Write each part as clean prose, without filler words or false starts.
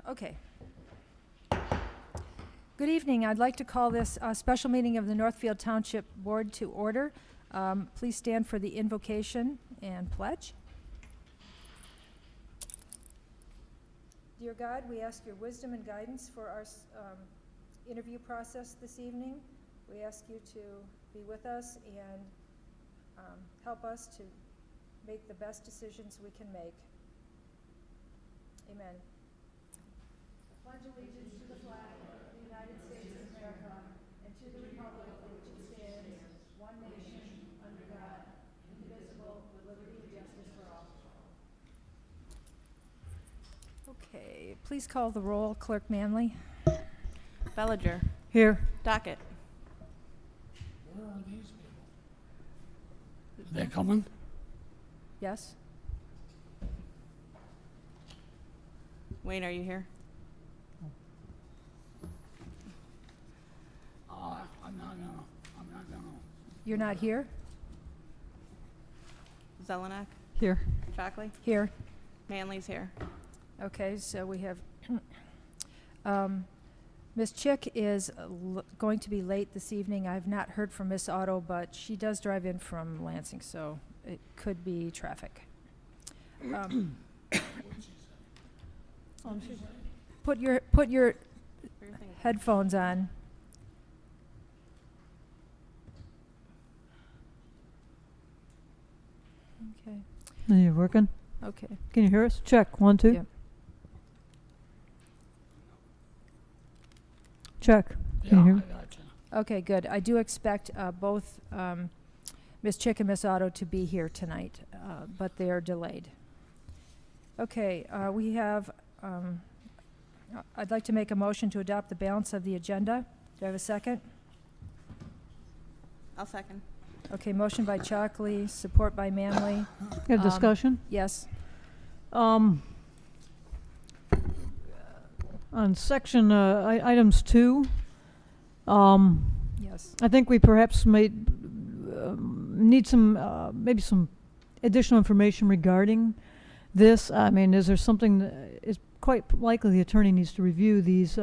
Okay. Good evening. I'd like to call this a special meeting of the Northfield Township Board to order. Please stand for the invocation and pledge. Dear God, we ask your wisdom and guidance for our interview process this evening. We ask you to be with us and help us to make the best decisions we can make. Amen. I pledge allegiance to the flag of the United States of America and to the republic for which it stands, one nation, under God, indivisible, with liberty and justice for all. Okay, please call the roll, Clerk Manley. Bellinger. Here. Dockett. Where are these people? Are they coming? Yes? Wayne, are you here? I'm not gonna. You're not here? Zelenak. Here. Shockley. Here. Manley's here. Okay, so we have Ms. Chick is going to be late this evening. I've not heard from Miss Otto, but she does drive in from Lansing, so it could be traffic. Put your headphones on. Okay. Are you working? Okay. Can you hear us? Check. 1, 2. Yep. Check. Yeah, Can you hear I me? got you. Okay, good. I do expect both Ms. Chick and Ms. Otto to be here tonight, but they are delayed. Okay, we have, I'd like to make a motion to adopt the balance of the agenda. Do I have a second? I'll second. Okay, motion by Chalkley, support by Manley. Got a discussion? Yes. On section items 2, Yes. I think we perhaps might need some maybe some additional information regarding this. I mean, is there something that is quite likely the attorney needs to review these He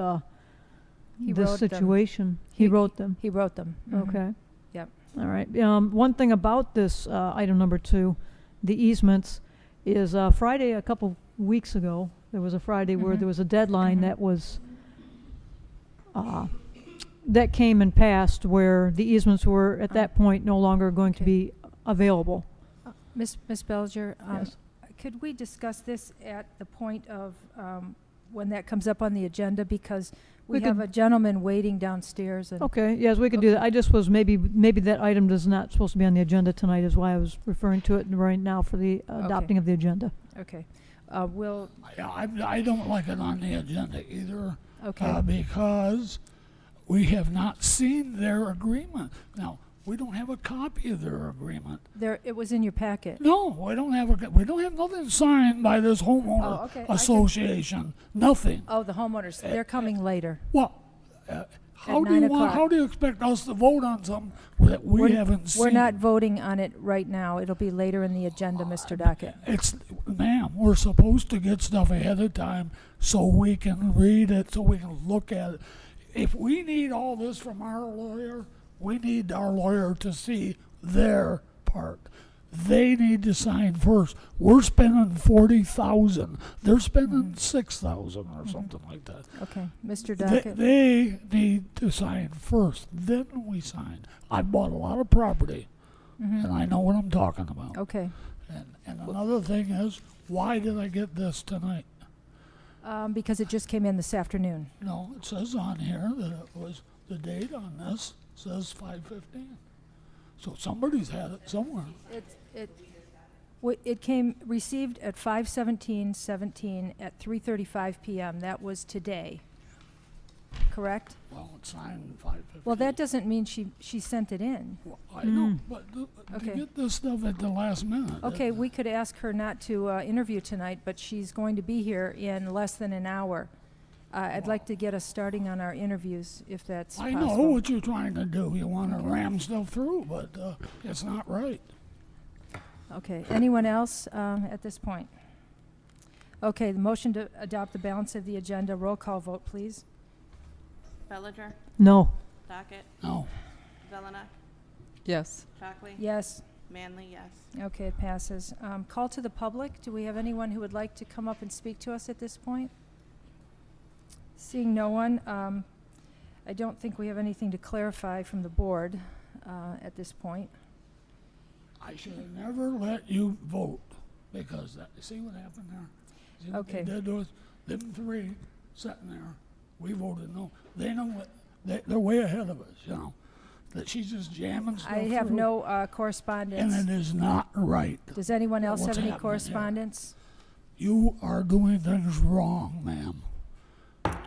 this wrote them. situation? He wrote them. He wrote them. Mhm. Okay. Yep. All right. One thing about this item number 2, the easements, is Friday a couple weeks ago, there was a Friday where Mhm. there was a deadline Mhm. that was that came and passed where the easements were at that point no longer going to Okay. be available. Miss Bellinger, Yes. could we discuss this at the point of when that comes up on the agenda? Because we We have could- a gentleman waiting downstairs. And Okay, yes, we can do that. I just was maybe that item is not supposed to be on the agenda tonight is why I was referring to it right now for the adopting of the agenda. Okay. We'll, I don't like it on the agenda either. okay. Because we have not seen their agreement. Now, we don't have a copy of their agreement. It was in your packet. No, we don't have nothing signed by this homeowner Oh, okay, I can- association. Nothing. Oh, the homeowners, they're coming later. Well, how do 9 you want? o'clock. How do you expect us to vote on something that we haven't seen? We're not voting on it right now. It'll be later in the agenda, Mr. Dockett. Ma'am, we're supposed to get stuff ahead of time so we can read it, so we can look at it. If we need all this from our lawyer, we need our lawyer to see their part. They need to sign first. We're spending $40,000. They're spending $6,000 or something like that. Okay, Mr. They, Dockett. they need to sign first. Then we sign. I bought a lot of property, Mhm. and I know what I'm talking about. Okay. And another thing is, why did I get this tonight? Because it just came in this afternoon. No, it says on here that it was, the date on this says 5/15. So somebody's had it somewhere. It came, received at 5/17/17 at 3:35 p.m. That was today, correct? Well, it's signed 5/15. Well, that doesn't mean she sent it in. Well, I know, but to Okay. get this stuff at the last minute. Okay, we could ask her not to interview tonight, but she's going to be here in less than an hour. I'd like to get us starting on our interviews, if that's I possible. know what you're trying to do. You want to ram stuff through, but it's not right. Okay, anyone else at this point? Okay, the motion to adopt the balance of the agenda, roll call vote, please. Bellinger, No. Docket, No. Zelenak, Yes. Shockley, Yes. Manley, yes. Okay, it passes. Call to the public. Do we have anyone who would like to come up and speak to us at this point? Seeing no one, I don't think we have anything to clarify from the board at this point. I should have never let you vote because see what happened there? See what Okay. they did to us? Them three sitting there, we voted no. They know what, they're way ahead of us, you know. That she's just jamming stuff I have through, no and correspondence. it is not right. Does anyone else what's have any happening here. correspondence? You are doing things wrong, ma'am.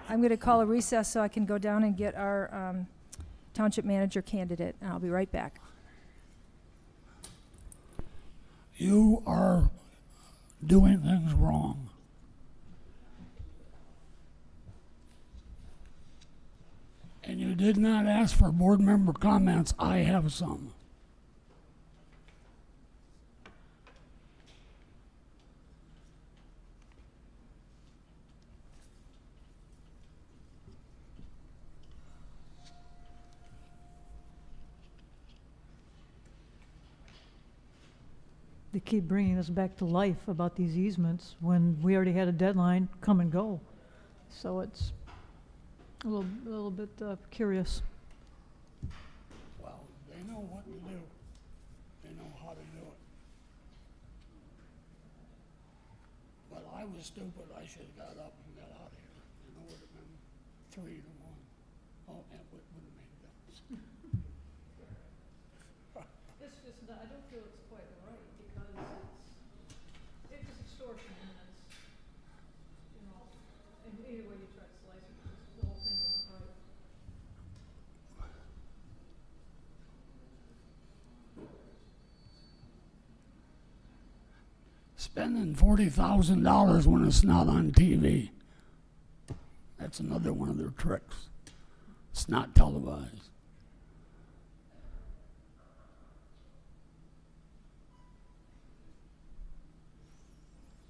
I'm going to call a recess so I can go down and get our township manager candidate, and I'll be right back. You are doing things wrong. And you did not ask for board member comments. I have some. They keep bringing us back to life about these easements when we already had a deadline come and go. So it's a little bit curious. Well, they know what to do. They know how to do it. But I was stupid. I should have got up and got out of here. And it would have been 3-1. Oh, that wouldn't have made a difference. It's just, I don't feel it's quite right because it's extortion and it's, you know, and either way you try to slice it, the whole thing isn't right. Spending $40,000 when it's not on TV. That's another one of their tricks. It's not televised.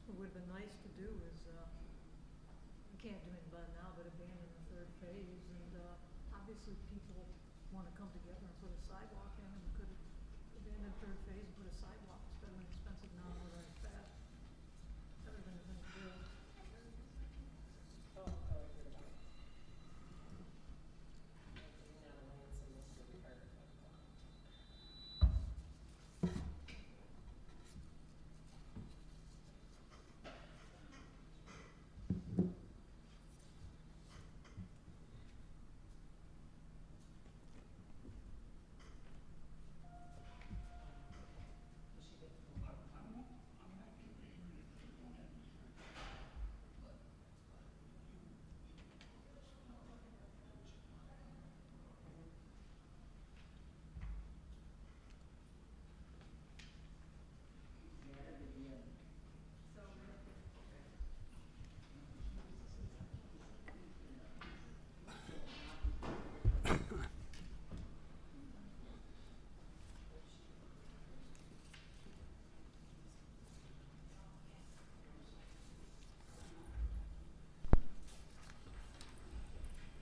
What would have been nice to do is, we can't do anything about it now, but abandon the third phase and, obviously people wanna come together and put a sidewalk in and could abandon third phase and put a sidewalk. It's better than expensive non-motorized path. Better than the thing to do.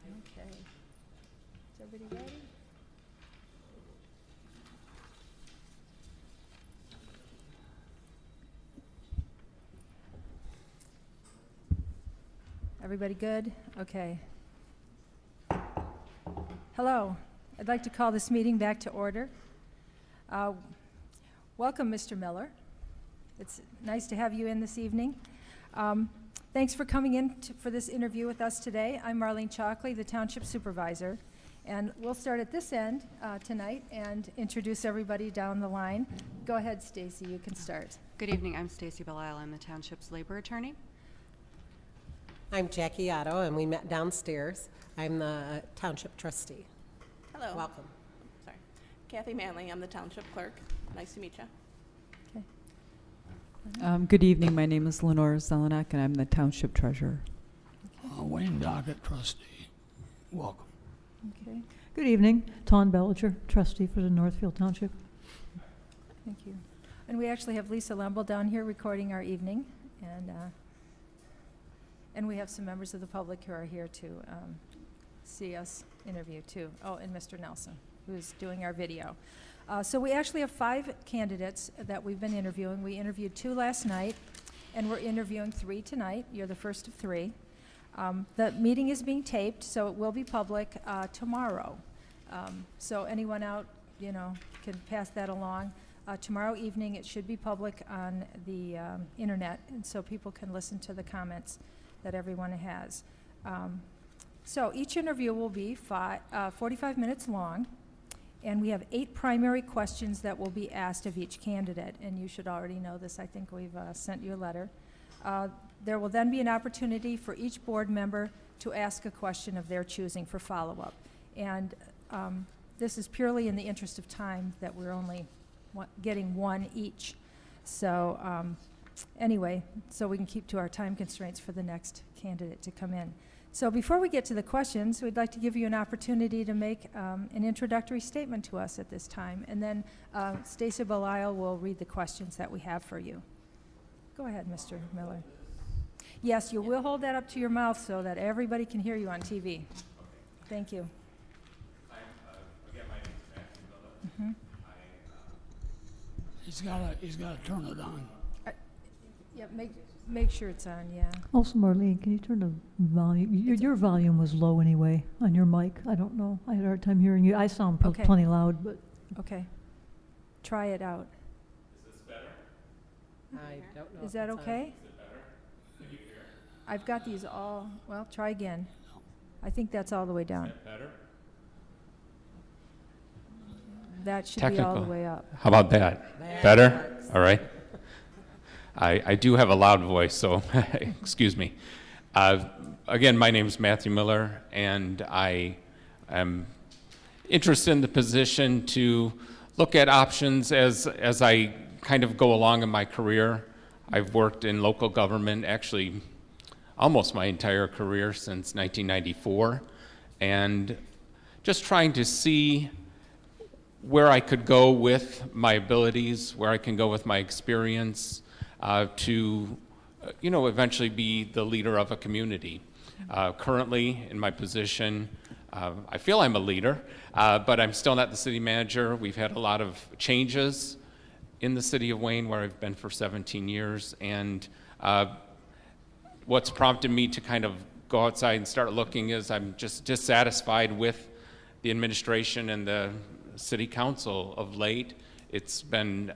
Okay. Is everybody ready? Everybody good? Okay. Hello. I'd like to call this meeting back to order. Welcome, Mr. Miller. It's nice to have you in this evening. Thanks for coming in for this interview with us today. I'm Marlene Chalkley, the Township Supervisor, and we'll start at this end tonight and introduce everybody down the line. Go ahead, Stacy, you can start. Good evening, I'm Stacy Belisle. I'm the Township's labor attorney. I'm Jackie Otto, and we met downstairs. I'm the Township Trustee. Hello. Welcome. Sorry. Kathy Manley, I'm the Township Clerk. Nice to meet you. Okay. Good evening. My name is Lenore Zelenak, and I'm the Township Treasurer. Wayne Docket, trustee. Welcome. Okay, Good evening, Tawn Bellinger, trustee for the Northfield Township. thank you. And we actually have Lisa Lemble down here recording our evening, and And we have some members of the public who are here to see us interview too. Oh, and Mr. Nelson, who's doing our video. So we actually have 5 candidates that we've been interviewing. We interviewed 2 last night, and we're interviewing 3 tonight. You're the first of 3. The meeting is being taped, so it will be public tomorrow. So anyone out, can pass that along. Tomorrow evening, it should be public on the internet, and so people can listen to the comments that everyone has. So each interview will be 45 minutes long, and we have 8 primary questions that will be asked of each candidate, and you should already know this. I think we've sent you a letter. There will then be an opportunity for each board member to ask a question of their choosing for follow-up. And this is purely in the interest of time that we're only getting 1 each. So anyway, so we can keep to our time constraints for the next candidate to come in. So before we get to the questions, we'd like to give you an opportunity to make an introductory statement to us at this time. And then Stacy Belisle will read the questions that we have for you. Go ahead, Mr. Miller. Yes, you will hold that up to your mouth so that everybody can hear you on TV. Thank you. Again, my name is Matthew Miller. He's got to turn it on. Yeah, make sure it's on, yeah. Also, Marlene, can you turn the volume? Your volume was low anyway on your mic. I don't know. I had a hard time hearing you. I sound Okay. plenty loud, but Okay. Try it out. Is this better? I don't know. Is if that it's on. okay? Is it better? Can you hear? I've got these all, well, try again. I think that's all the way down. Better? That should be all the Technical. way up. How about that? That Better? works. All right. I do have a loud voice, so excuse me. Again, my name is Matthew Miller, and I am interested in the position to look at options as I kind of go along in my career. I've worked in local government actually almost my entire career since 1994, and just trying to see where I could go with my abilities, where I can go with my experience to, eventually be the leader of a community. Currently, in my position, I feel I'm a leader, but I'm still not the city manager. We've had a lot of changes in the city of Wayne, where I've been for 17 years, and what's prompted me to kind of go outside and start looking is I'm just dissatisfied with the administration and the city council of late. It's been,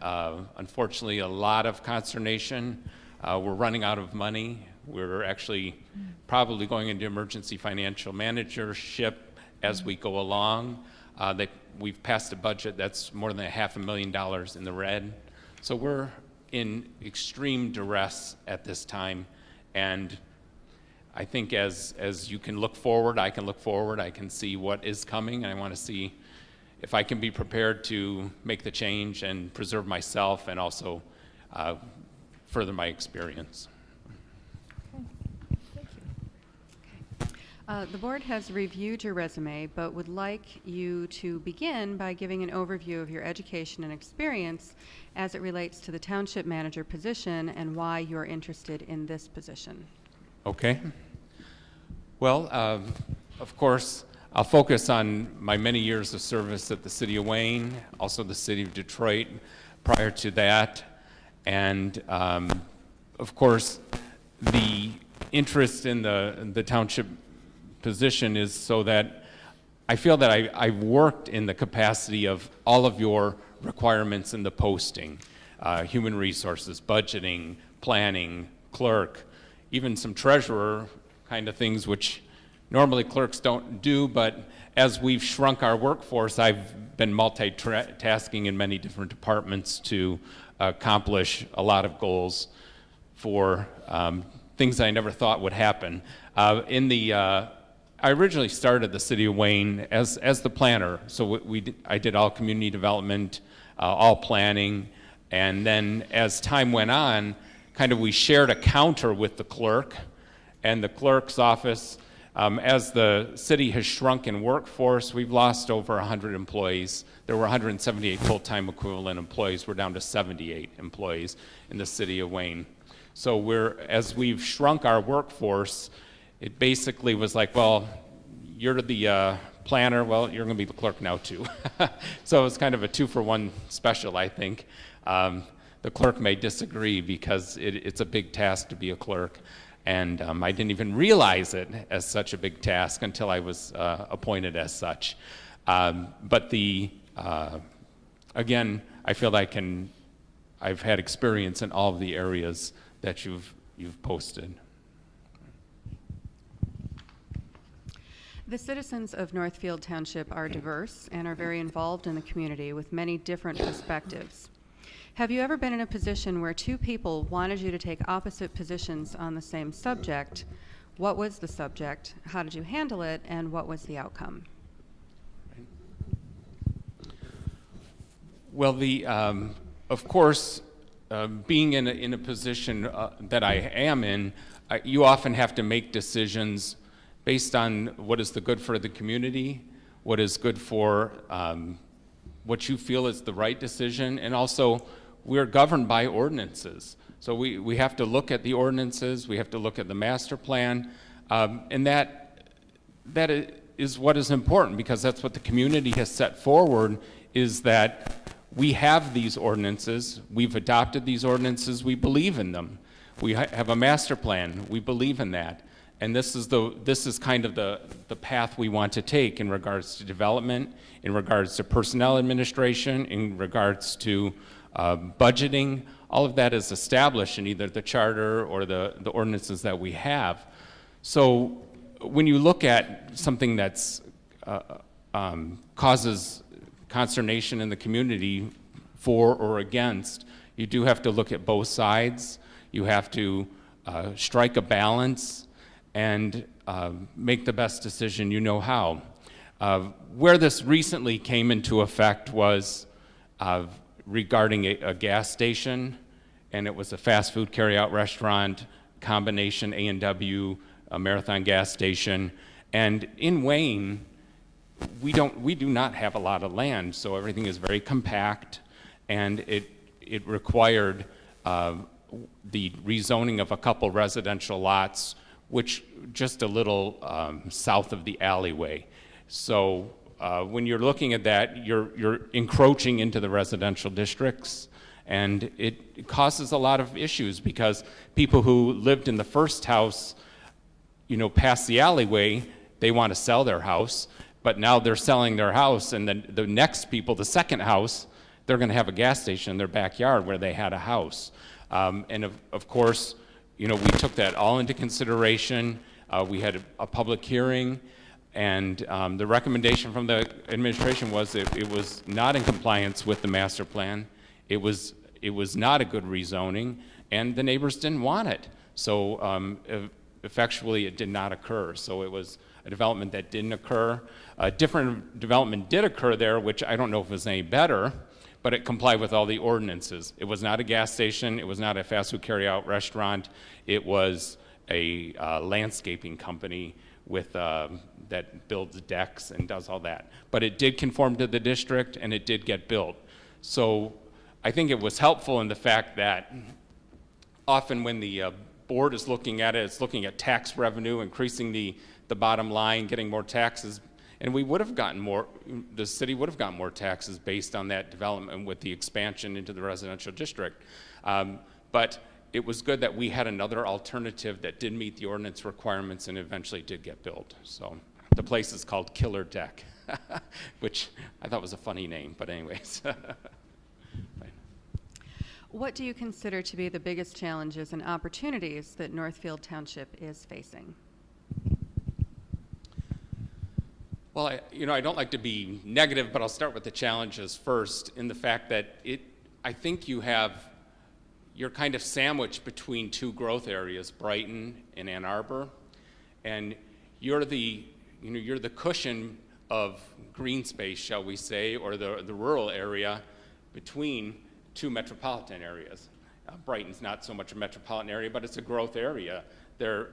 unfortunately, a lot of consternation. We're running out of money. We're actually probably going into emergency financial managership as we go along. We've passed a budget that's more than $500,000 in the red. So we're in extreme duress at this time. And I think as you can look forward, I can look forward. I can see what is coming, and I want to see if I can be prepared to make the change and preserve myself and also further my experience. The board has reviewed your resume, but would like you to begin by giving an overview of your education and experience as it relates to the township manager position and why you're interested in this position. Okay. Well, of course, I'll focus on my many years of service at the City of Wayne, also the City of Detroit prior to that. And, of course, the interest in the township position is so that I feel that I've worked in the capacity of all of your requirements in the posting, human resources, budgeting, planning, clerk, even some treasurer kind of things, which normally clerks don't do, but as we've shrunk our workforce, I've been multitasking in many different departments to accomplish a lot of goals for things I never thought would happen. I originally started the City of Wayne as the planner, so I did all community development, all planning, and then as time went on, kind of we shared a counter with the clerk, and the clerk's office. As the city has shrunk in workforce, we've lost over 100 employees. There were 178 full-time equivalent employees. We're down to 78 employees in the City of Wayne. So as we've shrunk our workforce, it basically was like, well, you're the planner, well, you're going to be the clerk now too. So it was kind of a 2-for-1 special, I think. The clerk may disagree because it's a big task to be a clerk. And I didn't even realize it as such a big task until I was appointed as such. But again, I feel like I've had experience in all of the areas that you've posted. The citizens of Northfield Township are diverse and are very involved in the community with many different perspectives. Have you ever been in a position where two people wanted you to take opposite positions on the same subject? What was the subject? How did you handle it? And what was the outcome? Well, of course, being in a position that I am in, you often have to make decisions based on what is the good for the community, what is good for what you feel is the right decision, and also we're governed by ordinances. So we have to look at the ordinances, we have to look at the master plan, and that is what is important, because that's what the community has set forward, is that we have these ordinances, we've adopted these ordinances, we believe in them. We have a master plan, we believe in that. And this is kind of the path we want to take in regards to development, in regards to personnel administration, in regards to budgeting. All of that is established in either the charter or the ordinances that we have. So when you look at something that's causes consternation in the community, for or against, you do have to look at both sides. You have to strike a balance and make the best decision you know how. Where this recently came into effect was regarding a gas station, and it was a fast food carryout restaurant, combination A&W, a Marathon gas station. And in Wayne, we do not have a lot of land, so everything is very compact, and it required the rezoning of a couple residential lots, which just a little south of the alleyway. So when you're looking at that, you're encroaching into the residential districts, and it causes a lot of issues, because people who lived in the first house, past the alleyway, they want to sell their house, but now they're selling their house, and then the next people, the second house, they're going to have a gas station in their backyard where they had a house. And of course, we took that all into consideration. We had a public hearing, and the recommendation from the administration was it was not in compliance with the master plan. It was not a good rezoning, and the neighbors didn't want it. So effectually, it did not occur. So it was a development that didn't occur. A different development did occur there, which I don't know if it was any better, but it complied with all the ordinances. It was not a gas station. It was not a fast food carryout restaurant. It was a landscaping company with that builds decks and does all that. But it did conform to the district, and it did get built. So I think it was helpful in the fact that often when the board is looking at it, it's looking at tax revenue, increasing the bottom line, getting more taxes. And we would have gotten more, the city would have gotten more taxes based on that development with the expansion into the residential district. But it was good that we had another alternative that did meet the ordinance requirements and eventually did get built. So the place is called Killer Deck, which I thought was a funny name, but anyways. What do you consider to be the biggest challenges and opportunities that Northfield Township is facing? Well, I don't like to be negative, but I'll start with the challenges first, in the fact that I think you're kind of sandwiched between two growth areas, Brighton and Ann Arbor, and you're the cushion of green space, shall we say, or the rural area between two metropolitan areas. Brighton's not so much a metropolitan area, but it's a growth area. There,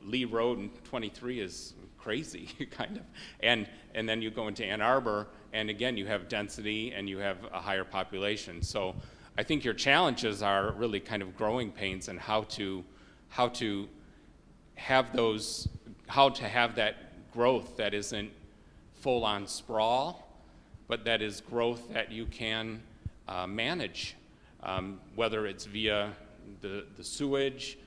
Lee Road and 23 is crazy, kind of. And then you go into Ann Arbor, and again, you have density and you have a higher population. So I think your challenges are really kind of growing pains and how to have that growth that isn't full-on sprawl, but that is growth that you can manage, whether it's via the sewage,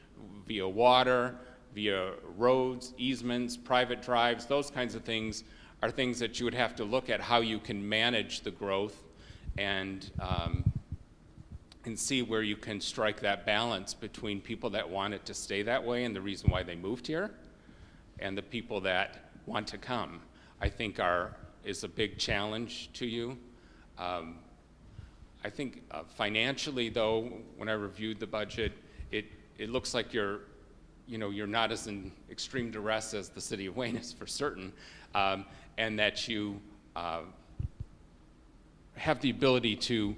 via water, via roads, easements, private drives. Those kinds of things are things that you would have to look at how you can manage the growth and see where you can strike that balance between people that want it to stay that way and the reason why they moved here, and the people that want to come. I think is a big challenge to you. I think financially, though, when I reviewed the budget, it looks like you're not as in extreme duress as the city of Wayne is for certain, and that you have the ability to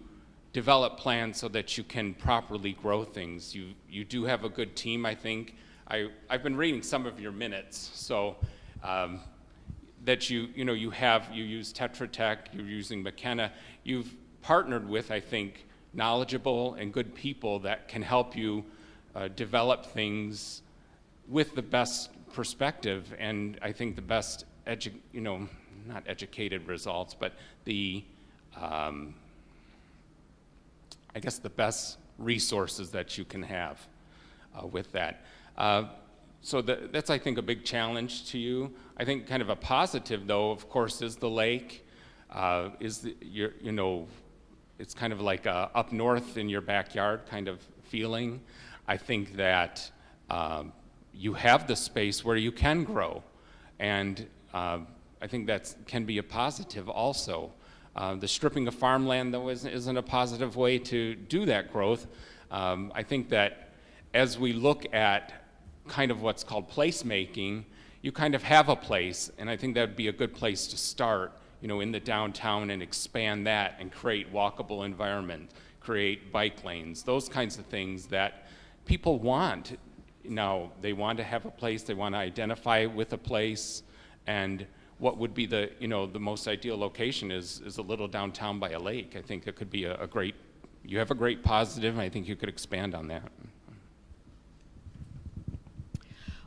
develop plans so that you can properly grow things. You do have a good team, I think. I've been reading some of your minutes, so that you use Tetra Tech, you're using McKenna, you've partnered with, I think, knowledgeable and good people that can help you develop things with the best perspective, and I think the best not educated results, but I guess the best resources that you can have with that. So that's, I think, a big challenge to you. I think kind of a positive, though, of course, is the lake. It's kind of like a up north in your backyard kind of feeling. I think that you have the space where you can grow, and I think that can be a positive also. The stripping of farmland, though, isn't a positive way to do that growth. I think that as we look at kind of what's called placemaking, you kind of have a place, and I think that would be a good place to start, in the downtown, and expand that and create walkable environment, create bike lanes, those kinds of things that people want. Now, they want to have a place, they want to identify with a place, and what would be the most ideal location is a little downtown by a lake. I think it could be you have a great positive, and I think you could expand on that.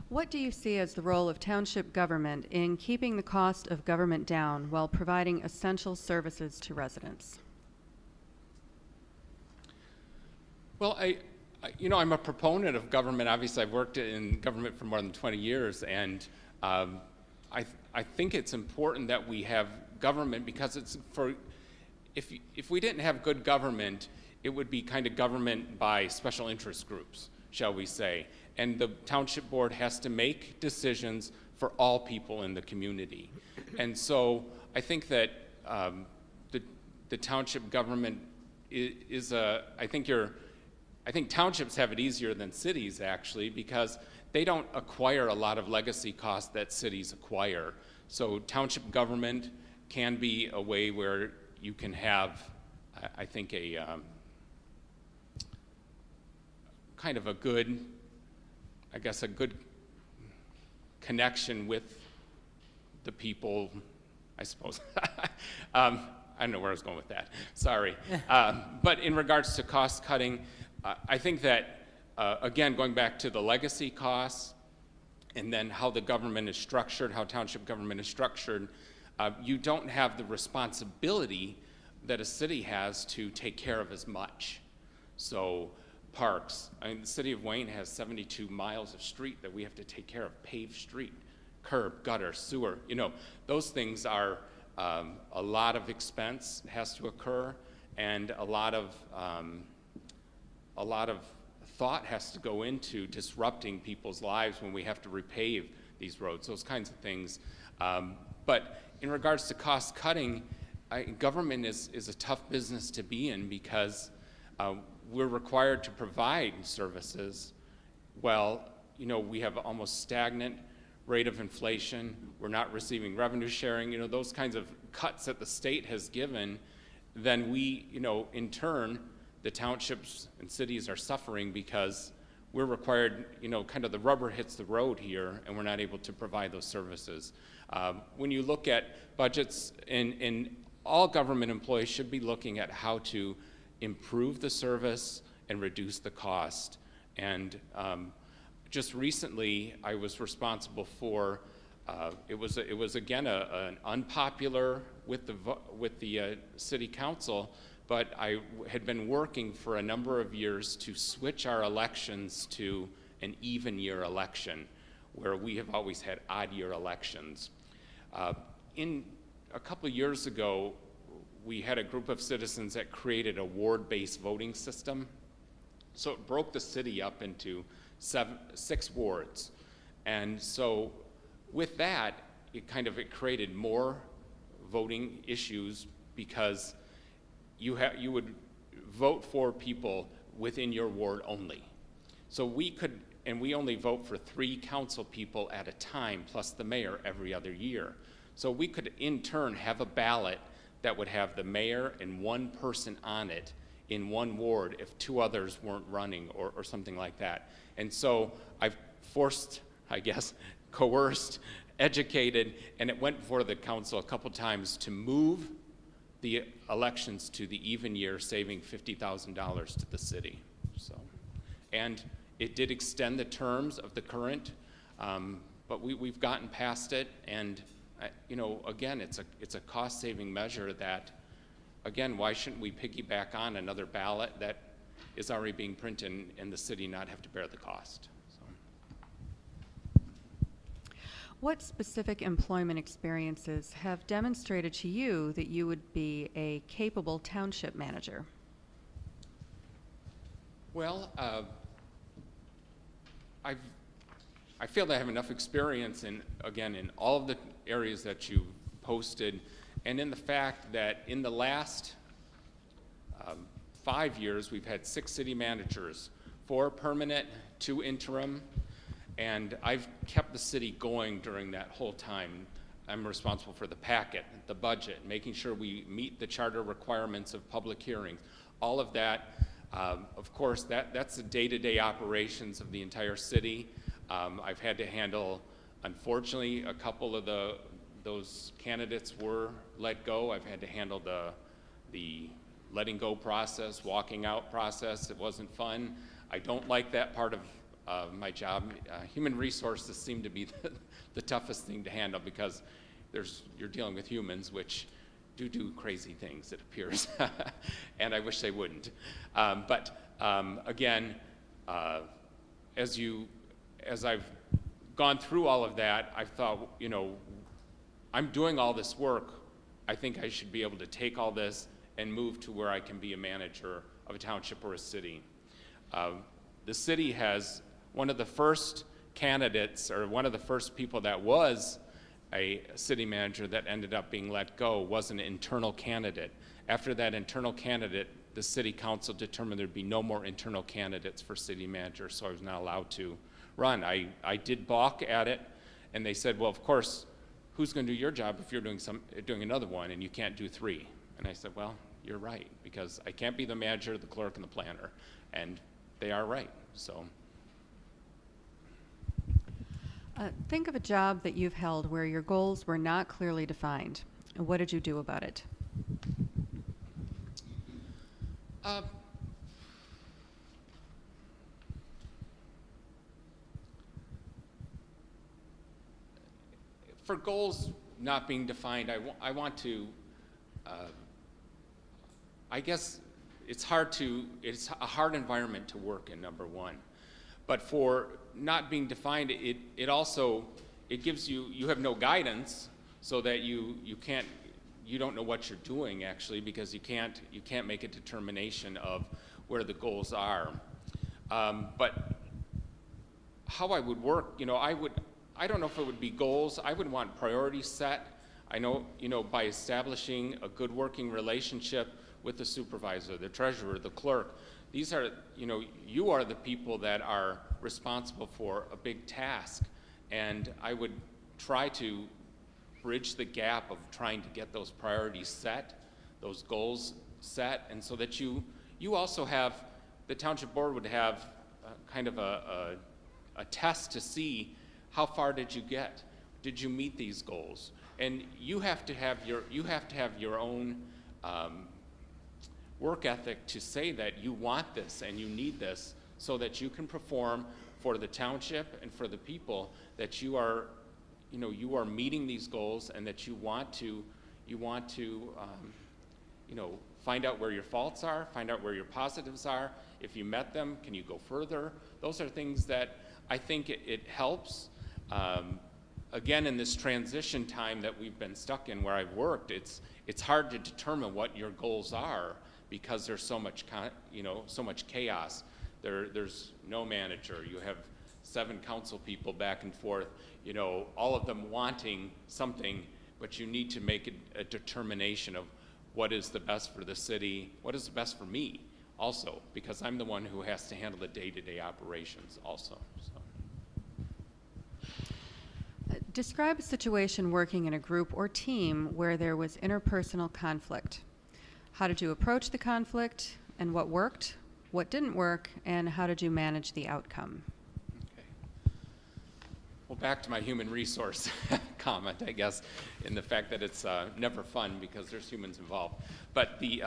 What do you see as the role of township government in keeping the cost of government down while providing essential services to residents? Well, I'm a proponent of government. Obviously, I've worked in government for more than 20 years, and I think it's important that we have government, because if we didn't have good government, it would be kind of government by special interest groups, shall we say. And the township board has to make decisions for all people in the community. And so I think that the township government I think townships have it easier than cities, actually, because they don't acquire a lot of legacy costs that cities acquire. So township government can be a way where you can have, I think, a kind of a good connection with the people, I suppose. I don't know where I was going with that. Sorry. But in regards to cost cutting, I think that, again, going back to the legacy costs and then how the government is structured, how township government is structured, you don't have the responsibility that a city has to take care of as much. So parks, the city of Wayne has 72 miles of street that we have to take care of, paved street, curb, gutter, sewer. Those things are a lot of expense has to occur, and a lot of thought has to go into disrupting people's lives when we have to repave these roads, those kinds of things. But in regards to cost cutting, government is a tough business to be in, because we're required to provide services. Well, we have almost stagnant rate of inflation. We're not receiving revenue sharing, those kinds of cuts that the state has given. Then we, in turn, the townships and cities are suffering because we're required, kind of the rubber hits the road here, and we're not able to provide those services. When you look at budgets, and all government employees should be looking at how to improve the service and reduce the cost. And just recently, I was responsible for, it was again an unpopular with the city council, but I had been working for a number of years to switch our elections to an even year election, where we have always had odd year elections. In a couple of years ago, we had a group of citizens that created a ward-based voting system. So it broke the city up into 6 wards. And so with that, it created more voting issues, because you would vote for people within your ward only. So we only vote for 3 council people at a time, plus the mayor every other year. So we could in turn have a ballot that would have the mayor and 1 person on it in 1 ward if 2 others weren't running or something like that. And so I've forced, I guess, coerced, educated, and it went before the council a couple times to move the elections to the even year, saving $50,000 to the city. So, and it did extend the terms of the current, but we've gotten past it, and again, it's a cost-saving measure that, again, why shouldn't we piggyback on another ballot that is already being printed and the city not have to bear the cost? So. What specific employment experiences have demonstrated to you that you would be a capable township manager? Well, I feel that I have enough experience in all of the areas that you posted, and in the fact that in the last 5 years, we've had 6 city managers, 4 permanent, 2 interim, and I've kept the city going during that whole time. I'm responsible for the packet, the budget, making sure we meet the charter requirements of public hearings, all of that. Of course, that's the day-to-day operations of the entire city. I've had to handle, unfortunately, a couple of those candidates were let go. I've had to handle the letting go process, walking out process. It wasn't fun. I don't like that part of my job. Human resources seem to be the toughest thing to handle, because you're dealing with humans, which do crazy things, it appears, and I wish they wouldn't. Again, as I've gone through all of that, I've thought, I'm doing all this work. I think I should be able to take all this and move to where I can be a manager of a township or a city. The city has one of the first candidates, or one of the first people that was a city manager that ended up being let go, was an internal candidate. After that internal candidate, the city council determined there'd be no more internal candidates for city manager, so I was not allowed to run. I did balk at it, and they said, well, of course, who's going to do your job if you're doing another one and you can't do 3? And I said, well, you're right, because I can't be the manager, the clerk, and the planner, and they are right. So. Think of a job that you've held where your goals were not clearly defined. What did you do about it? For goals not being defined, I want to, I guess it's a hard environment to work in, number one. But for not being defined, it also gives you have no guidance, so that you don't know what you're doing, actually, because you can't make a determination of where the goals are. But how I would work, I don't know if it would be goals. I would want priorities set. I know, by establishing a good working relationship with the supervisor, the treasurer, the clerk. These are, you are the people that are responsible for a big task. And I would try to bridge the gap of trying to get those priorities set, those goals set, and so that you also have, the township board would have kind of a test to see how far did you get? Did you meet these goals? And you have to have your own work ethic to say that you want this and you need this so that you can perform for the township and for the people, that you are meeting these goals, and that you want to find out where your faults are, find out where your positives are. If you met them, can you go further? Those are things that I think it helps. Again, in this transition time that we've been stuck in where I've worked, it's hard to determine what your goals are because there's so much chaos. There's no manager. You have 7 council people back and forth, all of them wanting something, but you need to make a determination of what is the best for the city, what is the best for me also, because I'm the one who has to handle the day-to-day operations also. So. Describe a situation working in a group or team where there was interpersonal conflict. How did you approach the conflict, and what worked, what didn't work, and how did you manage the outcome? Okay. Well, back to my human resource comment, I guess, in the fact that it's never fun because there's humans involved. But we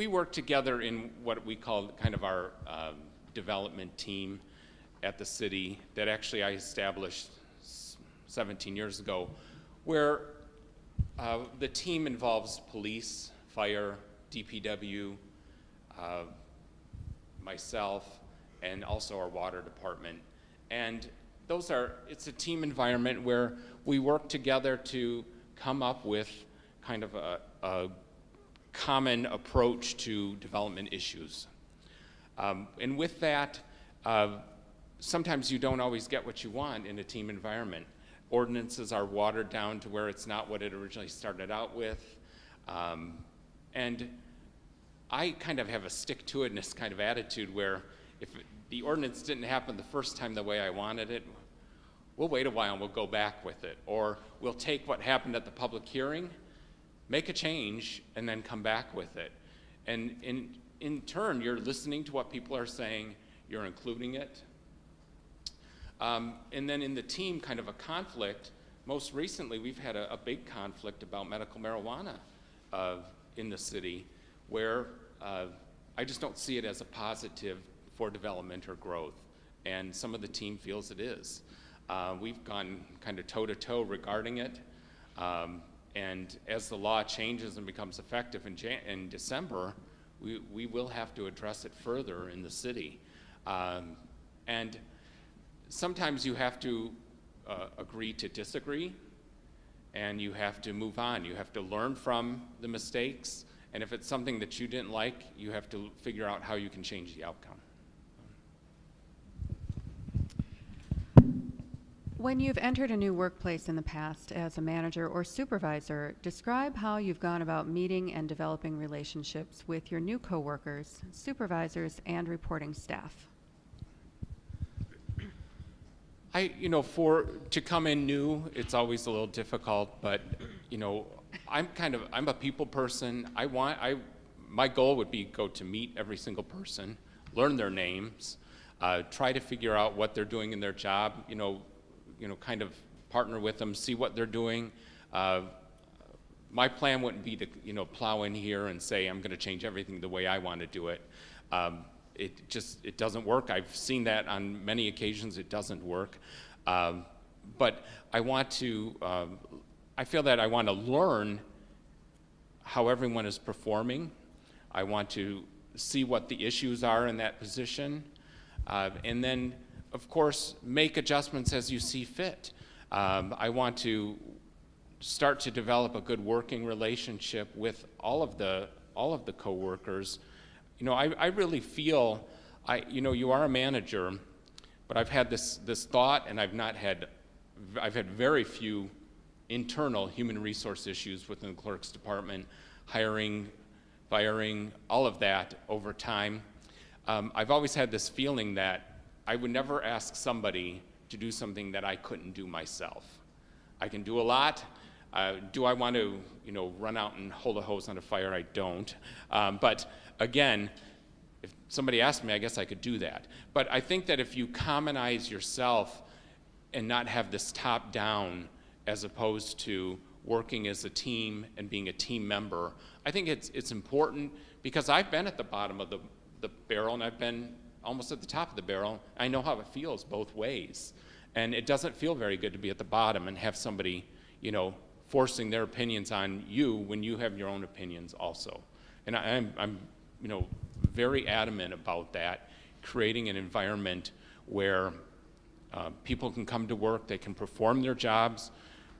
work together in what we call kind of our development team at the city that actually I established 17 years ago, where the team involves police, fire, DPW, myself, and also our water department. And it's a team environment where we work together to come up with kind of a common approach to development issues. And with that, sometimes you don't always get what you want in a team environment. Ordinances are watered down to where it's not what it originally started out with. And I kind of have a stick-to-itness kind of attitude where if the ordinance didn't happen the first time the way I wanted it, we'll wait a while and we'll go back with it. Or we'll take what happened at the public hearing, make a change, and then come back with it. And in turn, you're listening to what people are saying, you're including it. And then in the team, kind of a conflict. Most recently, we've had a big conflict about medical marijuana in the city, where I just don't see it as a positive for development or growth. And some of the team feels it is. We've gone kind of toe-to-toe regarding it. And as the law changes and becomes effective in December, we will have to address it further in the city. And sometimes you have to agree to disagree, and you have to move on. You have to learn from the mistakes, and if it's something that you didn't like, you have to figure out how you can change the outcome. When you've entered a new workplace in the past as a manager or supervisor, describe how you've gone about meeting and developing relationships with your new coworkers, supervisors, and reporting staff. To come in new, it's always a little difficult, but I'm a people person. My goal would be go to meet every single person, learn their names, try to figure out what they're doing in their job, kind of partner with them, see what they're doing. My plan wouldn't be to, plow in here and say, I'm going to change everything the way I want to do it. It doesn't work. I've seen that on many occasions. It doesn't work. But I feel that I want to learn how everyone is performing. I want to see what the issues are in that position. And then, of course, make adjustments as you see fit. I want to start to develop a good working relationship with all of the coworkers. I really feel, you are a manager, but I've had this thought, and I've had very few internal human resource issues within the clerk's department, hiring, firing, all of that over time. I've always had this feeling that I would never ask somebody to do something that I couldn't do myself. I can do a lot. Do I want to, run out and hold a hose on a fire? I don't. But again, if somebody asked me, I guess I could do that. But I think that if you commonize yourself and not have this top-down as opposed to working as a team and being a team member. I think it's important because I've been at the bottom of the barrel and I've been almost at the top of the barrel. I know how it feels both ways. And it doesn't feel very good to be at the bottom and have somebody, forcing their opinions on you when you have your own opinions also. And I'm very adamant about that, creating an environment where people can come to work, they can perform their jobs.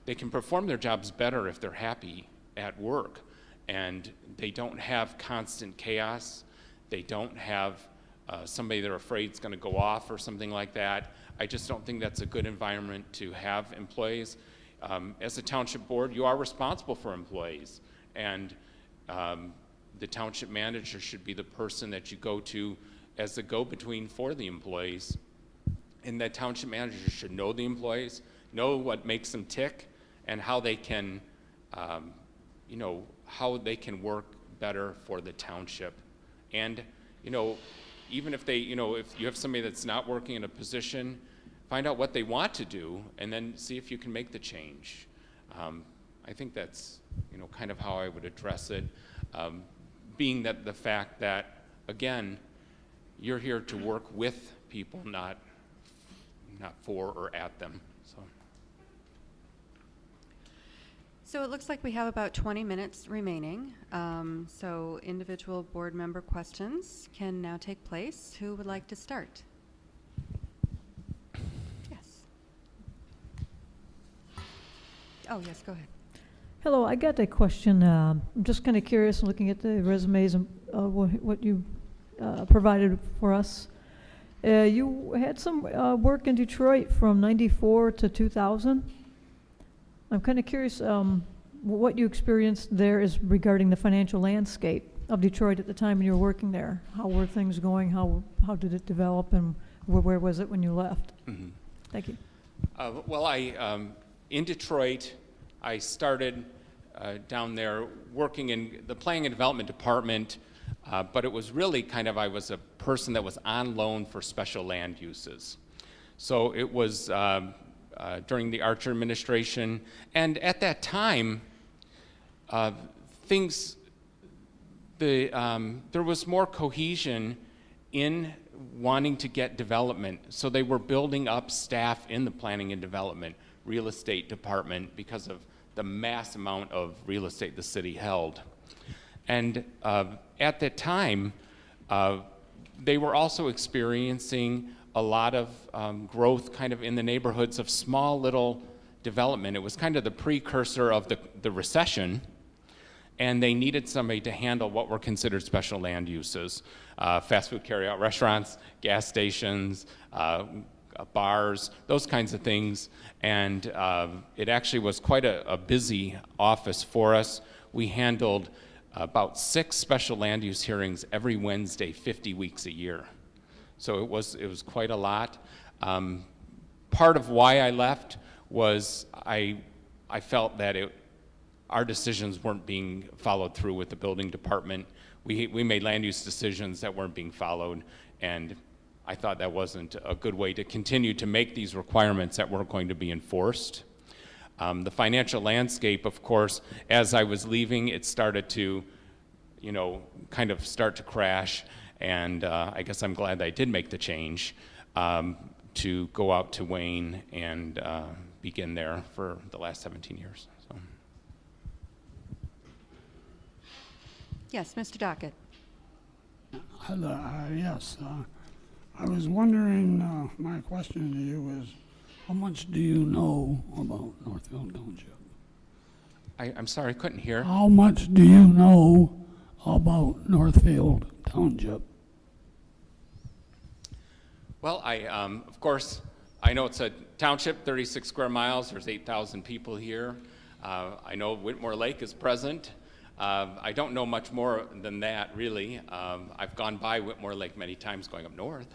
They can perform their jobs better if they're happy at work. And they don't have constant chaos. They don't have somebody they're afraid is going to go off or something like that. I just don't think that's a good environment to have employees. As a township board, you are responsible for employees. And the township manager should be the person that you go to as the go-between for the employees. And that township manager should know the employees, know what makes them tick, and how they can, how they can work better for the township. And, even if they, if you have somebody that's not working in a position, find out what they want to do, and then see if you can make the change. I think that's, kind of how I would address it. Being that the fact that, again, you're here to work with people, not for or at them. So it looks like we have about 20 minutes remaining. So individual board member questions can now take place. Who would like to start? Yes. Oh, yes, go ahead. Hello, I got a question. I'm just kind of curious, looking at the resumes and what you provided for us. You had some work in Detroit from '94 to 2000. I'm kind of curious what you experienced there is regarding the financial landscape of Detroit at the time when you were working there. How were things going? How did it develop, and where was it when you left? Mm-hmm. Thank you. Well, in Detroit, I started down there working in the planning and development department, but it was really I was a person that was on loan for special land uses. So it was during the Archer administration, and at that time, there was more cohesion in wanting to get development. So they were building up staff in the planning and development real estate department because of the mass amount of real estate the city held. And at that time, they were also experiencing a lot of growth kind of in the neighborhoods of small little development. It was kind of the precursor of the recession, and they needed somebody to handle what were considered special land uses. Fast food carryout restaurants, gas stations, bars, those kinds of things. And it actually was quite a busy office for us. We handled about 6 special land use hearings every Wednesday, 50 weeks a year. So it was quite a lot. Part of why I left was I felt that our decisions weren't being followed through with the building department. We made land use decisions that weren't being followed, and I thought that wasn't a good way to continue to make these requirements that weren't going to be enforced. The financial landscape, of course, as I was leaving, it started to, kind of start to crash. And I guess I'm glad that I did make the change to go out to Wayne and begin there for the last 17 years. So. Yes, Mr. Dockett. Hello, yes. I was wondering, my question to you is, how much do you know about Northfield Township? I'm sorry, I couldn't hear. How much do you know about Northfield Township? Well, of course, I know it's a township, 36 square miles. There's 8,000 people here. I know Whitmore Lake is present. I don't know much more than that, really. I've gone by Whitmore Lake many times going up north.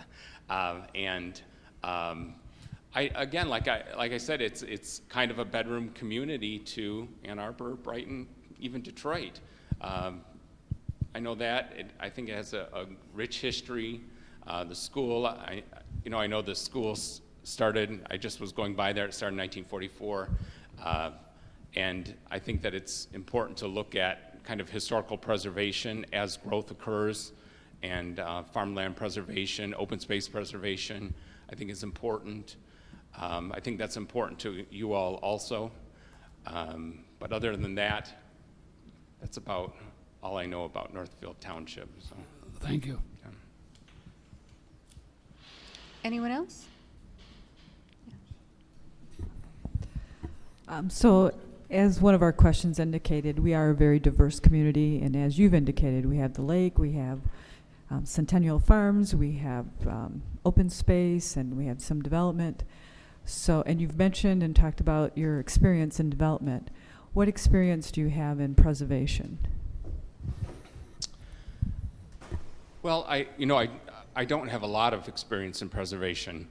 Again, like I said, it's kind of a bedroom community to Ann Arbor, Brighton, even Detroit. I know that. I think it has a rich history. The school, I know the school started, I just was going by there, it started in 1944. And I think that it's important to look at kind of historical preservation as growth occurs, and farmland preservation, open space preservation, I think is important. I think that's important to you all also. But other than that, that's about all I know about Northfield Township. So, Thank you. yeah. Anyone else? So, as one of our questions indicated, we are a very diverse community, and as you've indicated, we have the lake, we have Centennial Farms, we have open space, and we have some development. So, and you've mentioned and talked about your experience in development. What experience do you have in preservation? Well, I don't have a lot of experience in preservation,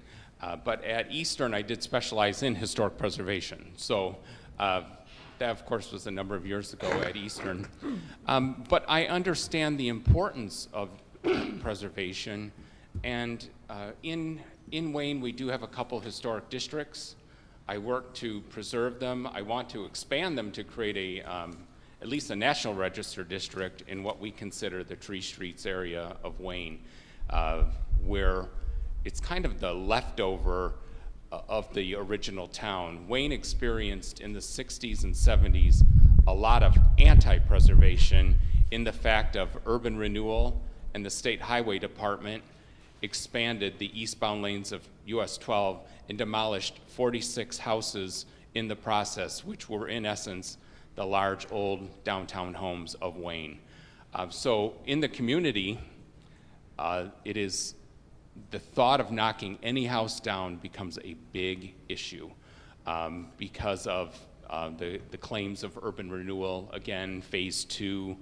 but at Eastern I did specialize in historic preservation. So that, of course, was a number of years ago at Eastern. But I understand the importance of preservation, and in Wayne we do have a couple historic districts. I work to preserve them. I want to expand them to create at least a National Register district in what we consider the Tree Streets area of Wayne, where it's kind of the leftover of the original town. Wayne experienced in the 60s and 70s a lot of anti-preservation in the fact of urban renewal, and the State Highway Department expanded the eastbound lanes of US 12 and demolished 46 houses in the process, which were in essence the large old downtown homes of Wayne. So in the community, it is the thought of knocking any house down becomes a big issue because of the claims of urban renewal. Again, phase 2,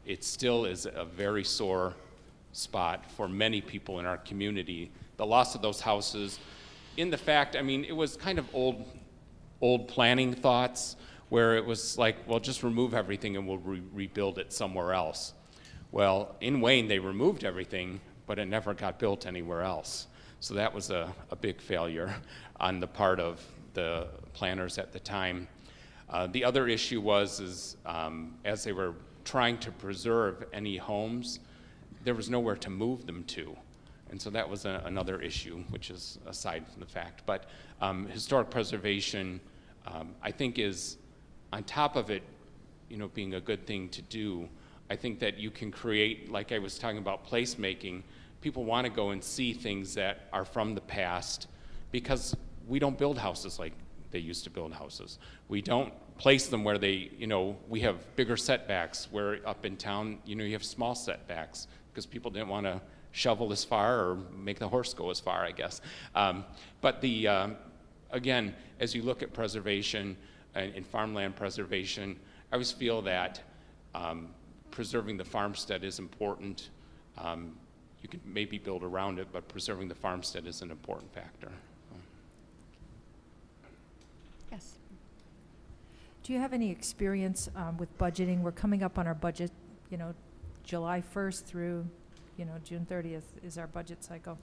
it still is a very sore spot for many people in our community. The loss of those houses, in the fact, I mean, it was kind of old planning thoughts where it was like, well, just remove everything and we'll rebuild it somewhere else. Well, in Wayne, they removed everything, but it never got built anywhere else. So that was a big failure on the part of the planners at the time. The other issue was as they were trying to preserve any homes, there was nowhere to move them to. And so that was another issue, which is aside from the fact. But historic preservation, I think, is on top of it, being a good thing to do. I think that you can create, like I was talking about placemaking, people want to go and see things that are from the past, because we don't build houses like they used to build houses. We don't place them where they, we have bigger setbacks, where up in town, you have small setbacks because people didn't want to shovel as far or make the horse go as far, I guess. But again, as you look at preservation and farmland preservation, I always feel that preserving the farmstead is important. You can maybe build around it, but preserving the farmstead is an important factor. Yes. Do you have any experience with budgeting? We're coming up on our budget, July 1st through, June 30th is our budget cycle.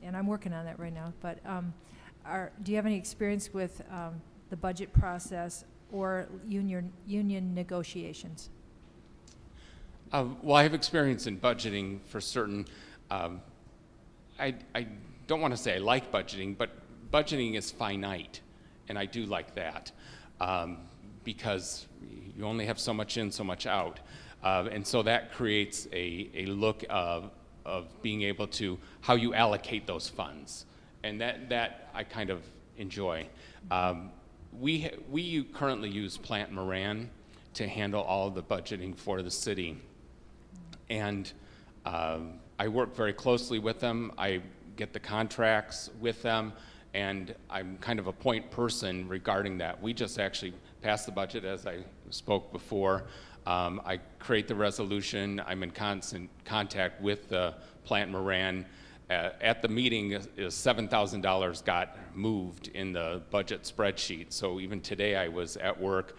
And I'm working on that right now. But do you have any experience with the budget process or union negotiations? Well, I have experience in budgeting for certain. I don't want to say I like budgeting, but budgeting is finite, and I do like that because you only have so much in, so much out. And so that creates a look of being able to how you allocate those funds. And that I kind of enjoy. We currently use Plant Moran to handle all of the budgeting for the city. And I work very closely with them. I get the contracts with them, and I'm kind of a point person regarding that. We just actually passed the budget, as I spoke before. I create the resolution. I'm in constant contact with Plant Moran. At the meeting, $7,000 got moved in the budget spreadsheet. So even today I was at work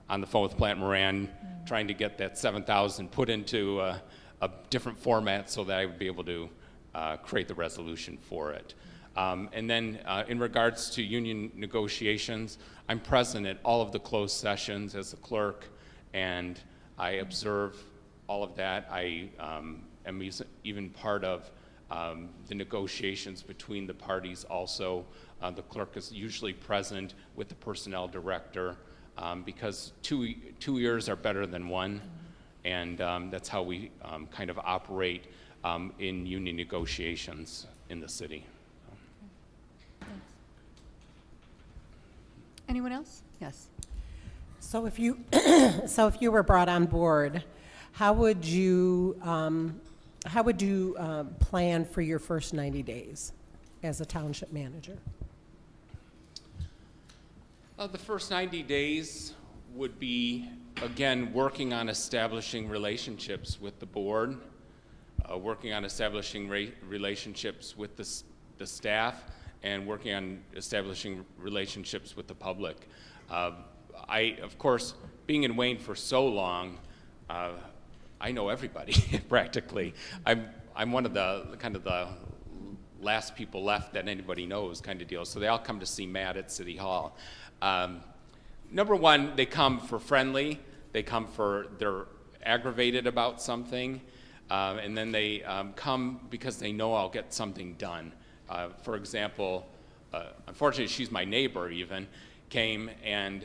on the phone with Plant Moran trying to get that $7,000 put into a different format so that I would be able to create the resolution for it. And then in regards to union negotiations, I'm present at all of the closed sessions as the clerk, and I observe all of that. I am even part of the negotiations between the parties also. The clerk is usually present with the personnel director because two ears are better than one, and that's how we kind of operate in union negotiations in the city. Anyone else? Yes. So if you, so if you were brought on board, how would you plan for your first 90 days as a township manager? The first 90 days would be, again, working on establishing relationships with the board, working on establishing relationships with the staff, and working on establishing relationships with the public. Of course, being in Wayne for so long, I know everybody practically. I'm one of the kind of the last people left that anybody knows kind of deal. So they all come to see Matt at City Hall. Number one, they come for friendly. They come for they're aggravated about something, and then they come because they know I'll get something done. For example, unfortunately, she's my neighbor even, came and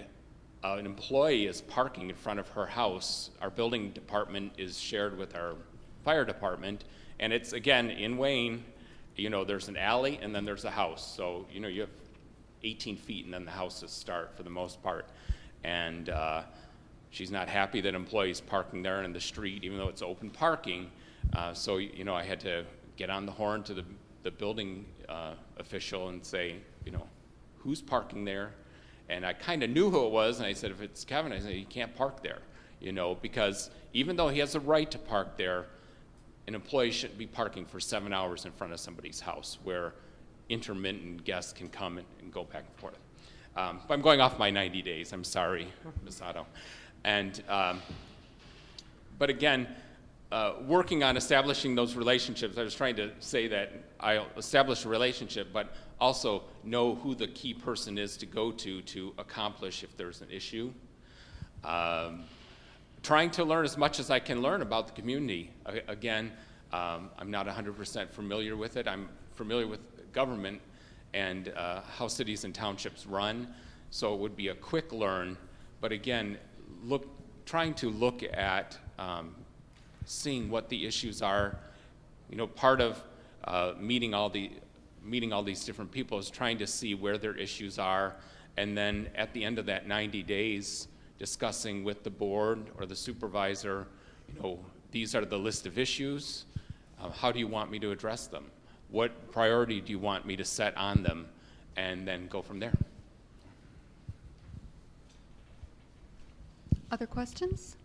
an employee is parking in front of her house. Our building department is shared with our fire department, and it's, again, in Wayne, there's an alley and then there's a house. So, you have 18 feet and then the houses start for the most part. And she's not happy that employees parking there in the street, even though it's open parking. So, I had to get on the horn to the building official and say, who's parking there? And I kind of knew who it was, and I said, if it's Kevin, I said, you can't park there, because even though he has a right to park there, an employee shouldn't be parking for 7 hours in front of somebody's house where intermittent guests can come and go back and forth. But I'm going off my 90 days, I'm sorry, Ms. Otto. And, but again, working on establishing those relationships, I was trying to say that I'll establish a relationship, but also know who the key person is to go to accomplish if there's an issue. Trying to learn as much as I can learn about the community. Again, I'm not 100% familiar with it. I'm familiar with government and how cities and townships run, so it would be a quick learn, but again, trying to look at seeing what the issues are. Part of meeting all these different people is trying to see where their issues are, and then at the end of that 90 days, discussing with the board or the supervisor, these are the list of issues. How do you want me to address them? What priority do you want me to set on them? And then go from there. Other questions?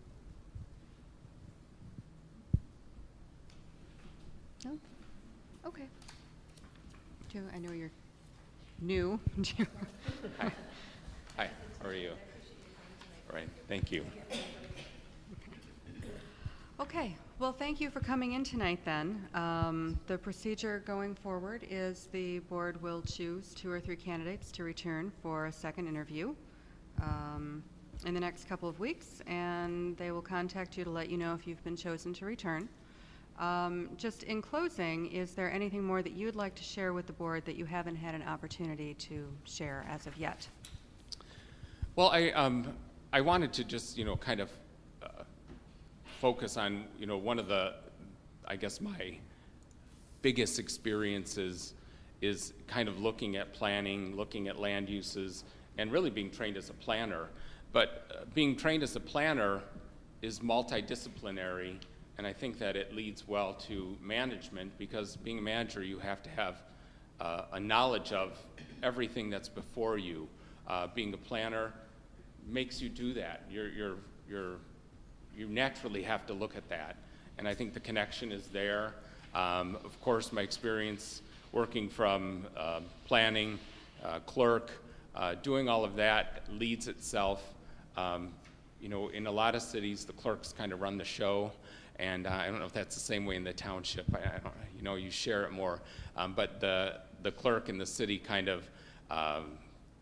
No? Okay. I know you're new. Hi. Hi, how are you? All right, thank you. Okay, well, thank you for coming in tonight then. The procedure going forward is the board will choose 2 or 3 candidates to return for a second interview in the next couple of weeks, and they will contact you to let you know if you've been chosen to return. Just in closing, is there anything more that you'd like to share with the board that you haven't had an opportunity to share as of yet? Well, I wanted to just, kind of focus on, one of the, I guess my biggest experiences is kind of looking at planning, looking at land uses, and really being trained as a planner. But being trained as a planner is multidisciplinary, and I think that it leads well to management, because being a manager, you have to have a knowledge of everything that's before you. Being a planner makes you do that. You naturally have to look at that, and I think the connection is there. Of course, my experience working from planning, clerk, doing all of that leads itself. In a lot of cities, the clerks kind of run the show, and I don't know if that's the same way in the township. I don't, you share it more. But the clerk in the city kind of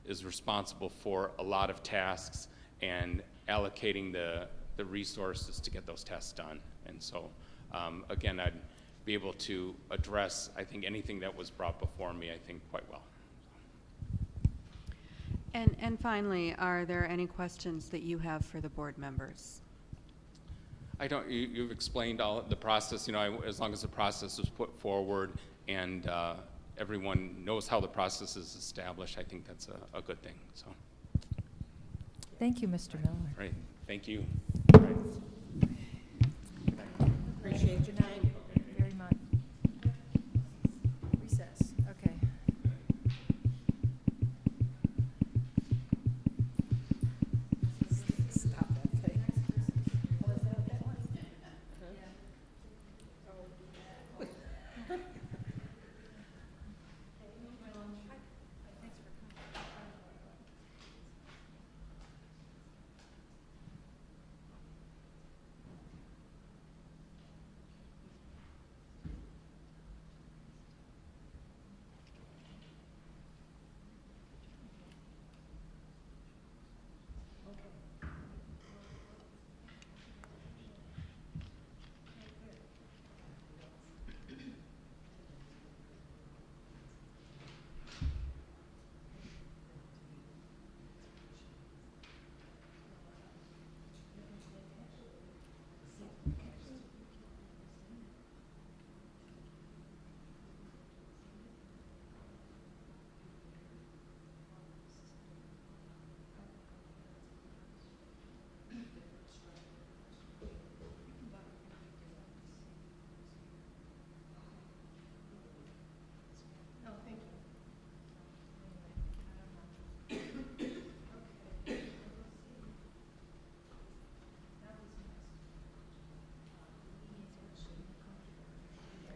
is responsible for a lot of tasks and allocating the resources to get those tests done. And so, again, I'd be able to address, I think, anything that was brought before me, I think, quite well. And finally, are there any questions that you have for the board members? I don't, you've explained all the process, you know, as long as the process is put forward and everyone knows how the process is established, I think that's a good thing, so. Thank you, Mr. Miller. Right, thank you. Appreciate your time. Very much. Recess, okay. Stop that thing.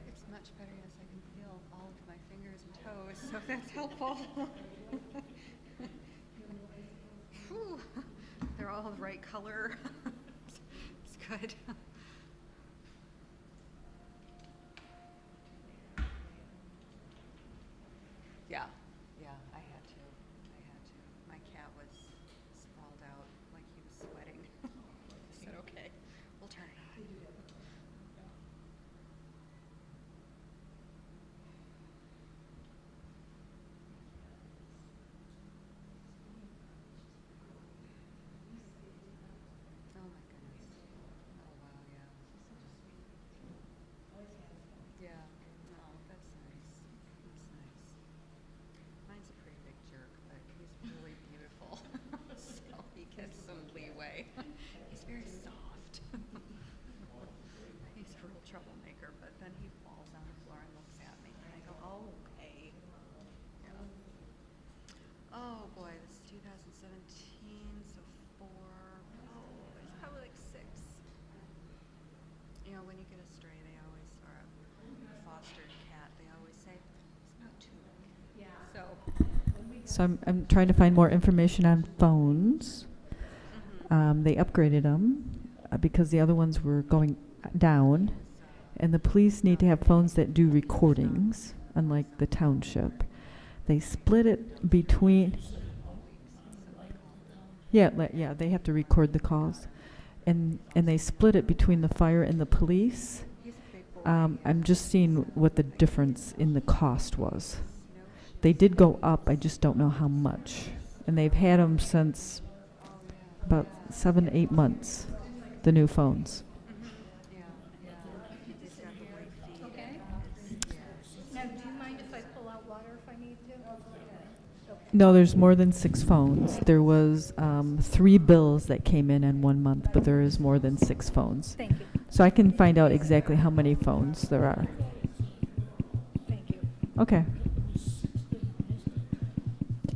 It's much better as I can feel all of my fingers and toes, so that's helpful. Whew, they're all the right color. It's good. Yeah, I had to. My cat was sprawled out like he was sweating. I said, okay, we'll turn it on. Oh my goodness. Oh wow, yeah. Yeah, no, that's nice. That's nice. Mine's a pretty big jerk, but he's really beautiful. So he gets some leeway. He's very soft. He's a real troublemaker, but then he falls on the floor and looks at me and I go, oh, okay. Yeah. Oh boy, this is 2017, so he's probably like 6. You know, when you get a stray, they always, or a fostered cat, they always say, it's about 2. Yeah. So I'm trying to find more information on phones. They upgraded them because the other ones were going down, and the police need to have phones that do recordings, unlike the township. They split it between. Yeah, they have to record the calls, and they split it between the fire and the police. I'm just seeing what the difference in the cost was. They did go up, I just don't know how much. And they've had them since about 7-8 months, the new phones. Okay. Now, do you mind if I pull out water if I need to? No, there's more than 6 phones. There was 3 bills that came in 1 month, but there is more than 6 phones. Thank you. So I can find out exactly how many phones there are. Thank you. Okay.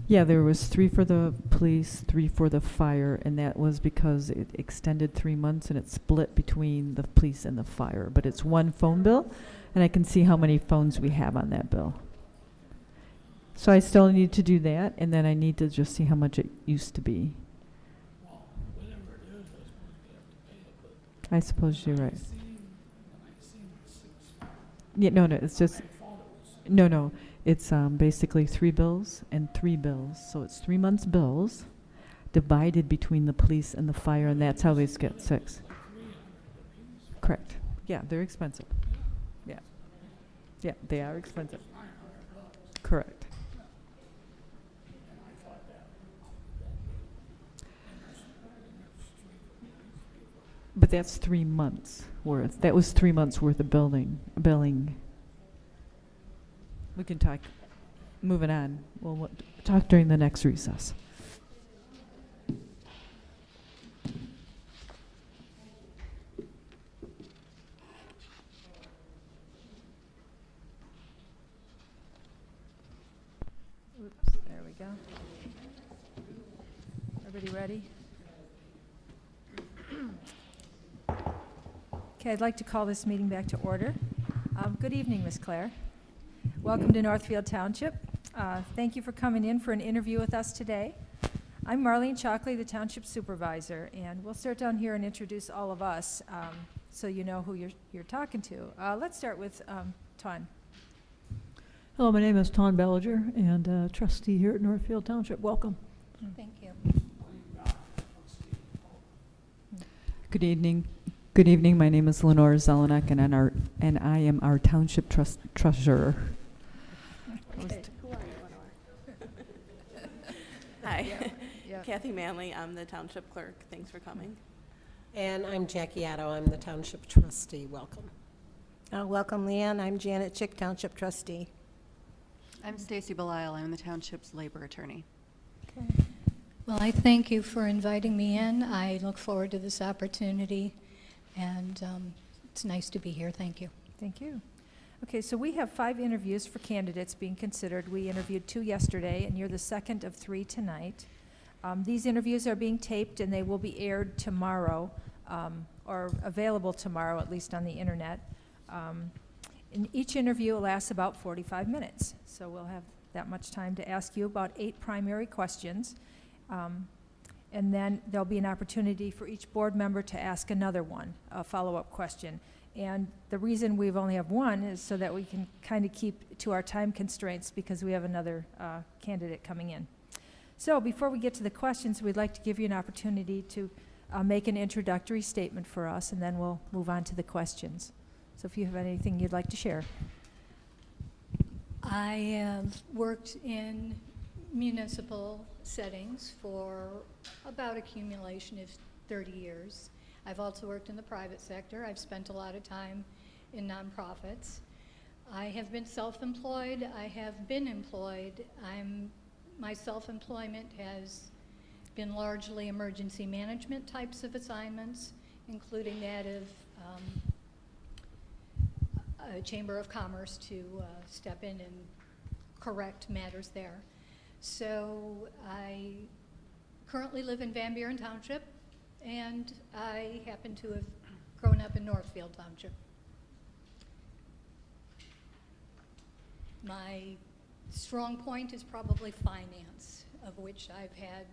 Yeah, there was 3 for the police, 3 for the fire, and that was because it extended 3 months and it split between the police and the fire. But it's 1 phone bill, and I can see how many phones we have on that bill. So I still need to do that, and then I need to just see how much it used to be. I suppose you're right. Yeah, no, it's just, no, It's basically 3 bills and 3 bills. So it's 3 months' bills divided between the police and the fire, and that's how they get 6. Correct. Yeah, they're expensive. Yeah. Yeah, they are expensive. Correct. But that's 3 months worth. That was 3 months worth of billing. We can talk, moving on. We'll talk during the next recess. Oops, there we go. Everybody ready? Okay, I'd like to call this meeting back to order. Good evening, Ms. Clair. Welcome to Northfield Township. Thank you for coming in for an interview with us today. I'm Marlene Chalkley, the Township Supervisor, and we'll start down here and introduce all of us so you know who you're talking to. Let's start with Ton. Hello, my name is Ton Bellinger, and trustee here at Northfield Township. Welcome. Thank you. Good evening. Good evening. My name is Lenore Zelenak, and I am our township treasurer. Okay. Who are you, Lenore? Hi, Yeah. Kathy Manley. I'm the township clerk. Thanks for coming. And I'm Jackie Otto. I'm the township trustee. Welcome. Welcome, Leanne. I'm Janet Chick, Township Trustee. I'm Stacy Belisle. I'm the township's labor attorney. Well, I thank you for inviting me in. I look forward to this opportunity, and it's nice to be here. Thank you. Thank you. Okay, so we have 5 interviews for candidates being considered. We interviewed 2 yesterday, and you're the second of 3 tonight. These interviews are being taped, and they will be aired tomorrow, or available tomorrow, at least on the internet. And each interview lasts about 45 minutes, so we'll have that much time to ask you about 8 primary questions. And then there'll be an opportunity for each board member to ask another one, a follow-up question. And the reason we've only have one is so that we can kind of keep to our time constraints because we have another candidate coming in. So before we get to the questions, we'd like to give you an opportunity to make an introductory statement for us, and then we'll move on to the questions. So if you have anything you'd like to share. I have worked in municipal settings for about accumulation of 30 years. I've also worked in the private sector. I've spent a lot of time in nonprofits. I have been self-employed. I have been employed. My self-employment has been largely emergency management types of assignments, including that of a Chamber of Commerce to step in and correct matters there. So I currently live in Van Buren Township, and I happen to have grown up in Northfield Township. My strong point is probably finance, of which I've had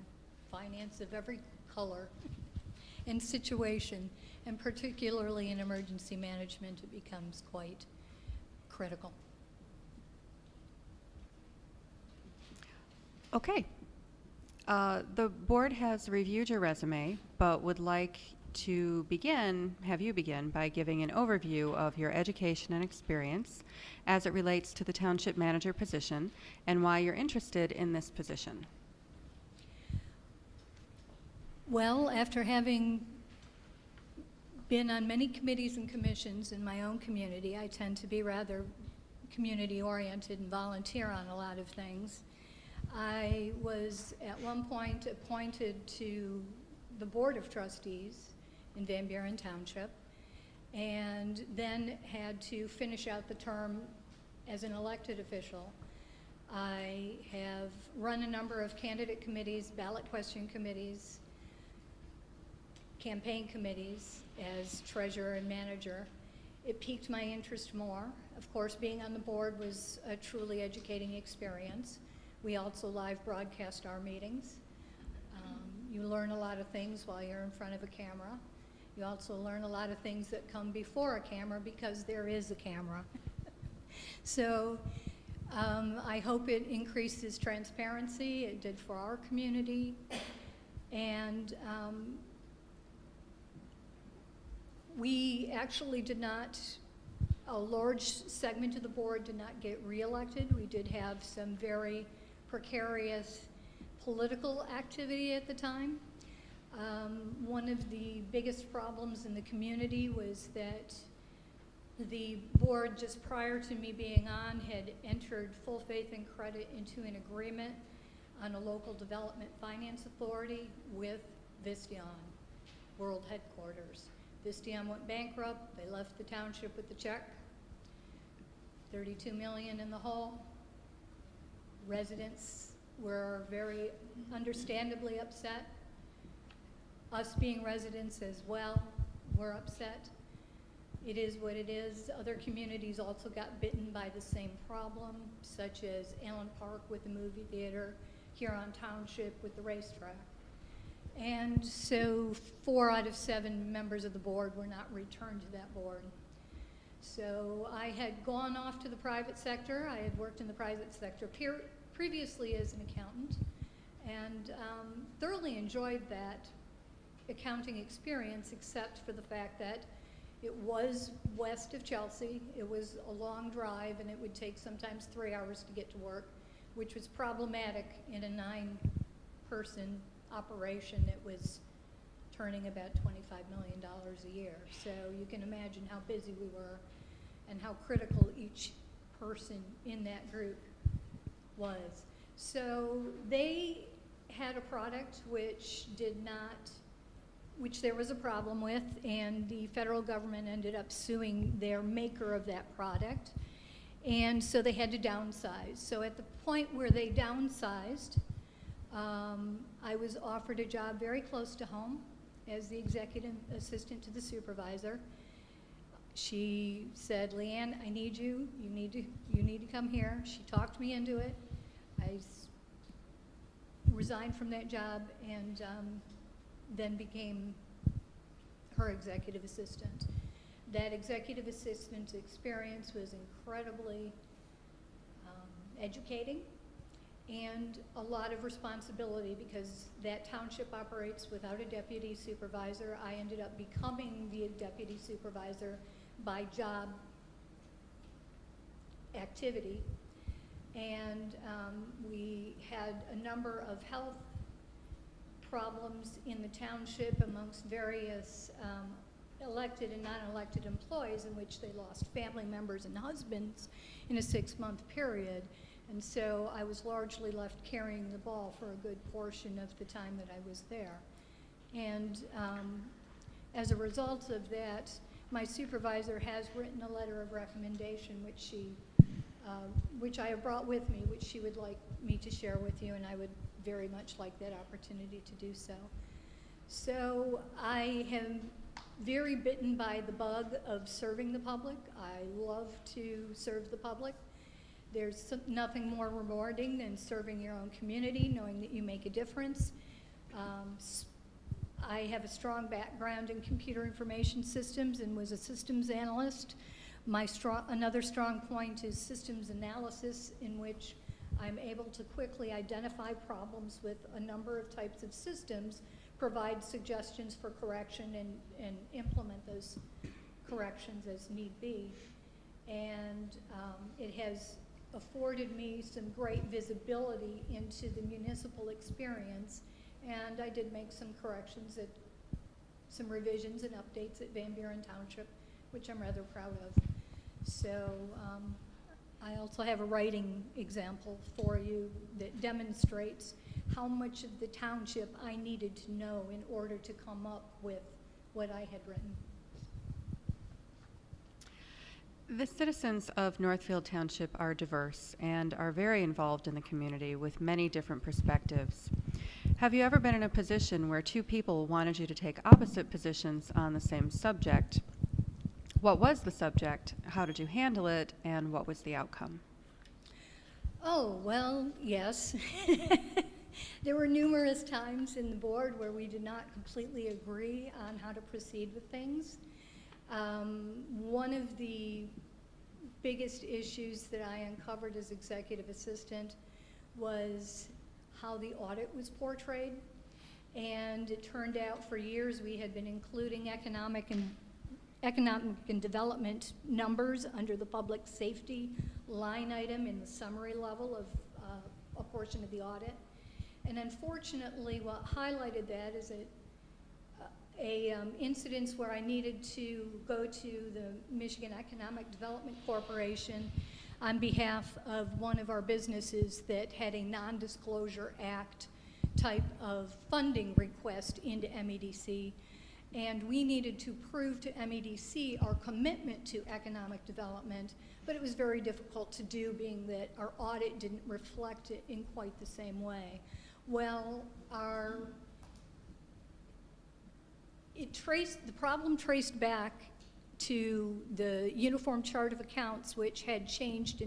finance of every color and situation, and particularly in emergency management, it becomes quite critical. Okay. The board has reviewed your resume, but would like to have you begin by giving an overview of your education and experience as it relates to the township manager position and why you're interested in this position. Well, after having been on many committees and commissions in my own community, I tend to be rather community-oriented and volunteer on a lot of things. I was at one point appointed to the Board of Trustees in Van Buren Township, and then had to finish out the term as an elected official. I have run a number of candidate committees, ballot question committees, campaign committees as treasurer and manager. It piqued my interest more. Of course, being on the board was a truly educating experience. We also live broadcast our meetings. You learn a lot of things while you're in front of a camera. You also learn a lot of things that come before a camera because there is a camera. So I hope it increases transparency. It did for our community. And we actually did not, a large segment of the board did not get reelected. We did have some very precarious political activity at the time. One of the biggest problems in the community was that the board, just prior to me being on, had entered full faith and credit into an agreement on a local development finance authority with Visteon World Headquarters. Visteon went bankrupt. They left the township with the check, $32 million in the hole. Residents were very understandably upset. Us being residents as well, were upset. It is what it is. Other communities also got bitten by the same problem, such as Allen Park with the movie theater, Huron Township with the racetrack. And so 4 out of 7 members of the board were not returned to that board. So I had gone off to the private sector. I had worked in the private sector previously as an accountant, and thoroughly enjoyed that accounting experience, except for the fact that it was west of Chelsea. It was a long drive, and it would take sometimes 3 hours to get to work, which was problematic in a 9-person operation that was turning about $25 million a year. So you can imagine how busy we were and how critical each person in that group was. So they had a product which there was a problem with, and the federal government ended up suing their maker of that product. And so they had to downsize. So at the point where they downsized, I was offered a job very close to home as the executive assistant to the supervisor. She said, "Lianne, I need you. You need to come here." She talked me into it. I resigned from that job and then became her executive assistant. That executive assistant experience was incredibly educating and a lot of responsibility, because that township operates without a deputy supervisor. I ended up becoming the deputy supervisor by job activity. And we had a number of health problems in the township amongst various elected and non-elected employees, in which they lost family members and husbands in a 6-month period. And so I was largely left carrying the ball for a good portion of the time that I was there. And as a result of that, my supervisor has written a letter of recommendation, which I have brought with me, which she would like me to share with you, and I would very much like that opportunity to do so. So I am very bitten by the bug of serving the public. I love to serve the public. There's nothing more rewarding than serving your own community, knowing that you make a difference. I have a strong background in computer information systems and was a systems analyst. Another strong point is systems analysis, in which I'm able to quickly identify problems with a number of types of systems, provide suggestions for correction, and implement those corrections as need be. And it has afforded me some great visibility into the municipal experience, and I did make some corrections, some revisions and updates at Van Buren Township, which I'm rather proud of. So I also have a writing example for you that demonstrates how much of the township I needed to know in order to come up with what I had written. The citizens of Northfield Township are diverse and are very involved in the community with many different perspectives. Have you ever been in a position where 2 people wanted you to take opposite positions on the same subject? What was the subject? How did you handle it? And what was the outcome? Oh, well, yes. There were numerous times in the board where we did not completely agree on how to proceed with things. One of the biggest issues that I uncovered as executive assistant was how the audit was portrayed. And it turned out for years we had been including economic and development numbers under the public safety line item in the summary level of a portion of the audit. And unfortunately, what highlighted that is a incidents where I needed to go to the Michigan Economic Development Corporation on behalf of one of our businesses that had a non-disclosure act type of funding request into MEDC. And we needed to prove to MEDC our commitment to economic development, but it was very difficult to do, being that our audit didn't reflect it in quite the same way. Well, the problem traced back to the Uniform Chart of Accounts, which had changed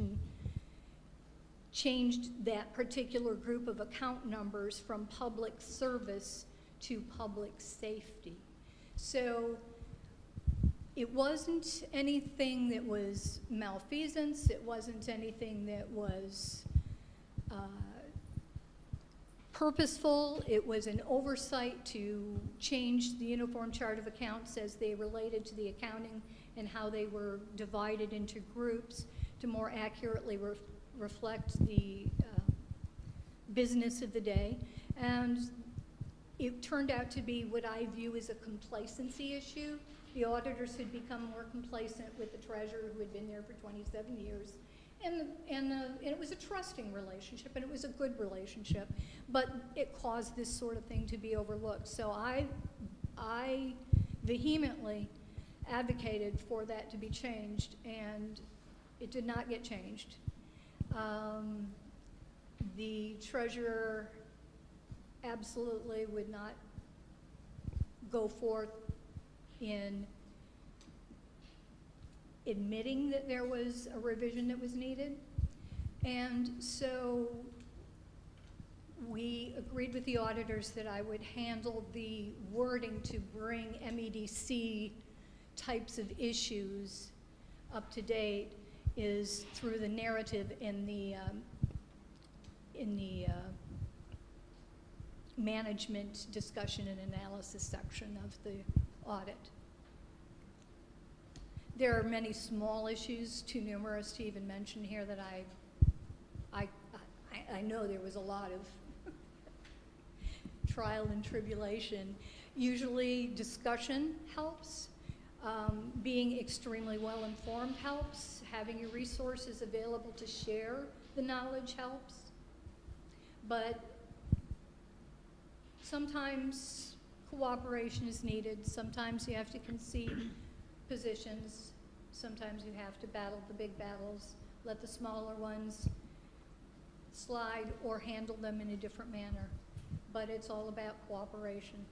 that particular group of account numbers from public service to public safety. So it wasn't anything that was malfeasance, it wasn't anything that was purposeful. It was an oversight to change the Uniform Chart of Accounts as they related to the accounting and how they were divided into groups to more accurately reflect the business of the day. And it turned out to be what I view as a complacency issue. The auditors had become more complacent with the treasurer, who had been there for 27 years. And it was a trusting relationship, and it was a good relationship, but it caused this sort of thing to be overlooked. So I vehemently advocated for that to be changed, and it did not get changed. The treasurer absolutely would not go forth in admitting that there was a revision that was needed. And so we agreed with the auditors that I would handle the wording to bring MEDC types of issues up to date is through the narrative in the management discussion and analysis section of the audit. There are many small issues, too numerous to even mention here, that I know there was a lot of trial and tribulation. Usually discussion helps. Being extremely well informed helps. Having your resources available to share the knowledge helps. But sometimes cooperation is needed. Sometimes you have to concede positions. Sometimes you have to battle the big battles, let the smaller ones slide, or handle them in a different manner. But it's all about cooperation.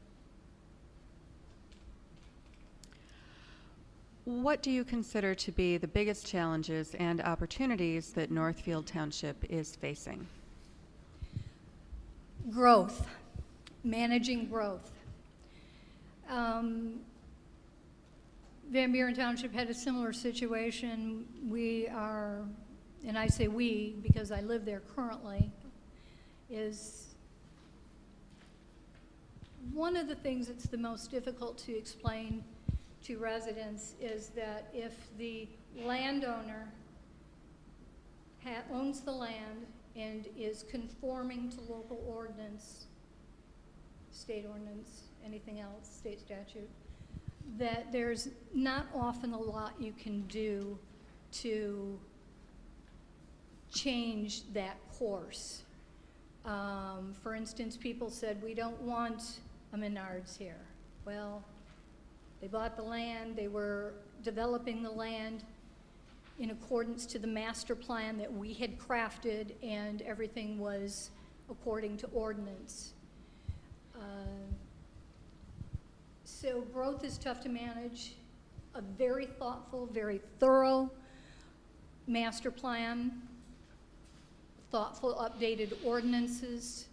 What do you consider to be the biggest challenges and opportunities that Northfield Township is facing? Growth, managing growth. Van Buren Township had a similar situation. We are, and I say we because I live there currently, is one of the things that's the most difficult to explain to residents is that if the landowner owns the land and is conforming to local ordinance, state ordinance, anything else, state statute, that there's not often a lot you can do to change that course. For instance, people said, we don't want a Menards here. Well, they bought the land, they were developing the land in accordance to the master plan that we had crafted, and everything was according to ordinance. So growth is tough to manage. A very thoughtful, very thorough master plan, thoughtful updated ordinances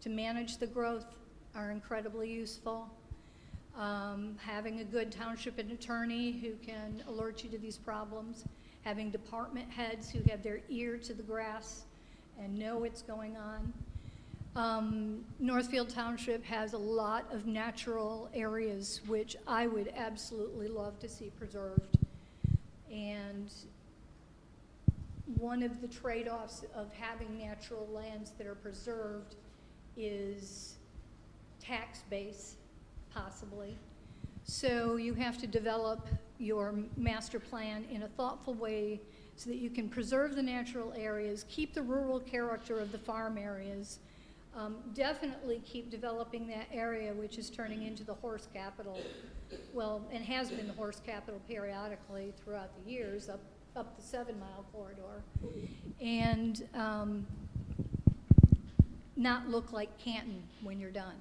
to manage the growth are incredibly useful. Having a good township attorney who can alert you to these problems, having department heads who have their ear to the grass and know what's going on. Northfield Township has a lot of natural areas which I would absolutely love to see preserved. And one of the trade-offs of having natural lands that are preserved is tax base, possibly. So you have to develop your master plan in a thoughtful way so that you can preserve the natural areas, keep the rural character of the farm areas, definitely keep developing that area which is turning into the horse capital, well, and has been the horse capital periodically throughout the years, up the 7-mile corridor, and not look like Canton when you're done.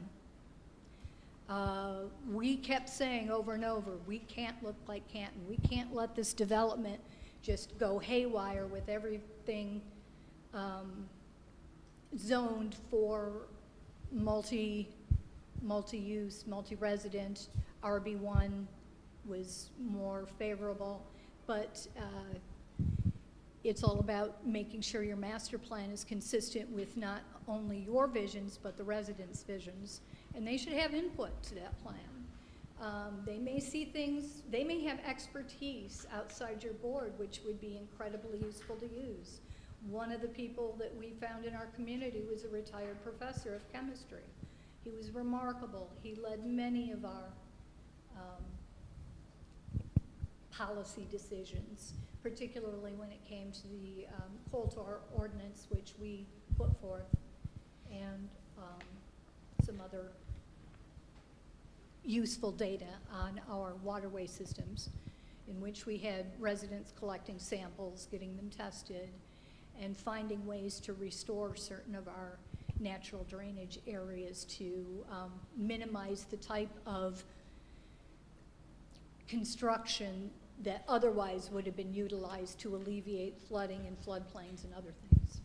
We kept saying over and over, we can't look like Canton. We can't let this development just go haywire with everything zoned for multi-use, multi-resident. RB1 was more favorable, but it's all about making sure your master plan is consistent with not only your visions, but the residents' visions. And they should have input to that plan. They may see things, they may have expertise outside your board, which would be incredibly useful to use. One of the people that we found in our community was a retired professor of chemistry. He was remarkable. He led many of our policy decisions, particularly when it came to the coal tar ordinance, which we put forth, and some other useful data on our waterway systems, in which we had residents collecting samples, getting them tested, and finding ways to restore certain of our natural drainage areas to minimize the type of construction that otherwise would have been utilized to alleviate flooding in floodplains and other things.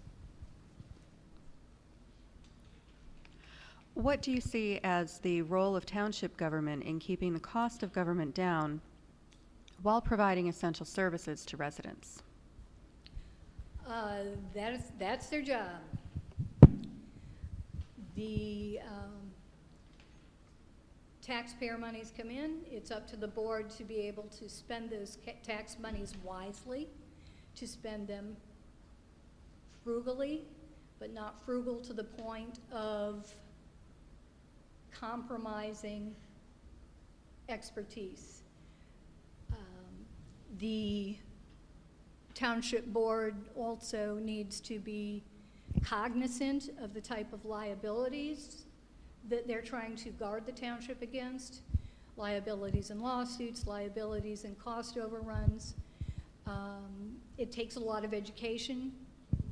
What do you see as the role of township government in keeping the cost of government down while providing essential services to residents? That's their job. The taxpayer monies come in. It's up to the board to be able to spend those tax monies wisely, to spend them frugally, but not frugal to the point of compromising expertise. The township board also needs to be cognizant of the type of liabilities that they're trying to guard the township against, liabilities in lawsuits, liabilities in cost overruns. It takes a lot of education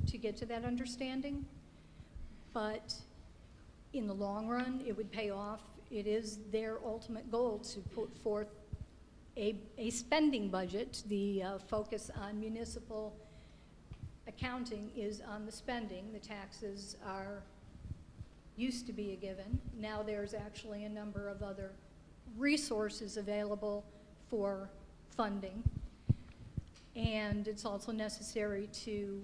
to get to that understanding, but in the long run, it would pay off. It is their ultimate goal to put forth a spending budget. The focus on municipal accounting is on the spending. The taxes used to be a given. Now there's actually a number of other resources available for funding. And it's also necessary to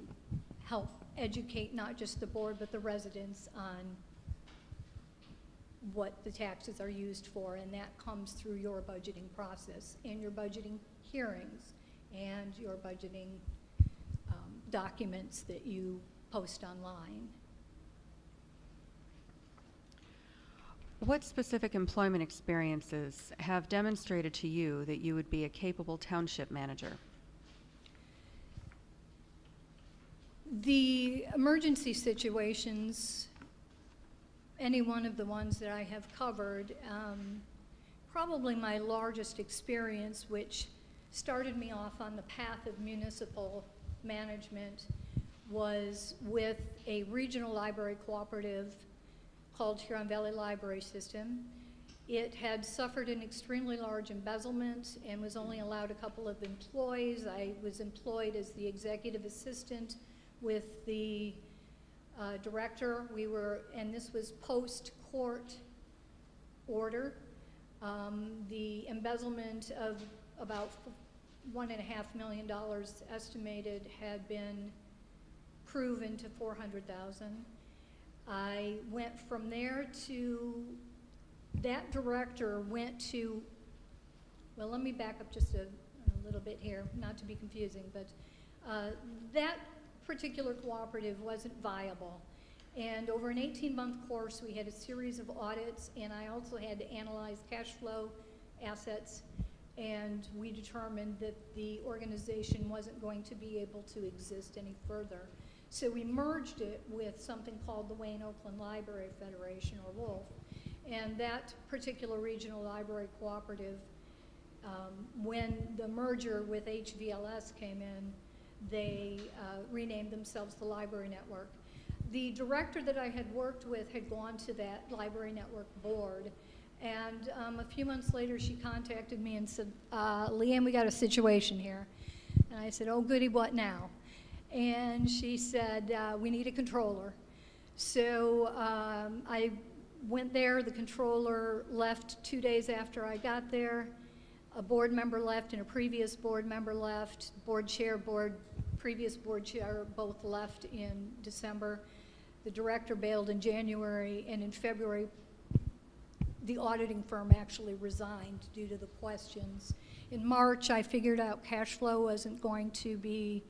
help educate not just the board, but the residents on what the taxes are used for, and that comes through your budgeting process and your budgeting hearings and your budgeting documents that you post online. What specific employment experiences have demonstrated to you that you would be a capable township manager? The emergency situations, any one of the ones that I have covered, probably my largest experience, which started me off on the path of municipal management, was with a regional library cooperative called Huron Valley Library System. It had suffered an extremely large embezzlement and was only allowed a couple of employees. I was employed as the executive assistant with the director. And this was post-court order. The embezzlement of about $1.5 million estimated had been proven to 400,000. I went from there to, that director went to, well, let me back up just a little bit here, not to be confusing, but that particular cooperative wasn't viable. And over an 18-month course, we had a series of audits, and I also had to analyze cash flow assets, and we determined that the organization wasn't going to be able to exist any further. So we merged it with something called the Wayne Oakland Library Federation, or WOLF, and that particular regional library cooperative, when the merger with HVLS came in, they renamed themselves the Library Network. The director that I had worked with had gone to that Library Network board, and a few months later she contacted me and said, Lianne, we got a situation here. And I said, oh goody, what now? And she said, we need a controller. So I went there, the controller left 2 days after I got there. A board member left and a previous board member left. Previous board chair both left in December. The director bailed in January, and in February, the auditing firm actually resigned due to the questions. In March, I figured out cash flow wasn't going to be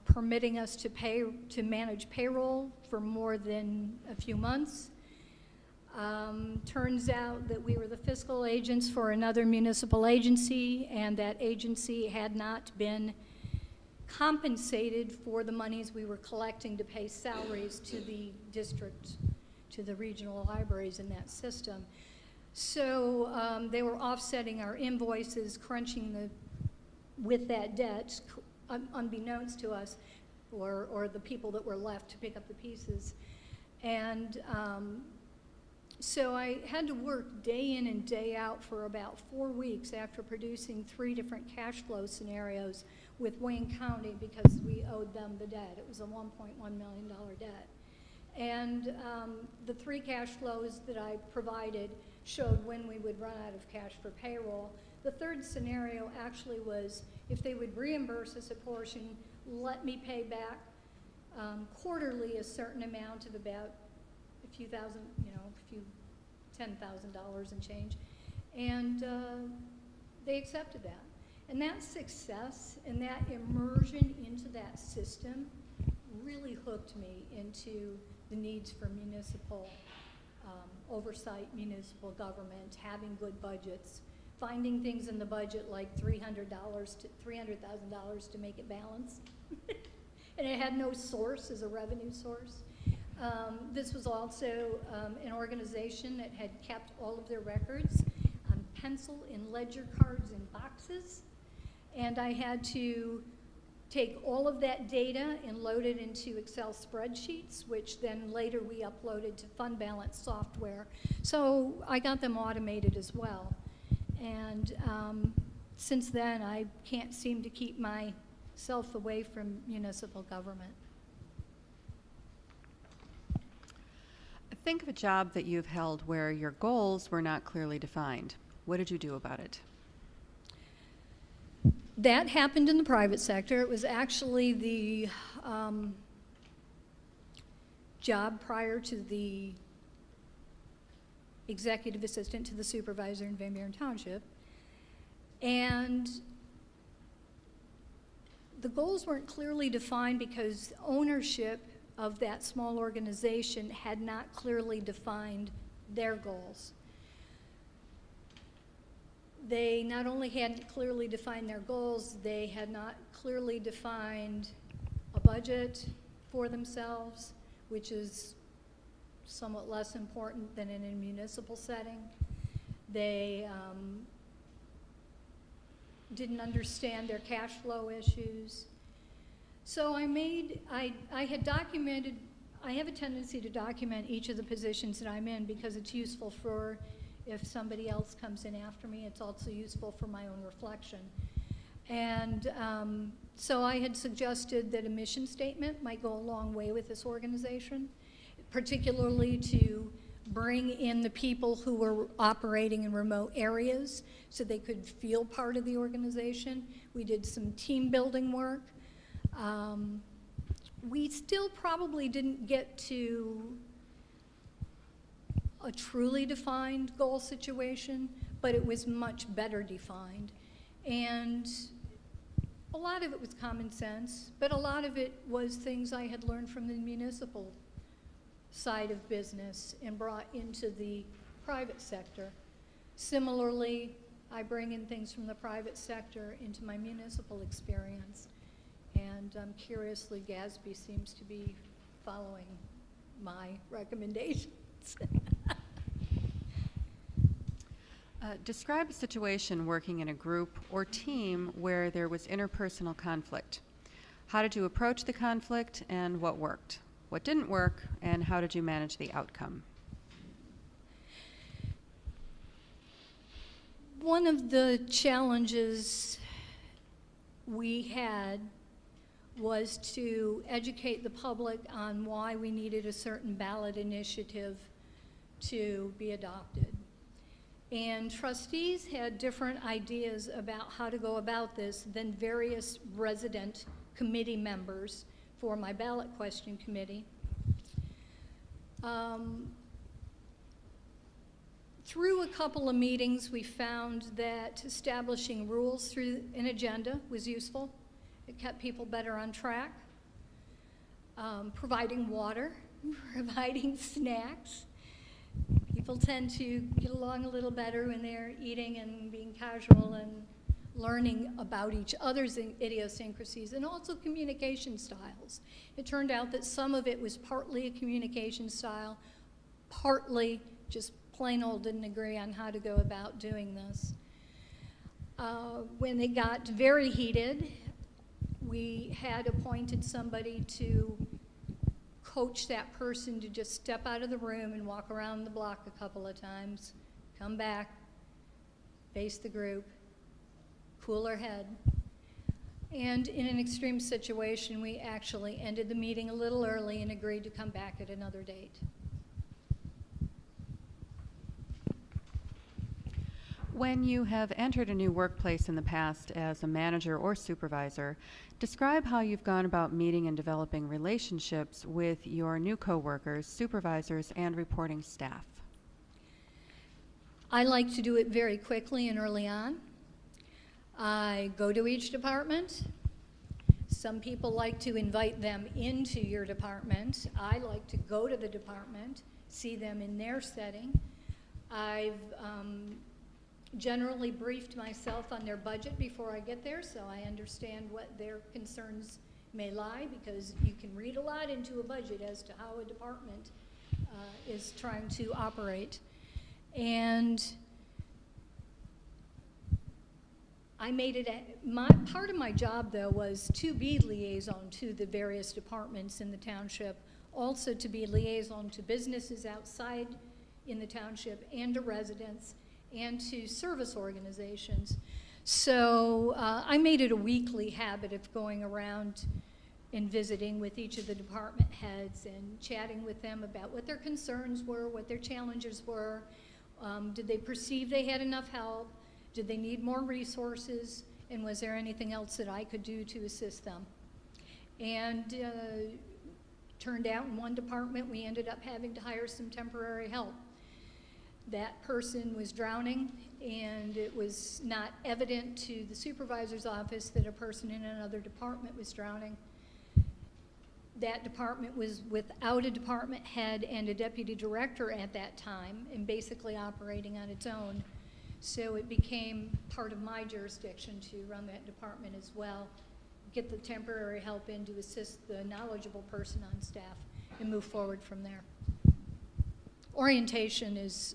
permitting us to manage payroll for more than a few months. Turns out that we were the fiscal agents for another municipal agency, and that agency had not been compensated for the monies we were collecting to pay salaries to the district, to the regional libraries in that system. So they were offsetting our invoices, crunching with that debt, unbeknownst to us, or the people that were left to pick up the pieces. And so I had to work day in and day out for about 4 weeks after producing 3 different cash flow scenarios with Wayne County because we owed them the debt. It was a $1.1 million debt. And the 3 cash flows that I provided showed when we would run out of cash for payroll. The third scenario actually was if they would reimburse us a portion, let me pay back quarterly a certain amount of about a few thousand, $10,000 and change. And they accepted that. And that success and that immersion into that system really hooked me into the needs for municipal oversight, municipal government, having good budgets, finding things in the budget like $300,000 to make it balance. And it had no source as a revenue source. This was also an organization that had kept all of their records on pencil in ledger cards in boxes. And I had to take all of that data and load it into Excel spreadsheets, which then later we uploaded to fund balance software. So I got them automated as well. And since then, I can't seem to keep myself away from municipal government. Think of a job that you've held where your goals were not clearly defined. What did you do about it? That happened in the private sector. It was actually the job prior to the executive assistant to the supervisor in Van Buren Township. And the goals weren't clearly defined because ownership of that small organization had not clearly defined their goals. They not only hadn't clearly defined their goals, they had not clearly defined a budget for themselves, which is somewhat less important than in a municipal setting. They didn't understand their cash flow issues. So I had documented, I have a tendency to document each of the positions that I'm in because it's useful for if somebody else comes in after me. It's also useful for my own reflection. And so I had suggested that a mission statement might go a long way with this organization, particularly to bring in the people who were operating in remote areas so they could feel part of the organization. We did some team building work. We still probably didn't get to a truly defined goal situation, but it was much better defined. And a lot of it was common sense, but a lot of it was things I had learned from the municipal side of business and brought into the private sector. Similarly, I bring in things from the private sector into my municipal experience. And curiously, GASB seems to be following my recommendations. Describe a situation working in a group or team where there was interpersonal conflict. How did you approach the conflict and what worked? What didn't work and how did you manage the outcome? One of the challenges we had was to educate the public on why we needed a certain ballot initiative to be adopted. And trustees had different ideas about how to go about this than various resident committee members for my ballot question committee. Through a couple of meetings, we found that establishing rules through an agenda was useful. It kept people better on track. Providing water, providing snacks. People tend to get along a little better when they're eating and being casual and learning about each other's idiosyncrasies and also communication styles. It turned out that some of it was partly a communication style, partly just plain old didn't agree on how to go about doing this. When it got very heated, we had appointed somebody to coach that person to just step out of the room and walk around the block a couple of times, come back, face the group, cool her head. And in an extreme situation, we actually ended the meeting a little early and agreed to come back at another date. When you have entered a new workplace in the past as a manager or supervisor, describe how you've gone about meeting and developing relationships with your new coworkers, supervisors, and reporting staff. I like to do it very quickly and early on. I go to each department. Some people like to invite them into your department. I like to go to the department, see them in their setting. I've generally briefed myself on their budget before I get there, so I understand what their concerns may lie, because you can read a lot into a budget as to how a department is trying to operate. And I made it, part of my job though was to be liaison to the various departments in the township, also to be liaison to businesses outside in the township and to residents and to service organizations. So I made it a weekly habit of going around and visiting with each of the department heads and chatting with them about what their concerns were, what their challenges were. Did they perceive they had enough help? Did they need more resources? And was there anything else that I could do to assist them? And turned out in one department we ended up having to hire some temporary help. That person was drowning, and it was not evident to the supervisor's office that a person in another department was drowning. That department was without a department head and a deputy director at that time, and basically operating on its own. So it became part of my jurisdiction to run that department as well, get the temporary help in to assist the knowledgeable person on staff, and move forward from there. Orientation is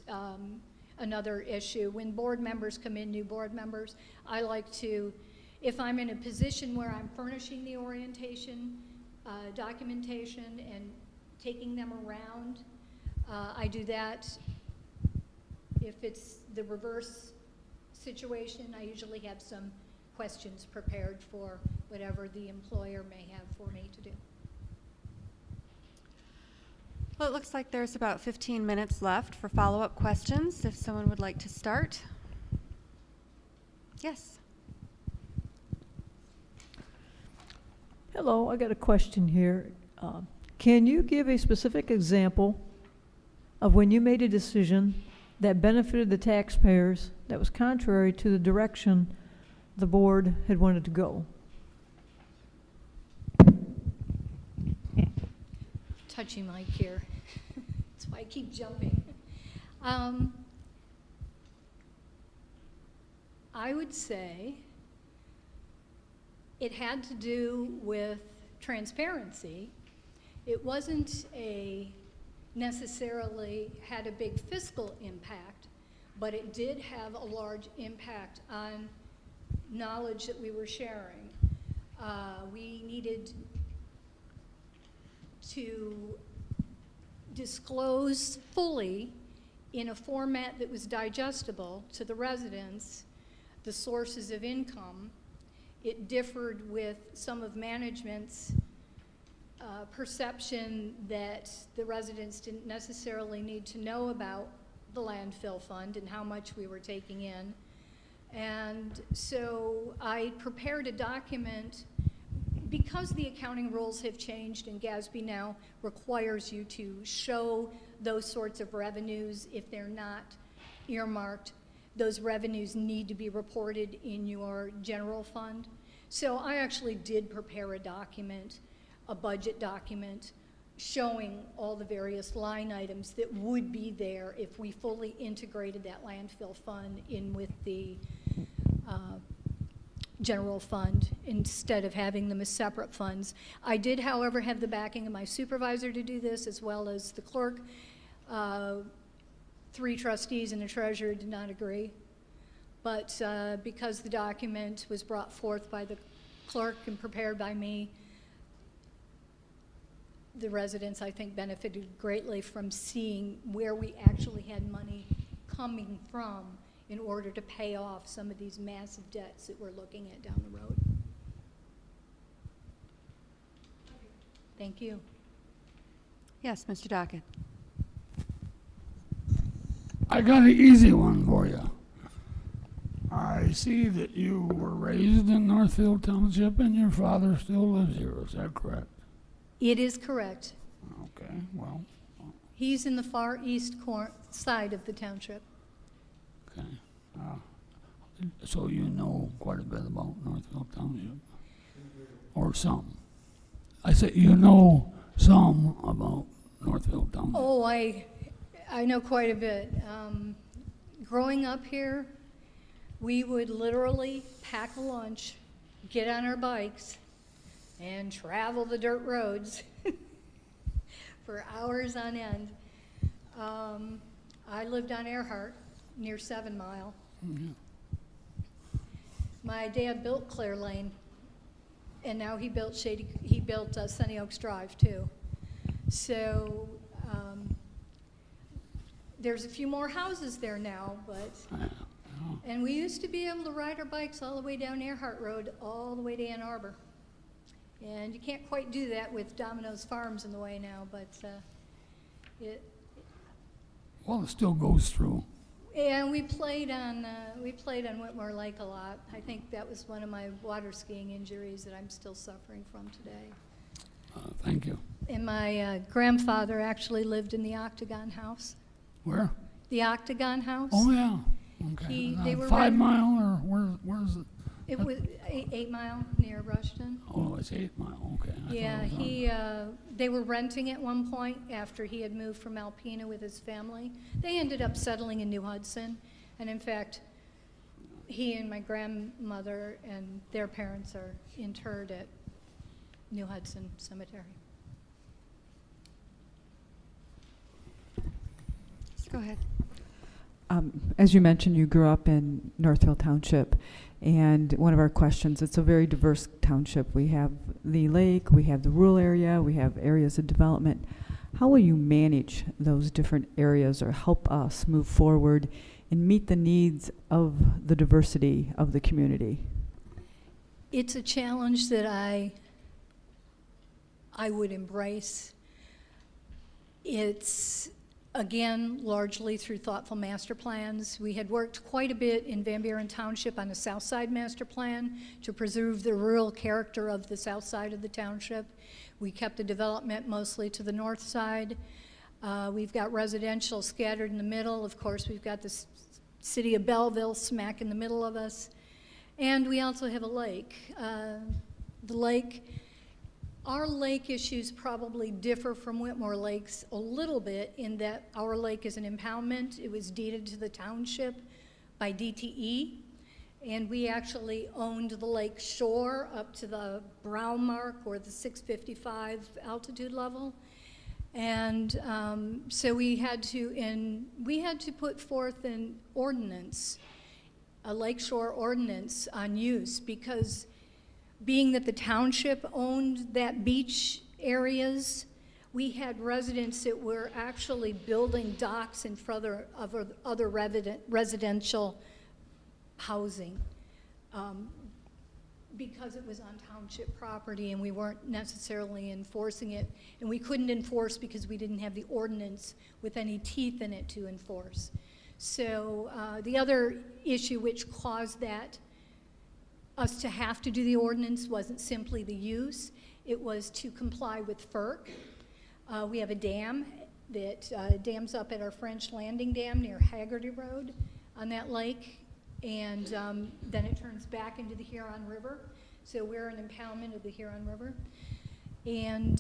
another issue. When board members come in, new board members, I like to, if I'm in a position where I'm furnishing the orientation documentation and taking them around, I do that. If it's the reverse situation, I usually have some questions prepared for whatever the employer may have for me to do. Well, it looks like there's about 15 minutes left for follow-up questions, if someone would like to start. Yes. Hello, I got a question here. Can you give a specific example of when you made a decision that benefited the taxpayers that was contrary to the direction the board had wanted to go? Touchy mic here. That's why I keep jumping. I would say it had to do with transparency. It wasn't necessarily had a big fiscal impact, but it did have a large impact on knowledge that we were sharing. We needed to disclose fully in a format that was digestible to the residents the sources of income. It differed with some of management's perception that the residents didn't necessarily need to know about the landfill fund and how much we were taking in. And so I prepared a document. Because the accounting rules have changed and GASB now requires you to show those sorts of revenues if they're not earmarked, those revenues need to be reported in your general fund. So I actually did prepare a document, a budget document, showing all the various line items that would be there if we fully integrated that landfill fund in with the general fund instead of having them as separate funds. I did, however, have the backing of my supervisor to do this, as well as the clerk. 3 trustees and a treasurer did not agree. But because the document was brought forth by the clerk and prepared by me, the residents, I think, benefited greatly from seeing where we actually had money coming from in order to pay off some of these massive debts that we're looking at down the road. Thank you. Yes, Mr. Dockett. I got an easy one for you. I see that you were raised in Northfield Township and your father still lives here. Is that correct? It is correct. Okay, well. He's in the far east side of the township. Okay. So you know quite a bit about Northfield Township? Or some? I said you know some about Northfield Township. Oh, I know quite a bit. Growing up here, we would literally pack a lunch, get on our bikes, and travel the dirt roads for hours on end. I lived on Earhart, near 7 Mile. Yeah. My dad built Clair Lane, and now he built Sunny Oaks Drive too. So there's a few more houses there now, but and we used to be able to ride our bikes all the way down Earhart Road, all the way to Ann Arbor. And you can't quite do that with Domino's Farms in the way now, but Well, it still goes through. and we played on Whitmore Lake a lot. I think that was one of my water skiing injuries that I'm still suffering from today. Thank you. And my grandfather actually lived in the Octagon House. Where? The Octagon House. Oh, yeah. Okay. They were 5 Mile or where's it? It was 8 Mile near Rushton. Oh, it's 8 Mile. Okay. Yeah, they were renting at one point after he had moved from Alpena with his family. They ended up settling in New Hudson, and in fact, he and my grandmother and their parents are interred at New Hudson Cemetery. Go ahead. As you mentioned, you grew up in Northfield Township, and one of our questions, it's a very diverse township. We have the lake, we have the rural area, we have areas of development. How will you manage those different areas or help us move forward and meet the needs of the diversity of the community? It's a challenge that I would embrace. It's, again, largely through thoughtful master plans. We had worked quite a bit in Van Buren Township on the south side master plan to preserve the rural character of the south side of the township. We kept the development mostly to the north side. We've got residential scattered in the middle. Of course, we've got the city of Belleville smack in the middle of us. And we also have a lake. Our lake issues probably differ from Whitmore Lakes a little bit in that our lake is an impoundment. It was deeded to the township by DTE, and we actually owned the lake shore up to the brown mark or the 655 altitude level. And so we had to put forth an ordinance, a lakeshore ordinance on use, because being that the township owned that beach areas, we had residents that were actually building docks in front of other residential housing because it was on township property and we weren't necessarily enforcing it. And we couldn't enforce because we didn't have the ordinance with any teeth in it to enforce. So the other issue which caused us to have to do the ordinance wasn't simply the use, it was to comply with FERC. We have a dam that dams up at our French Landing Dam near Haggerty Road on that lake, and then it turns back into the Huron River. So we're an impoundment of the Huron River. And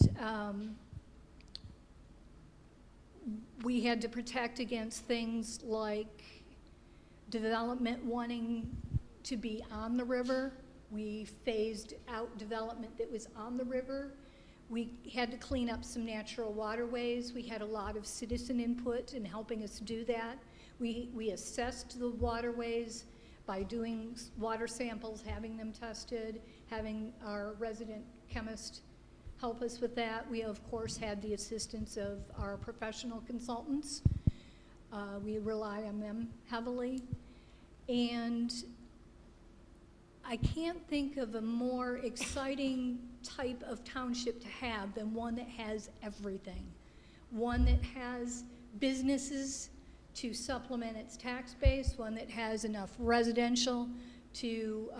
we had to protect against things like development wanting to be on the river. We phased out development that was on the river. We had to clean up some natural waterways. We had a lot of citizen input in helping us do that. We assessed the waterways by doing water samples, having them tested, having our resident chemist help us with that. We, of course, had the assistance of our professional consultants. We rely on them heavily. And I can't think of a more exciting type of township to have than one that has everything. One that has businesses to supplement its tax base, one that has enough residential to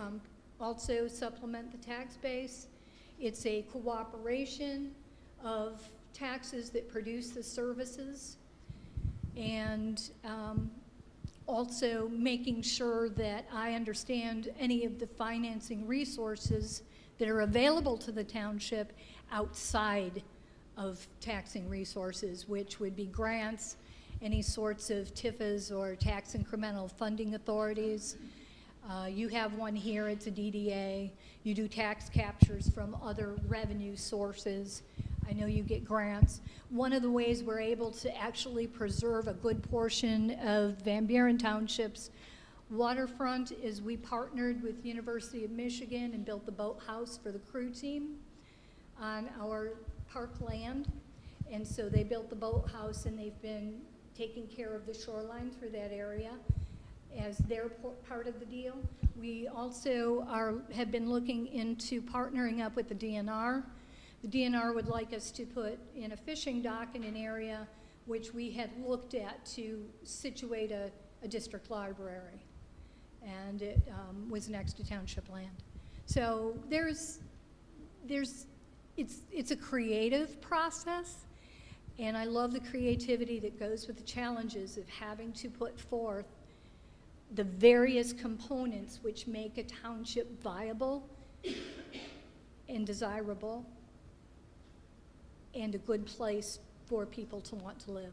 also supplement the tax base. It's a cooperation of taxes that produce the services, and also making sure that I understand any of the financing resources that are available to the township outside of taxing resources, which would be grants, any sorts of TIFAs or tax incremental funding authorities. You have one here, it's a DDA. You do tax captures from other revenue sources. I know you get grants. One of the ways we're able to actually preserve a good portion of Van Buren Township's waterfront is we partnered with University of Michigan and built the boathouse for the crew team on our park land. And so they built the boathouse and they've been taking care of the shoreline through that area as their part of the deal. We also have been looking into partnering up with the DNR. The DNR would like us to put in a fishing dock in an area which we had looked at to situate a district library, and it was next to township land. So it's a creative process, and I love the creativity that goes with the challenges of having to put forth the various components which make a township viable and desirable and a good place for people to want to live.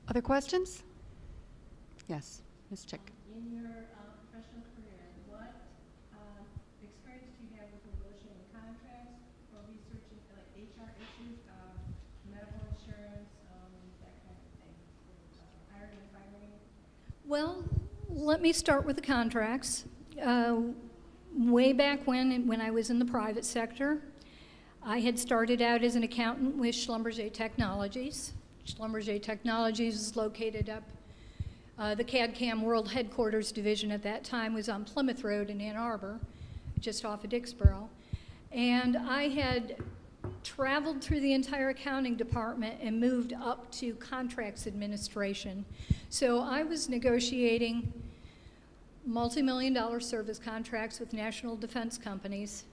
Other questions? Yes, Ms. Chick. In your professional career, what experience do you have with negotiating contracts or researching like HR issues, medical insurance, that kind of thing, hiring and firing? Well, let me start with the contracts. Way back when I was in the private sector, I had started out as an accountant with Schlumberger Technologies. Schlumberger Technologies is located up, the CAD/CAM World Headquarters Division at that time was on Plymouth Road in Ann Arbor, just off of Dixboro. And I had traveled through the entire accounting department and moved up to contracts administration. So I was negotiating multi-million-dollar service contracts with national defense companies.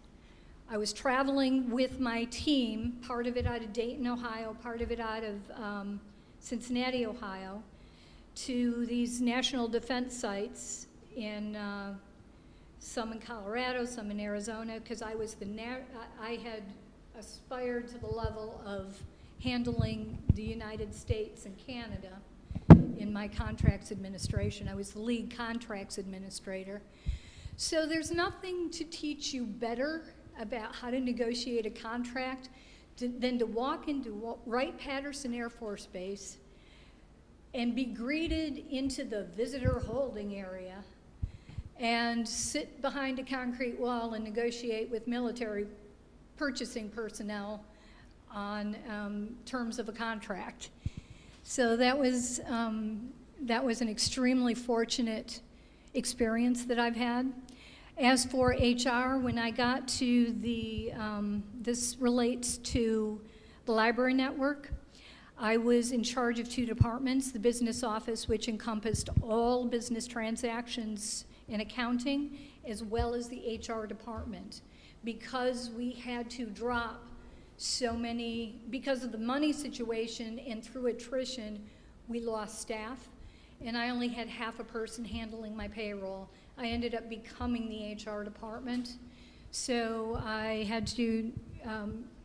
I was traveling with my team, part of it out of Dayton, Ohio, part of it out of Cincinnati, Ohio, to these national defense sites in some in Colorado, some in Arizona, because I was I had aspired to the level of handling the United States and Canada in my contracts administration. I was the lead contracts administrator. So there's nothing to teach you better about how to negotiate a contract than to walk into Wright-Patterson Air Force Base and be greeted into the visitor holding area and sit behind a concrete wall and negotiate with military purchasing personnel on terms of a contract. So that was an extremely fortunate experience that I've had. As for HR, when I got to this relates to the library network, I was in charge of 2 departments, the business office, which encompassed all business transactions in accounting, as well as the HR department. Because we had to drop so many, because of the money situation and through attrition, we lost staff, and I only had half a person handling my payroll. I ended up becoming the HR department. So I had to,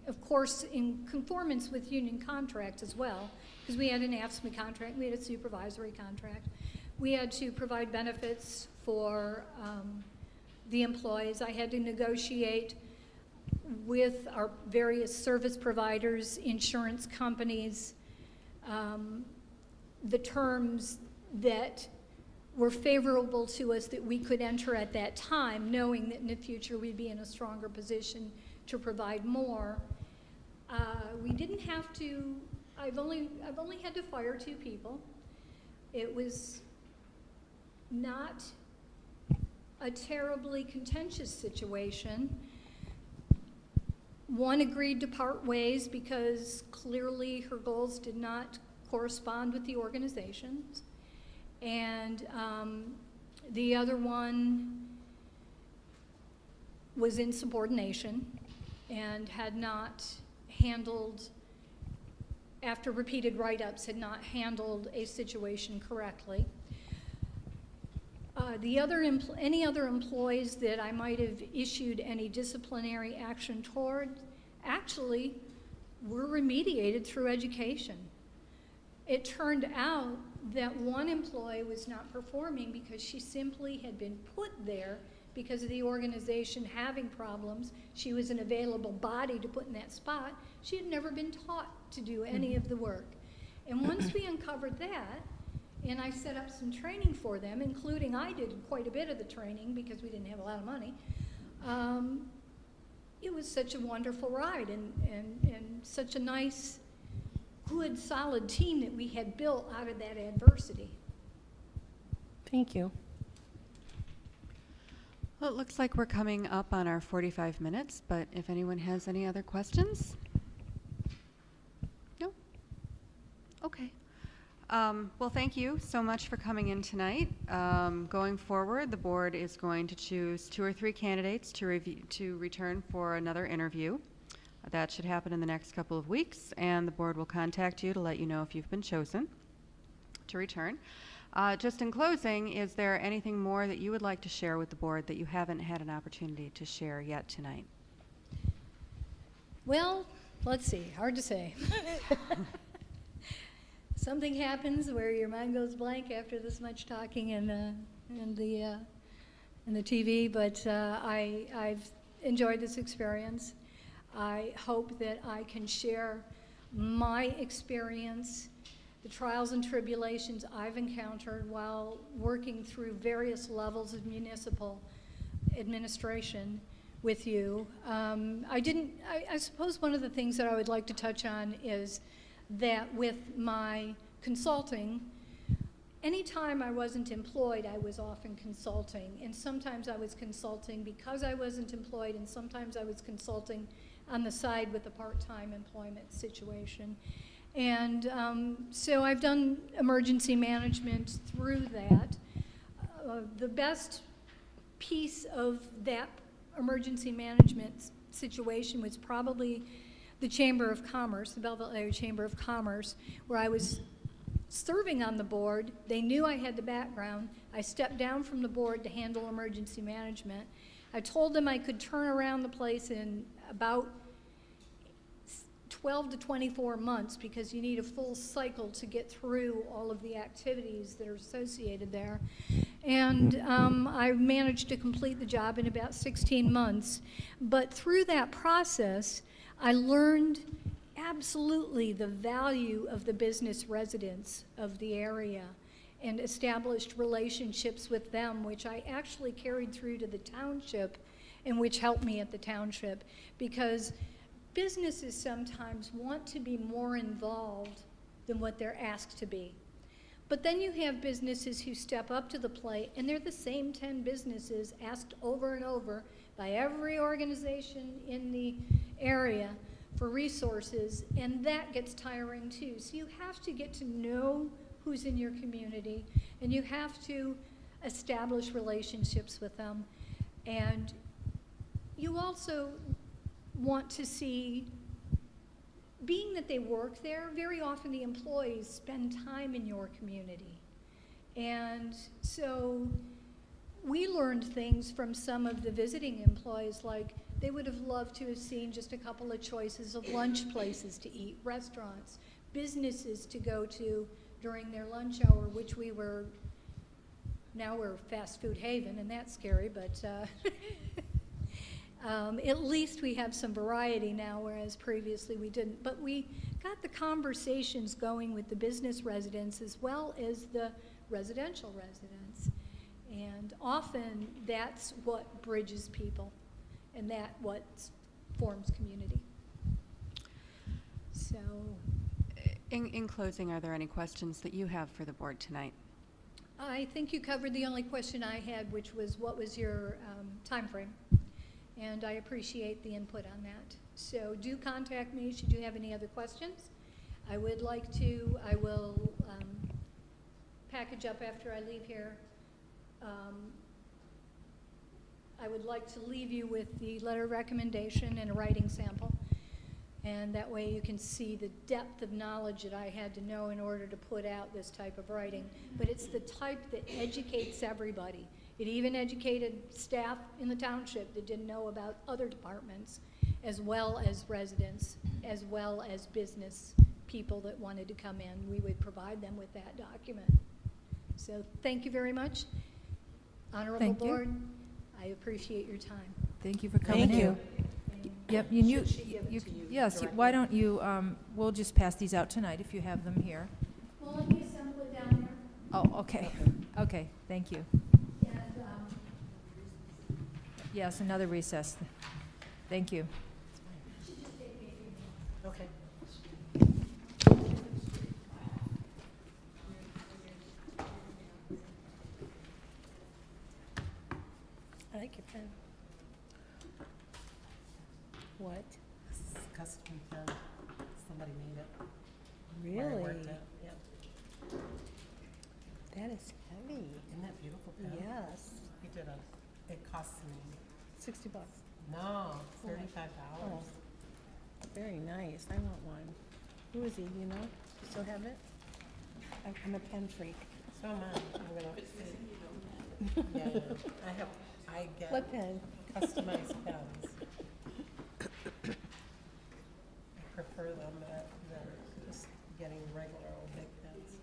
of course, in conformance with union contract as well, because we had an AFSCME contract, we had a supervisory contract. We had to provide benefits for the employees. I had to negotiate with our various service providers, insurance companies, the terms that were favorable to us that we could enter at that time, knowing that in the future we'd be in a stronger position to provide more. We didn't have to, I've only had to fire 2 people. It was not a terribly contentious situation. One agreed to part ways because clearly her goals did not correspond with the organization's. And the other one was in subordination and had not handled, after repeated write-ups, had not handled a situation correctly. Any other employees that I might have issued any disciplinary action toward actually were remediated through education. It turned out that one employee was not performing because she simply had been put there because of the organization having problems. She was an available body to put in that spot. She had never been taught to do any of the work. And once we uncovered that, and I set up some training for them, including I did quite a bit of the training because we didn't have a lot of money, it was such a wonderful ride and such a nice, good, solid team that we had built out of that adversity. Thank you. Well, it looks like we're coming up on our 45 minutes, but if anyone has any other questions? No? Okay. Well, thank you so much for coming in tonight. Going forward, the board is going to choose 2 or 3 candidates to return for another interview. That should happen in the next couple of weeks, and the board will contact you to let you know if you've been chosen to return. Just in closing, is there anything more that you would like to share with the board that you haven't had an opportunity to share yet tonight? Well, let's see, hard to say. Something happens where your mind goes blank after this much talking in the TV, but I've enjoyed this experience. I hope that I can share my experience, the trials and tribulations I've encountered while working through various levels of municipal administration with you. I suppose one of the things that I would like to touch on is that with my consulting, anytime I wasn't employed, I was often consulting. And sometimes I was consulting because I wasn't employed, and sometimes I was consulting on the side with a part-time employment situation. And so I've done emergency management through that. The best piece of that emergency management situation was probably the Chamber of Commerce, the Belleville Area Chamber of Commerce, where I was serving on the board. They knew I had the background. I stepped down from the board to handle emergency management. I told them I could turn around the place in about 12 to 24 months because you need a full cycle to get through all of the activities that are associated there. And I managed to complete the job in about 16 months. But through that process, I learned absolutely the value of the business residents of the area and established relationships with them, which I actually carried through to the township and which helped me at the township, because businesses sometimes want to be more involved than what they're asked to be. But then you have businesses who step up to the plate, and they're the same 10 businesses asked over and over by every organization in the area for resources, and that gets tiring too. So you have to get to know who's in your community, and you have to establish relationships with them. And you also want to see, being that they work there, very often the employees spend time in your community. And so we learned things from some of the visiting employees, like they would have loved to have seen just a couple of choices of lunch places to eat, restaurants, businesses to go to during their lunch hour, which now we're fast food haven, and that's scary, but at least we have some variety now, whereas previously we didn't. But we got the conversations going with the business residents as well as the residential residents. And often that's what bridges people, and that what forms community. So, In closing, are there any questions that you have for the board tonight? I think you covered the only question I had, which was what was your time frame? And I appreciate the input on that. So do contact me should you have any other questions. I will package up after I leave here. I would like to leave you with the letter of recommendation and a writing sample. And that way you can see the depth of knowledge that I had to know in order to put out this type of writing. But it's the type that educates everybody. It even educated staff in the township that didn't know about other departments, as well as residents, as well as business people that wanted to come in. We would provide them with that document. So thank you very much. Honorable Thank you. board, I appreciate your time. Thank you for coming in. you. Yep, yes, why don't you, we'll just pass these out tonight if you have them here. Well, let me assemble it down there. Oh, okay, okay, thank you. And, Yes, another recess. Thank you. Okay. I like your pen. What? This is a custom pen. Somebody made it. Where I Really? worked at. Yep. That is heavy. Isn't that beautiful pen? Yes. We did it cost me, $60. no, $35. Oh. Very nice. I want one. Who is he, you know? You still have it? I'm a pen freak. So am I. I'm gonna. Yeah. I get What pen? customized pens. I prefer them than just getting regular old big pens.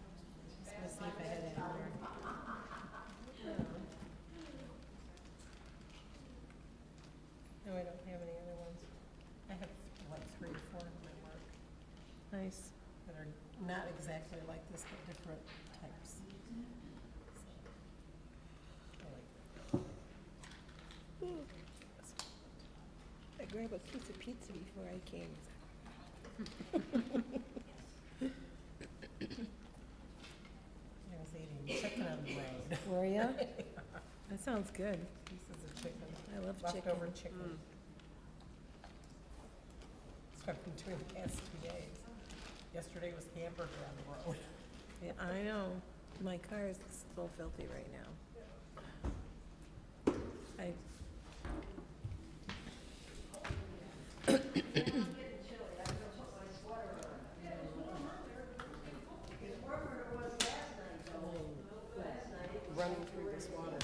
Just gonna see if I had any more. No, I don't have any other ones. I have like 3 or 4 in my work Nice. that are not exactly like this, but different types. I grabbed a piece of pizza before I came. I was eating That sounds good. Pieces of chicken, I love leftover chicken. chicken. That's what I've been doing the past 2 days. Yesterday was hamburger on the road. Yeah, I know. My car is so filthy right now. I, Running through this water.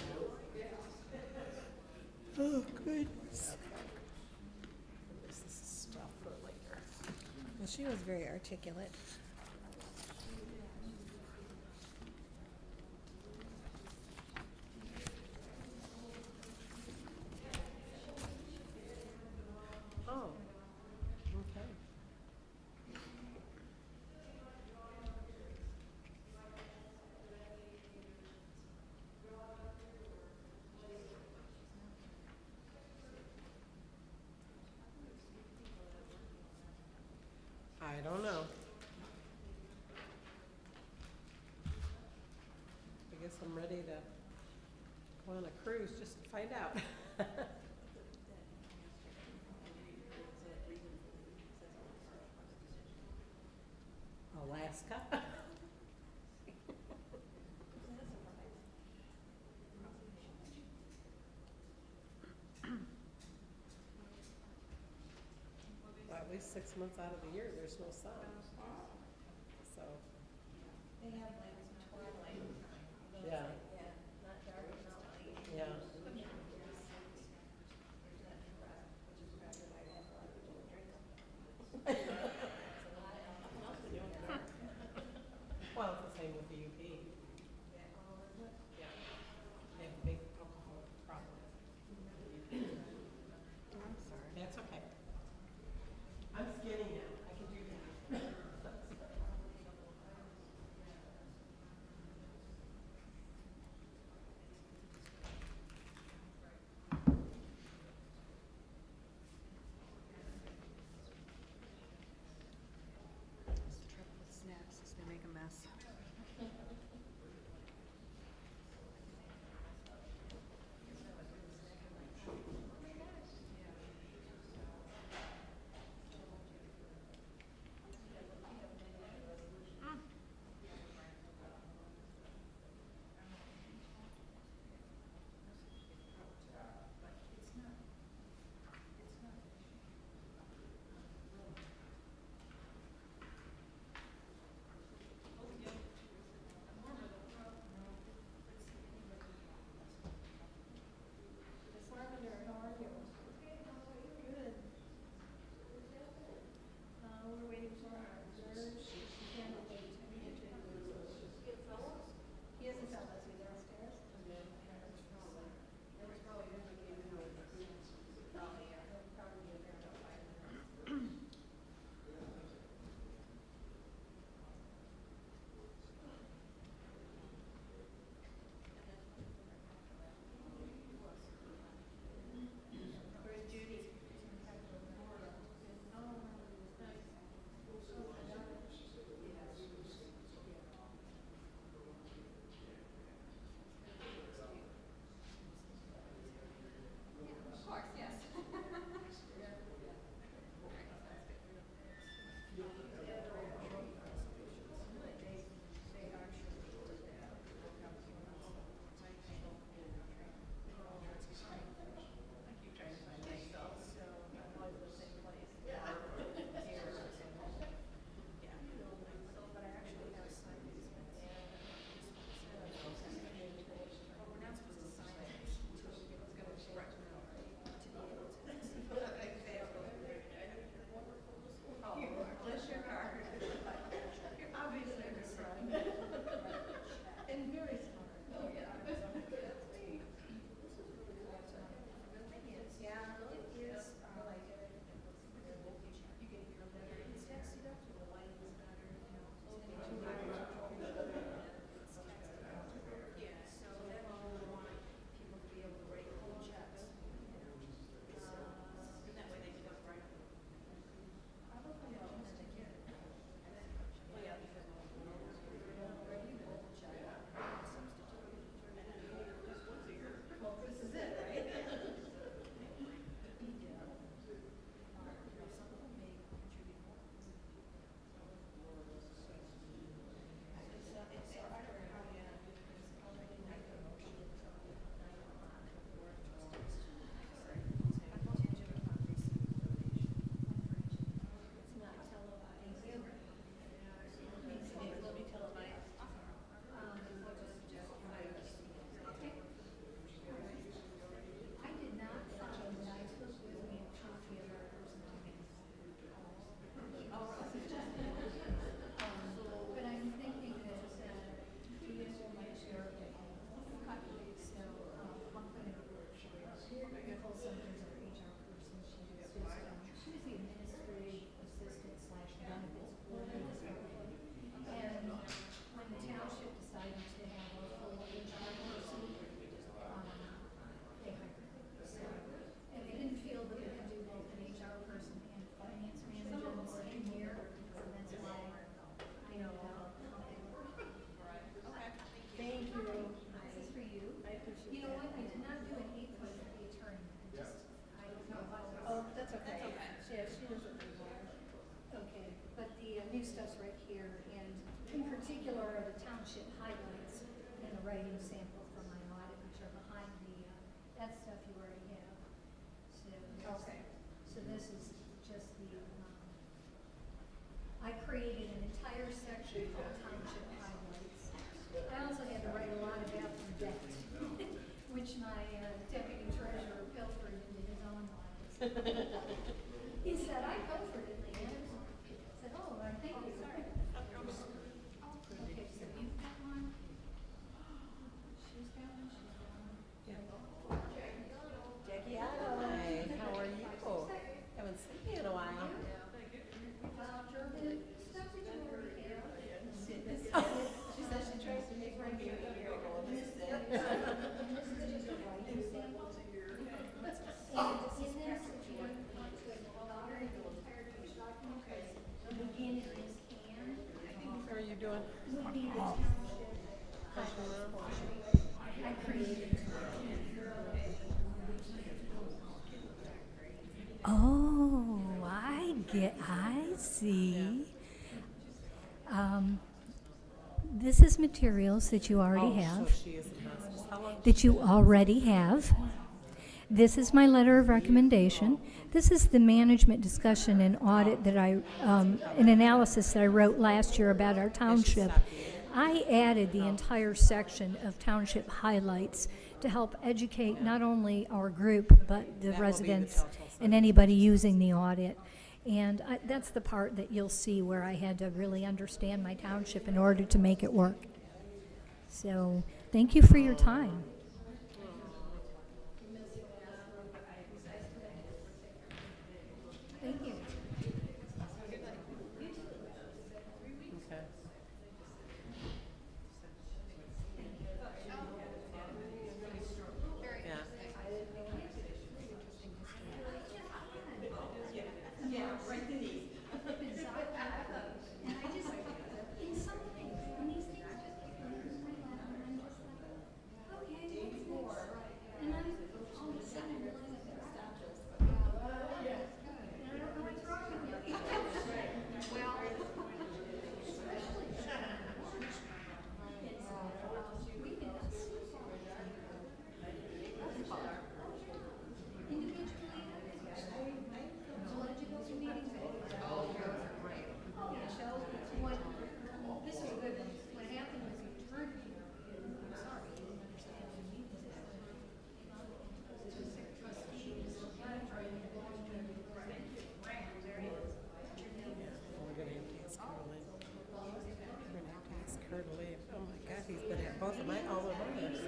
oh, goodness. This is stuff for later. Well, she was very articulate. Oh, okay. I don't know. I guess I'm ready to go on a cruise just to find out. Alaska? Well, at least 6 months out of the year, there's no sun. So. They have like twilight time. Yeah. Yeah, not dark, not light. Yeah. Well, it's the same with the UP. Yeah. They have a big alcohol problem. I'm sorry. That's okay. I'm skinny now. I can do that. township highlights and a writing sample from my audit, which are behind the, that stuff you already have. So, Okay. so this is just the, I created an entire section called township highlights. I also had to write a lot about the debt, which my deputy treasurer pilfered into his own lines. He said, I pilfered it, Lianne. I said, oh, I think you. Okay, so you've got one. She's got one, she's got one. Jackie, hi, how are you? Haven't seen you in a while. She said she tries to make one here a year ago, and this is it. How are you doing? Oh, I see. This is materials that you already have. So she is in hospice. How long? That you already have. This is my letter of recommendation. This is the management discussion and audit that an analysis that I wrote last year about our township. I added the entire section of township highlights to help educate not only our group, but the residents and anybody using the audit. And that's the part that you'll see where I had to really understand my township in order to make it work. So, thank you for your time. Thank you. Okay. Yeah. And I just, in some things, when these things just keep coming to my lap, and I'm just like, okay, what's next? And I'm all of a sudden realizing that and I don't know what's wrong with me. Well, especially, we can Her to leave. Oh my God, he's been at both of my all of ours.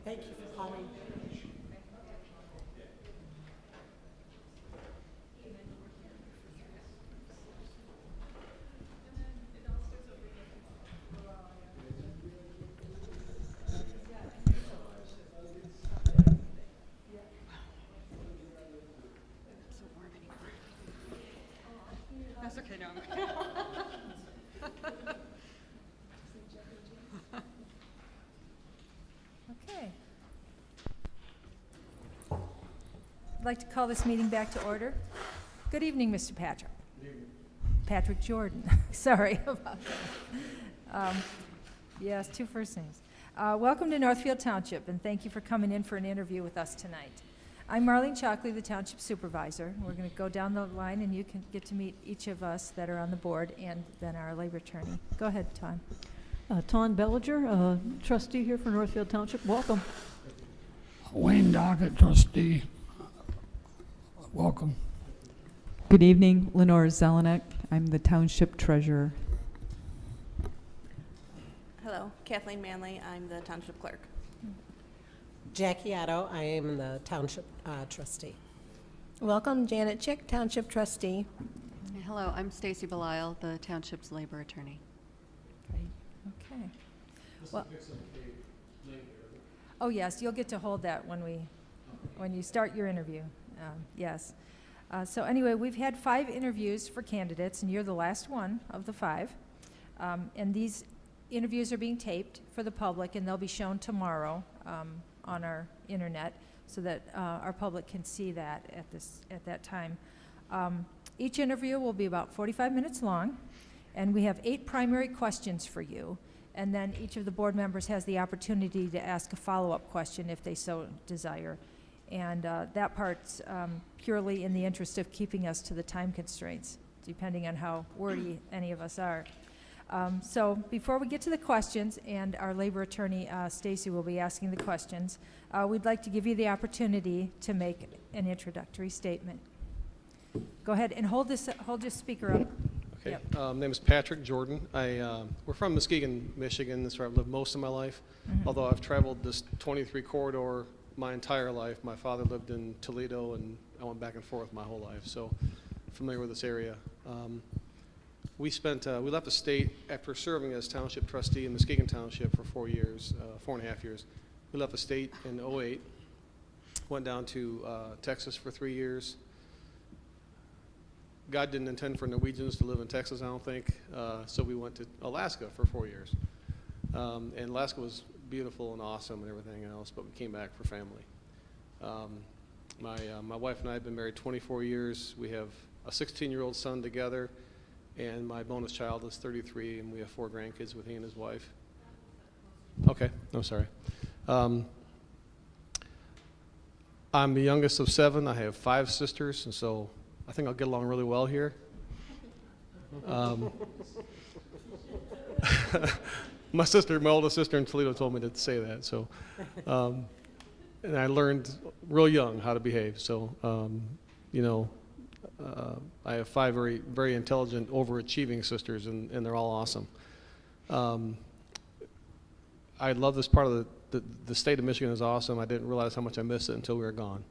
Thank you for calling. That's okay, no. Okay. I'd like to call this meeting back to order. Good evening, Mr. Patrick. Patrick Jordan. Sorry about that. Yes, two first names. Welcome to Northfield Township, and thank you for coming in for an interview with us tonight. I'm Marlene Chalkley, the Township Supervisor. We're going to go down the line, and you can get to meet each of us that are on the board, and then our labor attorney. Go ahead, Ton. Ton Bellinger, trustee here for Northfield Township. Welcome. Wayne Dockett, trustee. Welcome. Good evening, Lenore Zelenek. I'm the Township Treasurer. Hello, Kathleen Manley. I'm the Township Clerk. Jackie Otto, I am the township trustee. Welcome, Janet Chick, Township Trustee. Hello, I'm Stacy Belisle, the Township's labor attorney. Okay. Well, oh, yes, you'll get to hold that when you start your interview. Yes. So anyway, we've had 5 interviews for candidates, and you're the last one of the 5. And these interviews are being taped for the public, and they'll be shown tomorrow on our internet so that our public can see that at that time. Each interview will be about 45 minutes long, and we have 8 primary questions for you. And then each of the board members has the opportunity to ask a follow-up question if they so desire. And that part's purely in the interest of keeping us to the time constraints, depending on how wordy any of us are. So before we get to the questions, and our labor attorney, Stacy, will be asking the questions, we'd like to give you the opportunity to make an introductory statement. Go ahead and hold your speaker up. Okay. Yep. My name is Patrick Jordan. We're from Muskegon, Michigan. That's where I've lived most of my life. Mhm. Although I've traveled this 23 corridor my entire life. My father lived in Toledo, and I went back and forth my whole life. So familiar with this area. We left the state after serving as township trustee in Muskegon Township for 4 years, 4.5 years. We left the state in 2008, went down to Texas for 3 years. God didn't intend for Norwegians to live in Texas, I don't think, so we went to Alaska for 4 years. And Alaska was beautiful and awesome and everything else, but we came back for family. My wife and I have been married 24 years. We have a 16-year-old son together, and my bonus child is 33, and we have 4 grandkids with he and his wife. Okay, I'm sorry. I'm the youngest of 7. I have 5 sisters, and so I think I'll get along really well here. My oldest sister in Toledo told me to say that. So, and I learned real young how to behave. So, I have 5 very, very intelligent, overachieving sisters, and they're all awesome. I love this part of the state of Michigan is awesome. I didn't realize how much I missed it until we were gone.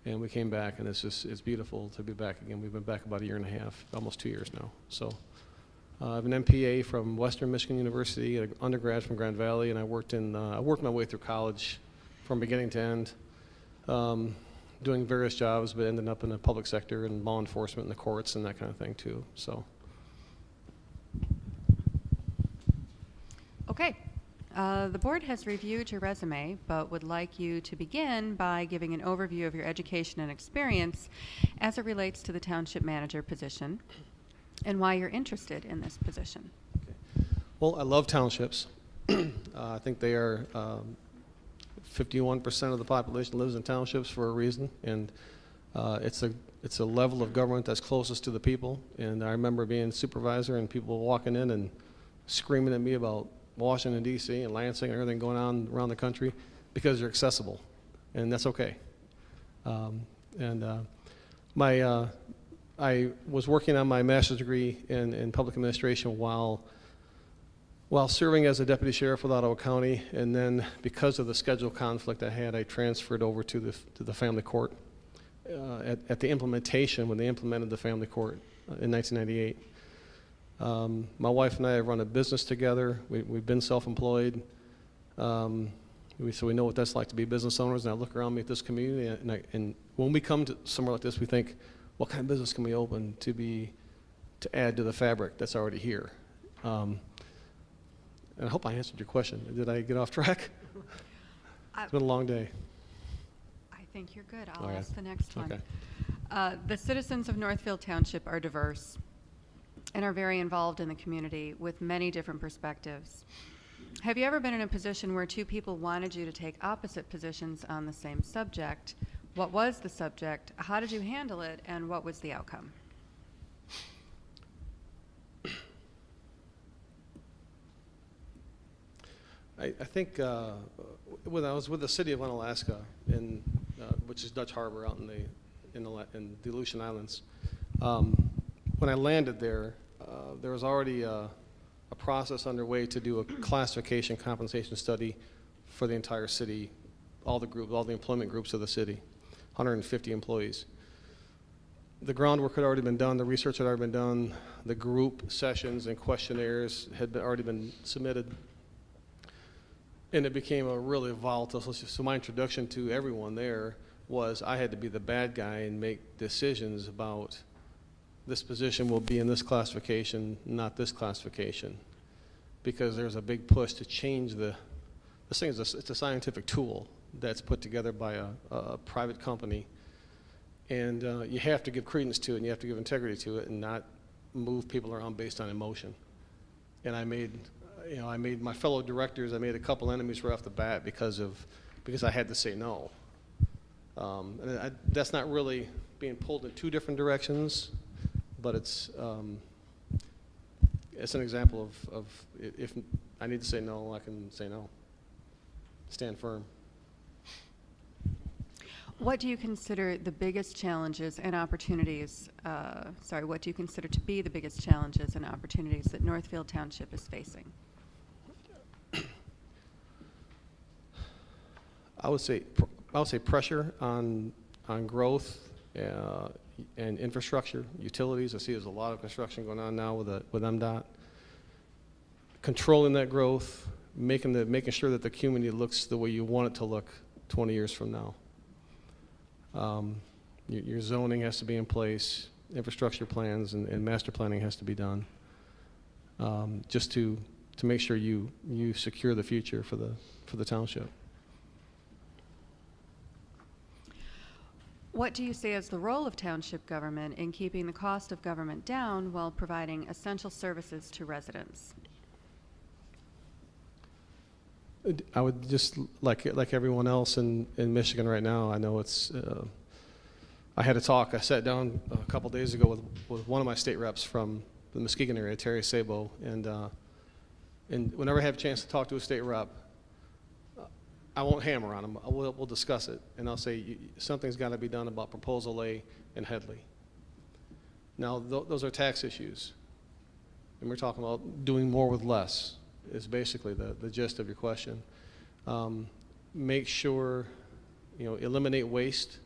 And we came back, and it's beautiful to be back again. We've been back about 1.5 years, almost 2 years now. So I have an MPA from Western Michigan University, an undergrad from Grand Valley, and I worked my way through college from beginning to end, doing various jobs, but ended up in the public sector and law enforcement and the courts and that kind of thing too. So. Okay. The board has reviewed your resume, but would like you to begin by giving an overview of your education and experience as it relates to the township manager position and why you're interested in this position. Okay. Well, I love townships. I think they are 51% of the population lives in townships for a reason, and it's a level of government that's closest to the people. And I remember being supervisor and people walking in and screaming at me about Washington, D.C. and Lansing and everything going on around the country because they're accessible, and that's okay. I was working on my master's degree in public administration while serving as a deputy sheriff with Ottawa County, and then because of the schedule conflict I had, I transferred over to the family court at the implementation when they implemented the family court in 1998. My wife and I have run a business together. We've been self-employed, so we know what that's like to be business owners. And I look around me at this community, and when we come to somewhere like this, we think, what kind of business can we open to add to the fabric that's already here? And I hope I answered your question. Did I get off track? It's been a long day. I think you're good. I'll All right. ask the next one. Okay. The citizens of Northfield Township are diverse and are very involved in the community with many different perspectives. Have you ever been in a position where 2 people wanted you to take opposite positions on the same subject? What was the subject? How did you handle it? And what was the outcome? I think when I was with the city of Unalaska, which is Dutch Harbor out in the Aleutian Islands, when I landed there, there was already a process underway to do a classification compensation study for the entire city, all the employment groups of the city, 150 employees. the groundwork had already been done, the research had already been done, the group sessions and questionnaires had already been submitted, and it became a really volatile. So my introduction to everyone there was I had to be the bad guy and make decisions about this position will be in this classification, not this classification, because there's a big push to change this thing it's a scientific tool that's put together by a private company, and you have to give credence to it, and you have to give integrity to it, and not move people around based on emotion. And I made my fellow directors, I made a couple enemies right off the bat because I had to say no. That's not really being pulled in two different directions, but it's an example of if I need to say no, I can say no. Stand firm. What do you consider the biggest challenges and opportunities, what do you consider to be the biggest challenges and opportunities that Northfield Township is facing? I would say pressure on growth and infrastructure, utilities. I see there's a lot of construction going on now with MDOT. Controlling that growth, making sure that the community looks the way you want it to look 20 years from now. Your zoning has to be in place, infrastructure plans and master planning has to be done, just to make sure you secure the future for the township. What do you see as the role of township government in keeping the cost of government down while providing essential services to residents? I would just, like everyone else in Michigan right now, I know it's, I had a talk, I sat down a couple days ago with one of my state reps from the Muskegon area, Terry Sabo, and whenever I have a chance to talk to a state rep, I won't hammer on them. We'll discuss it, and I'll say something's got to be done about Proposal A and Headley. Now, those are tax issues, and we're talking about doing more with less is basically the gist of your question. Make sure, eliminate waste.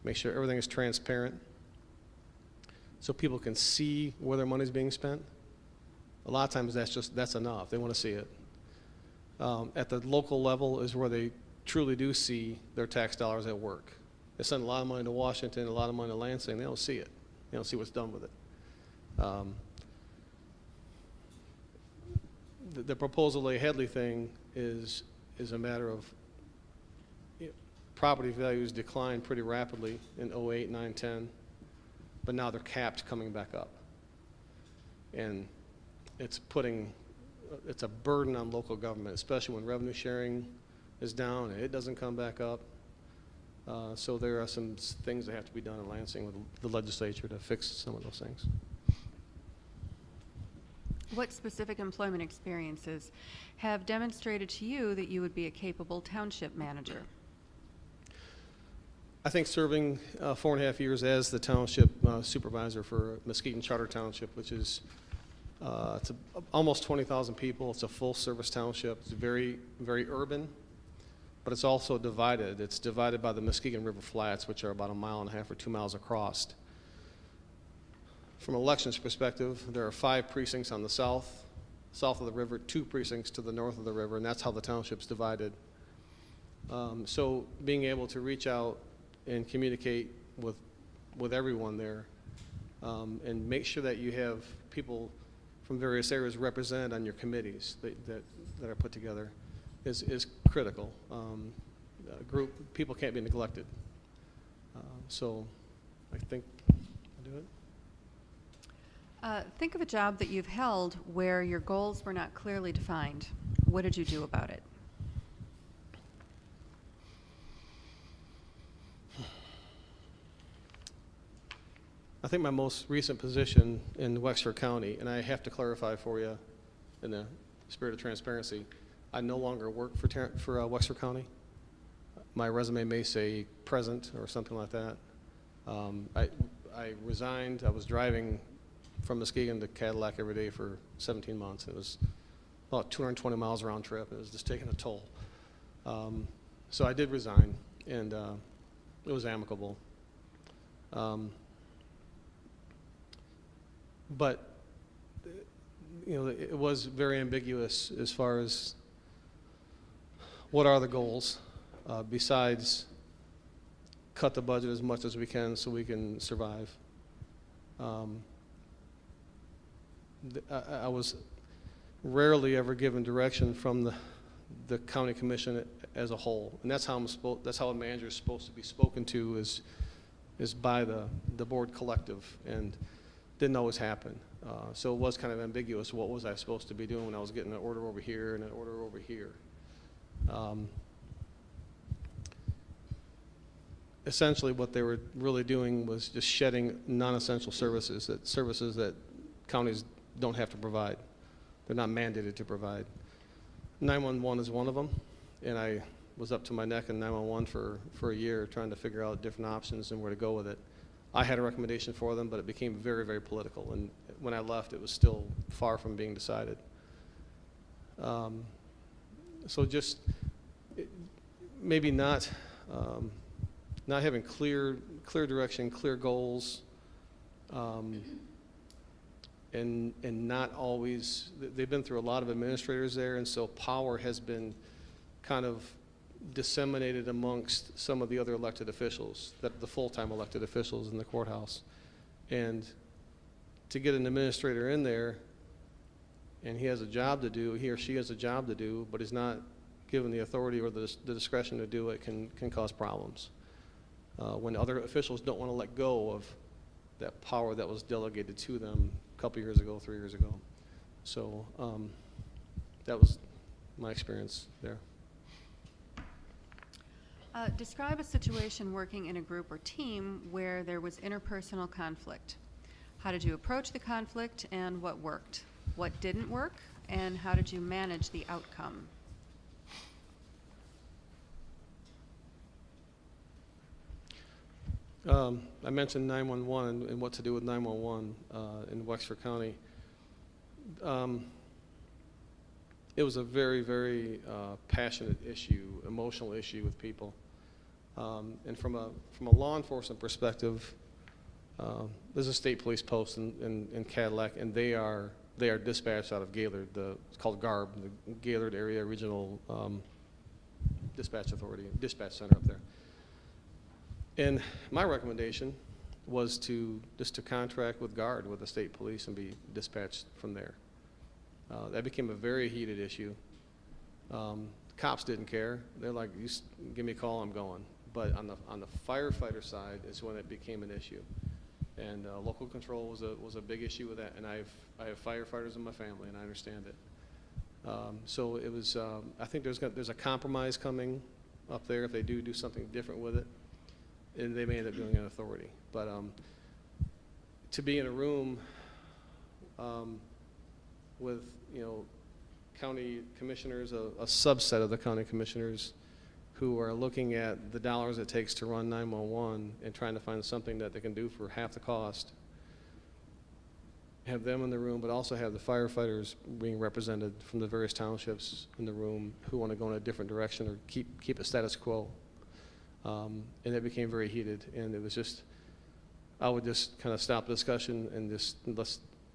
Make sure everything is transparent so people can see where their money's being spent. A lot of times that's enough. They want to see it. At the local level is where they truly do see their tax dollars at work. They send a lot of money to Washington, a lot of money to Lansing. They don't see it. They don't see what's done with it. The Proposal A Headley thing is a matter of property values declined pretty rapidly in 08, 9, 10, but now they're capped coming back up. And it's a burden on local government, especially when revenue sharing is down and it doesn't come back up. So there are some things that have to be done in Lansing with the legislature to fix some of those things. What specific employment experiences have demonstrated to you that you would be a capable township manager? I think serving 4.5 years as the township supervisor for Muskegon Charter Township, which is it's almost 20,000 people. It's a full-service township. It's very, very urban, but it's also divided. It's divided by the Muskegon River Flats, which are about 1.5 miles or 2 miles across. From an elections perspective, there are 5 precincts on the south of the river, 2 precincts to the north of the river, and that's how the township's divided. So being able to reach out and communicate with everyone there and make sure that you have people from various areas represented on your committees that are put together is critical. People can't be neglected. So I think I'll do it. Think of a job that you've held where your goals were not clearly defined. What did you do about it? I think my most recent position in Wexford County, and I have to clarify for you in the spirit of transparency, I no longer work for Wexford County. My resume may say present or something like that. I resigned. I was driving from Muskegon to Cadillac every day for 17 months. It was about 220 miles round trip. It was just taking a toll. So I did resign, and it was amicable. But, it was very ambiguous as far as what are the goals, besides cut the budget as much as we can so we can survive. I was rarely ever given direction from the county commission as a whole, and that's how that's how a manager is supposed to be spoken to, is by the board collective, and didn't always happen. So it was kind of ambiguous. What was I supposed to be doing when I was getting an order over here and an order over here? Essentially, what they were really doing was just shedding non-essential services that counties don't have to provide. They're not mandated to provide. 911 is one of them, and I was up to my neck in 911 for a year trying to figure out different options and where to go with it. I had a recommendation for them, but it became very, very political, and when I left, it was still far from being decided. So just maybe not having clear direction, clear goals, and not always. They've been through a lot of administrators there, and so power has been kind of disseminated amongst some of the other elected officials, the full-time elected officials in the courthouse. And to get an administrator in there, and he or she has a job to do, but is not given the authority or the discretion to do it, can cause problems. When other officials don't want to let go of that power that was delegated to them a couple years ago, 3 years ago. So that was my experience there. Describe a situation working in a group or team where there was interpersonal conflict. How did you approach the conflict, and what worked? What didn't work, and how did you manage the outcome? I mentioned 911 and what to do with 911 in Wexford County. It was a very, very passionate issue, emotional issue with people. And from a law enforcement perspective, there's a state police post in Cadillac, and they are dispatched out of Gaylord. It's called GARB, the Gaylord Area Regional Dispatch Authority, dispatch center up there. And my recommendation was to contract with GARD, with the state police, and be dispatched from there. That became a very heated issue. Cops didn't care. They're like, "You give me a call, I'm going." But on the firefighter side is when it became an issue, and local control was a big issue with that. And I have firefighters in my family, and I understand it. So it was. I think there's a compromise coming up there if they do something different with it, and they may end up doing an authority. But to be in a room with county commissioners, a subset of the county commissioners who are looking at the dollars it takes to run 911 and trying to find something that they can do for half the cost, have them in the room, but also have the firefighters being represented from the various townships in the room who want to go in a different direction or keep a status quo. And it became very heated, and it was just, I would just kind of stop the discussion and just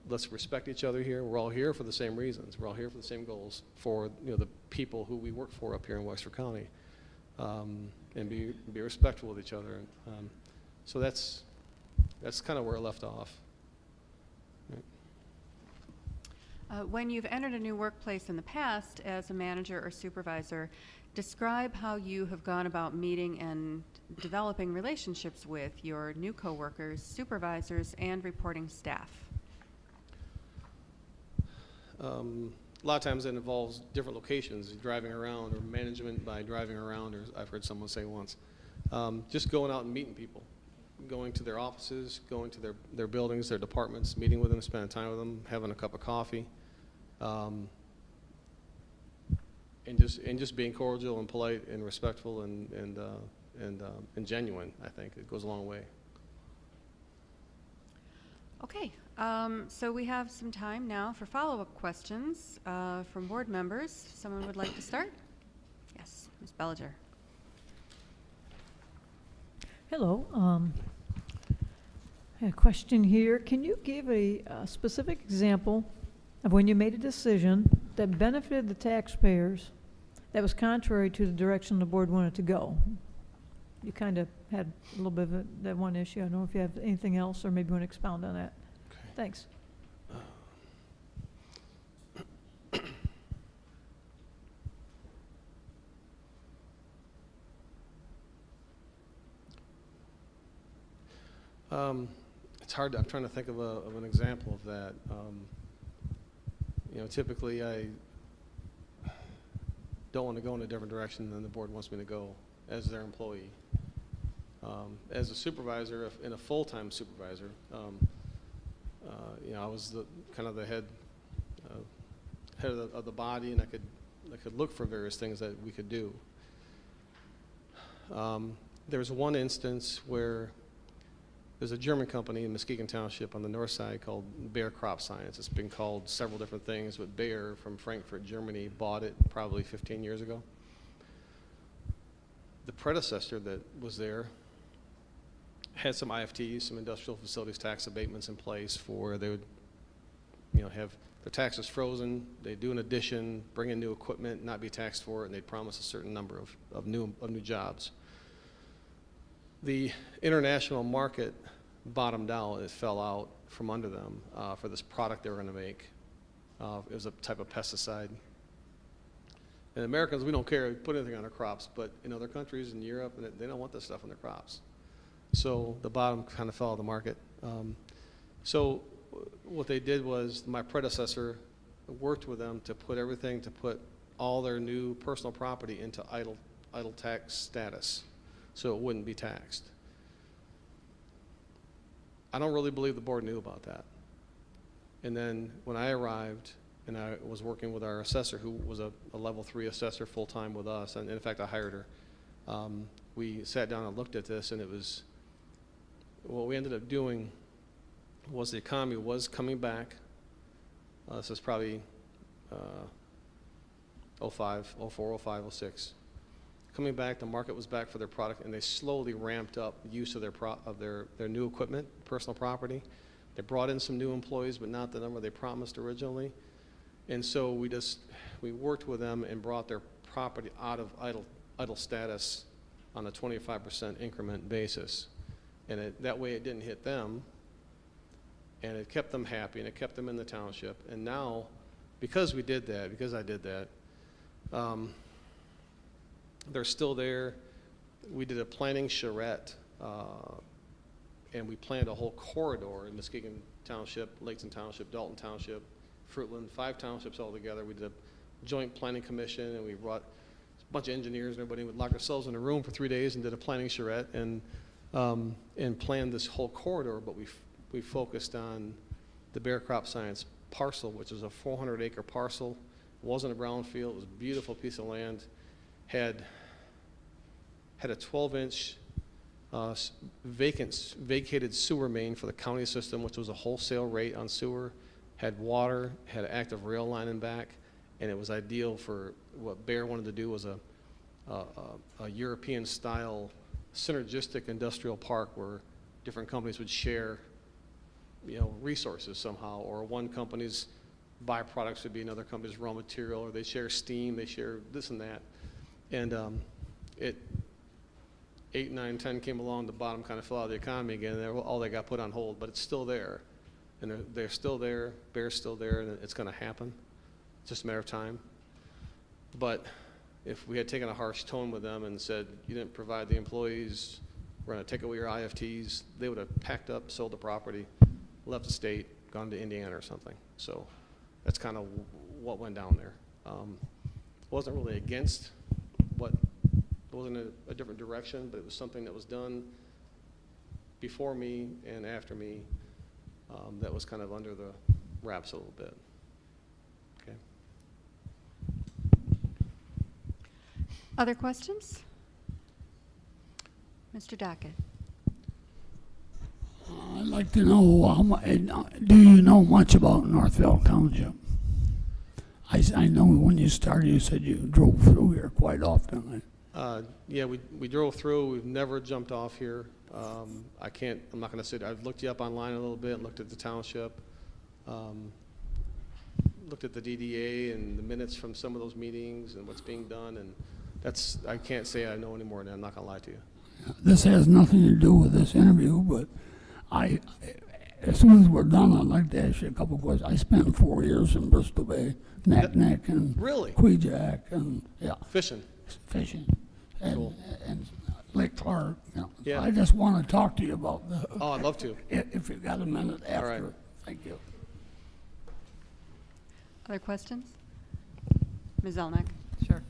let's respect each other here. We're all here for the same reasons. We're all here for the same goals for the people who we work for up here in Wexford County, and be respectful with each other. So that's kind of where it left off. When you've entered a new workplace in the past as a manager or supervisor, describe how you have gone about meeting and developing relationships with your new coworkers, supervisors, and reporting staff. A lot of times it involves different locations, driving around, or management by driving around, or I've heard someone say once. Just going out and meeting people, going to their offices, going to their buildings, their departments, meeting with them, spending time with them, having a cup of coffee. And just being cordial and polite and respectful and genuine. I think it goes a long way. Okay, so we have some time now for follow-up questions from board members. Someone would like to start? Yes, Ms. Bellinger. Hello. I had a question here. Can you give a specific example of when you made a decision that benefited the taxpayers that was contrary to the direction the board wanted to go? You kind of had a little bit of that one issue. I don't know if you have anything else, or maybe you want to expound on that. Okay. Thanks. It's hard. I'm trying to think of an example of that. Typically I don't want to go in a different direction than the board wants me to go as their employee. As a supervisor, and a full-time supervisor, I was the head of the body, and I could look for various things that we could do. There's one instance where there's a German company in Muskegon Township on the north side called Bayer Crop Science. It's been called several different things, but Bayer from Frankfurt, Germany, bought it probably 15 years ago. The predecessor that was there had some IFTs, some industrial facilities tax abatements in place for they would, have their taxes frozen. They'd do an addition, bring in new equipment, not be taxed for it, and they'd promise a certain number of new jobs. The international market bottomed out. It fell out from under them for this product they were going to make. It was a type of pesticide. And Americans, we don't care to put anything on our crops, but in other countries, in Europe, they don't want this stuff on their crops. So the bottom kind of fell out of the market. So what they did was my predecessor worked with them to put all their new personal property into idle tax status, so it wouldn't be taxed. I don't really believe the board knew about that. And then when I arrived, and I was working with our assessor, who was a level 3 assessor full-time with us, and in fact I hired her, we sat down and looked at this, and it was, what we ended up doing was the economy was coming back. This is probably 05, 04, 05, 06. Coming back, the market was back for their product, and they slowly ramped up use of their new equipment, personal property. They brought in some new employees, but not the number they promised originally. And so we worked with them and brought their property out of idle status on a 25% increment basis. And that way it didn't hit them, and it kept them happy, and it kept them in the township. And now, because I did that, they're still there. We did a planning charrette, and we planned a whole corridor in Muskegon Township, Laketon Township, Dalton Township, Fruitland, 5 townships all together. We did a joint planning commission, and we brought a bunch of engineers and everybody. We locked ourselves in a room for 3 days and did a planning charrette and planned this whole corridor, but we focused on the Bayer Crop Science parcel, which is a 400-acre parcel. It wasn't a brownfield. It was a beautiful piece of land. Had a 12-inch vacated sewer main for the county system, which was a wholesale rate on sewer. Had water, had an active rail line in back, and it was ideal for what Bayer wanted to do was a European-style synergistic industrial park where different companies would share, resources somehow, or one company's byproducts would be another company's raw material, or they share steam, they share this and that. And 8, 9, 10 came along, the bottom kind of fell out of the economy again, and all they got put on hold, but it's still there. And they're still there, Bayer's still there, and it's going to happen. It's just a matter of time. But if we had taken a harsh tone with them and said, you didn't provide the employees, we're going to take away your IFTs, they would have packed up, sold the property, left the state, gone to Indiana or something. So that's kind of what went down there. Wasn't really against what, it wasn't a different direction, but it was something that was done before me and after me that was kind of under the wraps a little bit. Okay. Other questions? Mr. Dockett. I'd like to know, do you know much about Northfield Township? I know when you started, you said you drove through here quite often. Yeah, we drove through. We've never jumped off here. I'm not gonna sit, I've looked you up online a little bit, looked at the township, looked at the DDA and the minutes from some of those meetings and what's being done, and I can't say I know any more than that. I'm not gonna lie to you. This has nothing to do with this interview, but as soon as we're done, I'd like to ask you a couple of questions. I spent 4 years in Bristol Bay, Naknek and Really? Quejack, and Fishing. and, Cool. and Lake Clark. Yeah. I just want to talk to you about the. Oh, I'd love to. If you've got a minute after. right. Thank you. Other questions? Ms. Zelnick? Sure.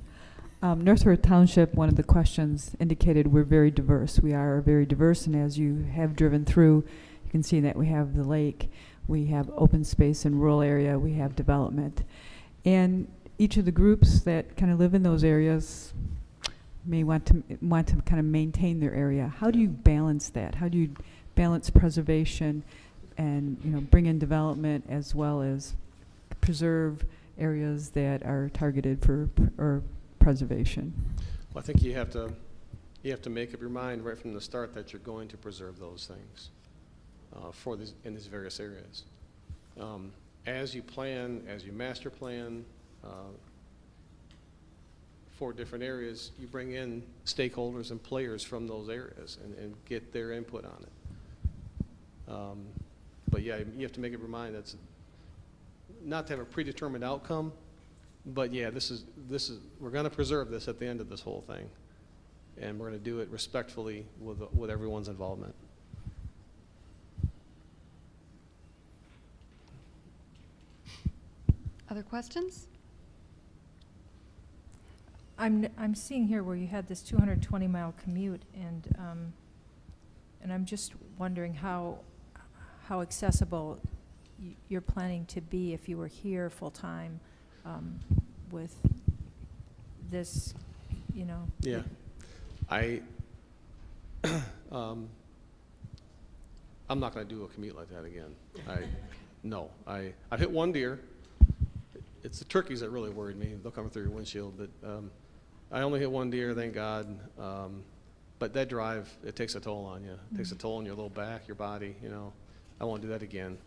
Northfield Township, one of the questions indicated we're very diverse. We are very diverse, and as you have driven through, you can see that we have the lake, we have open space in rural area, we have development. And each of the groups that kind of live in those areas may want to kind of maintain their area. How do you balance that? How do you balance preservation and, you know, bring in development as well as preserve areas that are targeted for preservation? Well, I think you have to make up your mind right from the start that you're going to preserve those things in these various areas. As you plan, as you master plan for different areas, you bring in stakeholders and players from those areas and get their input on it. But yeah, you have to make up your mind that's not to have a predetermined outcome, but yeah, we're going to preserve this at the end of this whole thing, and we're going to do it respectfully with everyone's involvement. Other questions? I'm seeing here where you had this 220-mile commute, and I'm just wondering how accessible you're planning to be if you were here full-time with this, you know. Yeah. I'm not going to do a commute like that again. I've hit one deer. It's the turkeys that really worried me. They'll come through your windshield, but I only hit one deer, thank God. But that drive, it takes a toll on you. It takes a toll on your low back, your body, you know. I won't do that again.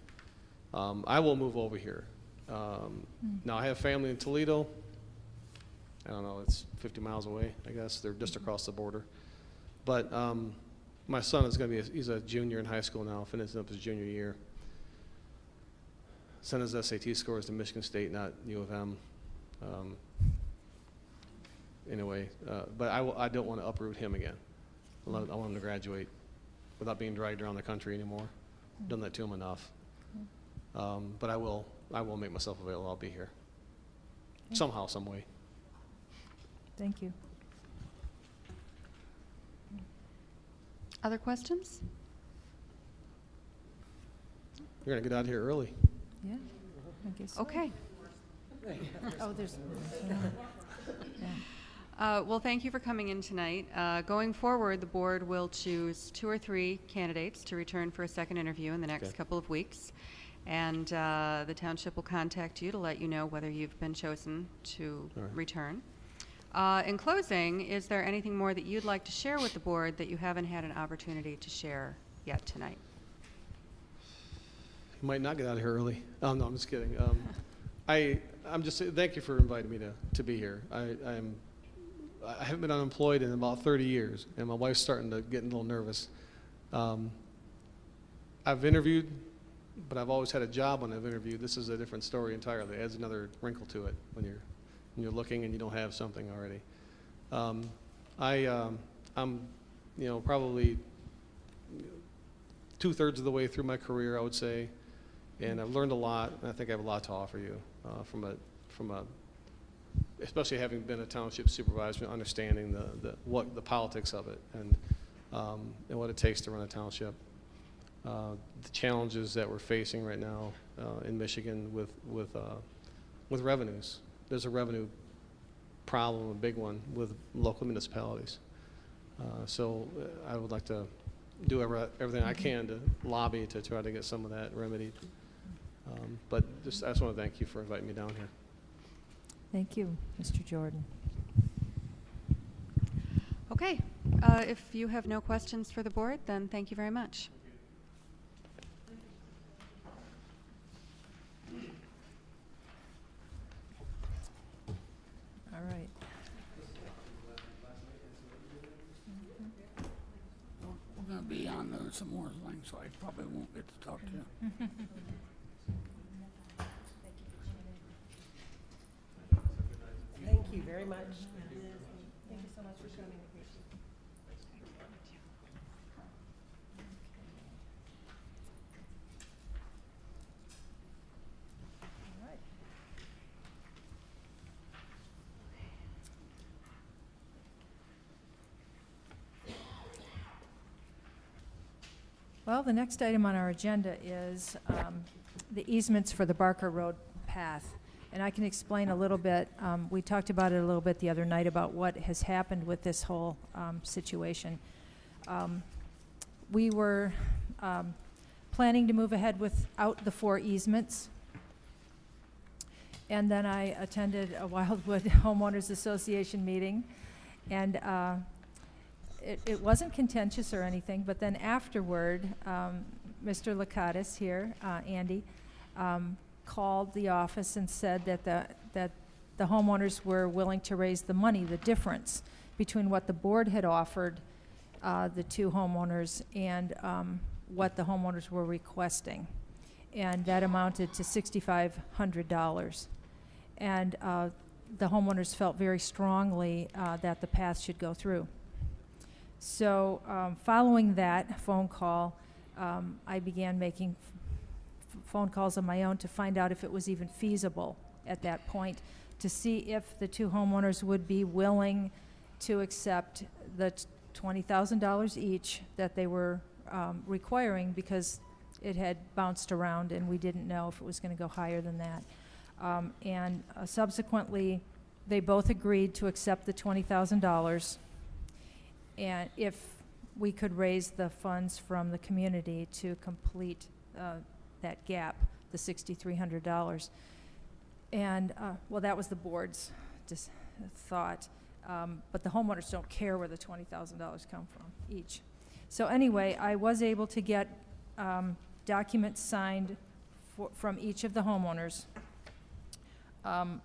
I will move over here. Now, I have family in Toledo. I don't know, it's 50 miles away, I guess. They're just across the border. But my son is going to be, he's a junior in high school now, finishing up his junior year. Sent his SAT scores to Michigan State, not U of M. Anyway, but I don't want to uproot him again. I want him to graduate without being dragged around the country anymore. Done that to him enough. But I will make myself available. I'll be here. Okay. Somehow, some way. Thank you. Other questions? You're going to get out of here early. Yeah, I guess so. Okay. Oh, there's, Well, thank you for coming in tonight. Going forward, the board will choose 2 or 3 candidates to return for a second interview in the next couple of weeks. And the township will contact you to let you know whether you've been chosen to return. In closing, is there anything more that you'd like to share with the board that you haven't had an opportunity to share yet tonight? You might not get out of here early. Oh, no, I'm just kidding. I'm just thank you for inviting me to be here. I haven't been unemployed in about 30 years, and my wife's starting to get a little nervous. I've interviewed, but I've always had a job when I've interviewed. This is a different story entirely. It adds another wrinkle to it when you're looking and you don't have something already. I'm probably 2/3 of the way through my career, I would say, and I've learned a lot, and I think I have a lot to offer you especially having been a township supervisor, understanding the politics of it and what it takes to run a township. The challenges that we're facing right now in Michigan with revenues. There's a revenue problem, a big one, with local municipalities. So I would like to do everything I can to lobby to try to get some of that remedied. But I just want to thank you for inviting me down here. thank you, Mr. Jordan. Okay, if you have no questions for the board, then thank you very much. All right. We're gonna be on some more things, so I probably won't get to talk to you. Thank you very much. Thank you so much for coming. All right. Well, the next item on our agenda is the easements for the Barker Road path. And I can explain a little bit, we talked about it a little bit the other night about what has happened with this whole situation. We were planning to move ahead without the 4 easements. And then I attended a Wildwood Homeowners Association meeting, and it wasn't contentious or anything, but then afterward, Mr. Lakatos here, Andy, called the office and said that the homeowners were willing to raise the money, the difference between what the board had offered the 2 homeowners and what the homeowners were requesting. And that amounted to $6,500. And the homeowners felt very strongly that the path should go through. So following that phone call, I began making phone calls on my own to find out if it was even feasible at that point, to see if the 2 homeowners would be willing to accept the $20,000 each that they were requiring, because it had bounced around and we didn't know if it was going to go higher than that. And subsequently, they both agreed to accept the $20,000, and if we could raise the funds from the community to complete that gap, the $6,300. And, well, that was the board's thought. But the homeowners don't care where the $20,000 come from each. So anyway, I was able to get documents signed from each of the homeowners,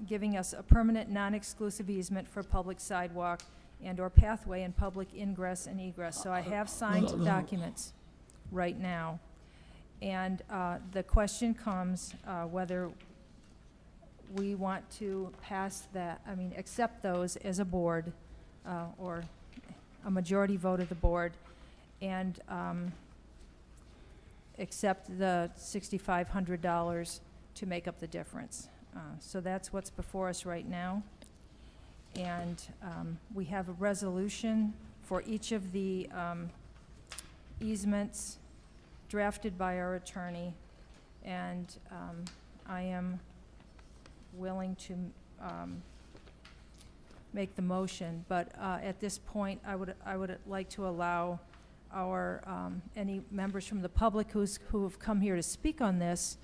giving us a permanent non-exclusive easement for public sidewalk and/or pathway and public ingress and egress. So I have signed documents right now. And the question comes whether we want to pass that, accept those as a board, or a majority vote of the board, and accept the $6,500 to make up the difference. So that's what's before us right now. And we have a resolution for each of the easements drafted by our attorney, and I am willing to make the motion, but at this point, I would like to allow our any members from the public who have come here to speak on this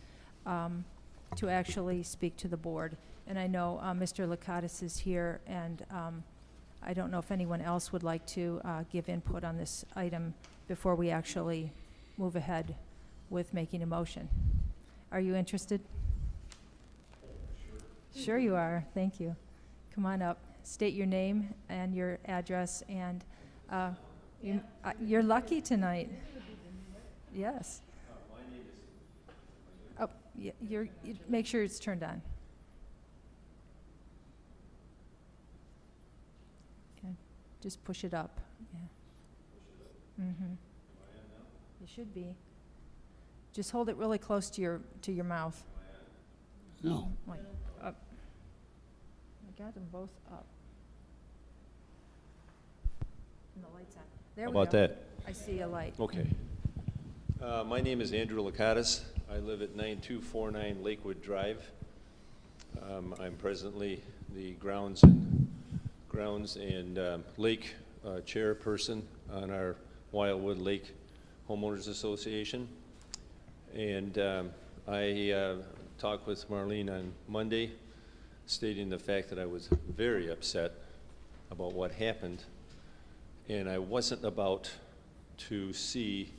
to actually speak to the board. And I know Mr. Lakatos is here, and I don't know if anyone else would like to give input on this item before we actually move ahead with making a motion. Are you interested? Sure you are. Thank you. Come on up. State your name and your address, and you're lucky tonight. Yes. Oh, you make sure it's turned on. Okay. Just push it up. Yeah. Mm-hmm. You should be. Just hold it really close to your mouth. No. Like up. I got them both up. And the light's on. There we go. How about that? I see a light. Okay. My name is Andrew Lakatos. I live at 9249 Lakewood Drive. I'm presently the grounds and lake chairperson on our Wildwood Lake Homeowners Association. And I talked with Marlene on Monday, stating the fact that I was very upset about what happened And I wasn't about to see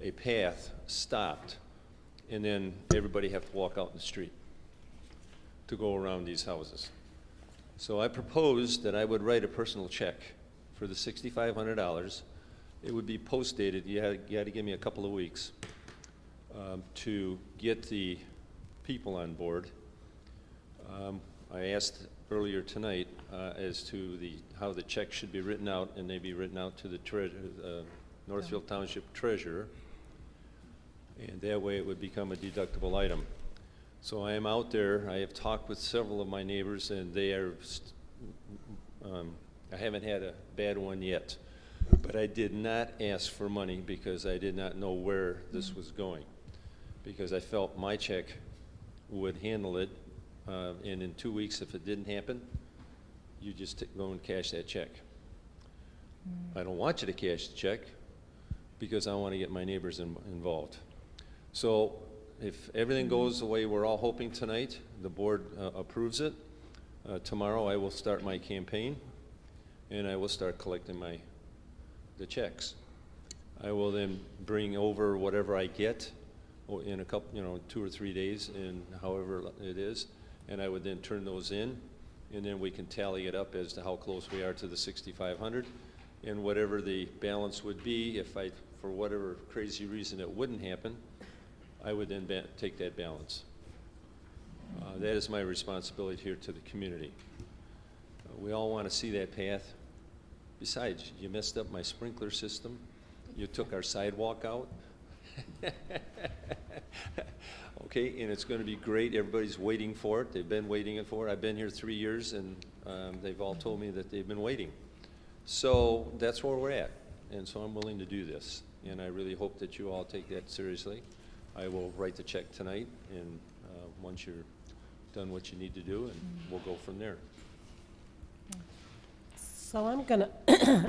a path stopped and then everybody have to walk out in the street to go around these houses. So I proposed that I would write a personal check for the $6,500. It would be post-dated. You had to give me a couple of weeks to get the people on board. I asked earlier tonight as to how the check should be written out, and they be written out to the Northfield Township Treasurer, and that way it would become a deductible item. So I am out there. I have talked with several of my neighbors, and they are, I haven't had a bad one yet. But I did not ask for money because I did not know where this was going. Because I felt my check would handle it, and in 2 weeks, if it didn't happen, you just go and cash that check. I don't want you to cash the check because I want to get my neighbors involved. So if everything goes the way we're all hoping tonight, the board approves it, tomorrow I will start my campaign and I will start collecting the checks. I will then bring over whatever I get in a couple, 2 or 3 days, and however it is, and I would then turn those in, and then we can tally it up as to how close we are to the 6,500, and whatever the balance would be, if for whatever crazy reason it wouldn't happen, I would then take that balance. That is my responsibility here to the community. We all want to see that path. Besides, you messed up my sprinkler system. You took our sidewalk out. Okay, and it's going to be great. Everybody's waiting for it. They've been waiting for it. I've been here 3 years, and they've all told me that they've been waiting. So that's where we're at, and so I'm willing to do this, and I really hope that you all take that seriously. I will write the check tonight, and once you're done what you need to do, and we'll go from there. So I'm gonna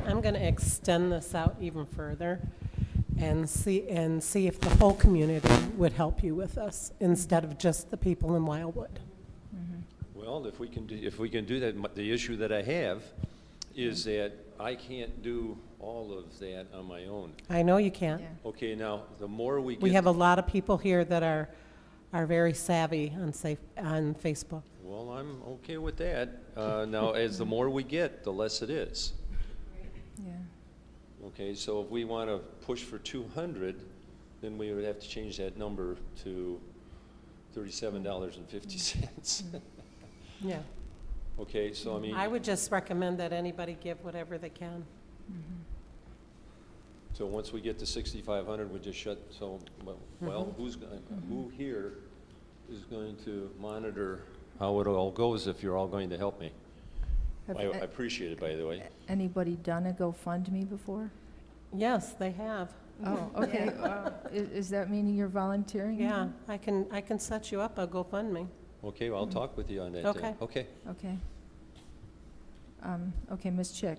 I'm gonna extend this out even further and see if the whole community would help you with us instead of just the people in Wildwood. Well, if we can do that, the issue that I have is that I can't do all of that on my own. I know you can't. Yeah. Okay, now the more we get, We have a lot of people here that are very savvy on Facebook. well, I'm okay with that. Now, as the more we get, the less it is. Yeah. Okay, so if we want to push for 200, then we would have to change that number to $37.50. Yeah. Okay, so I mean, I would just recommend that anybody give whatever they can. so once we get to 6,500, we just shut. So, well, who here is going to monitor how it all goes if you're all going to help me? Have I appreciate it, by the way. anybody done a GoFundMe before? Yes, they have. Oh, okay. Is that meaning you're volunteering? Yeah, I can set you up a GoFundMe. Okay, well, I'll talk with you on that. Okay. Then. Okay. Okay. Okay, Ms. Chick.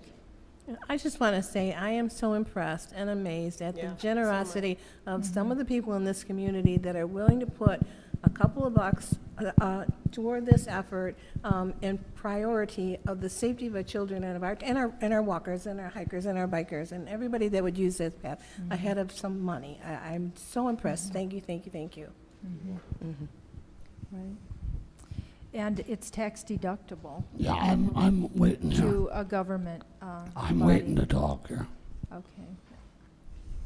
I just want to say I am so impressed and amazed at Yeah, the so generosity of some of the people in this community that are willing to put a couple of bucks toward this effort and priority of the safety of our children and our walkers and our hikers and our bikers and everybody that would use this path ahead of some money. I'm so impressed. Thank you, thank you, thank you. Right. And it's tax deductible Yeah, I'm waiting here. to a government I'm body. waiting to talk here. Okay.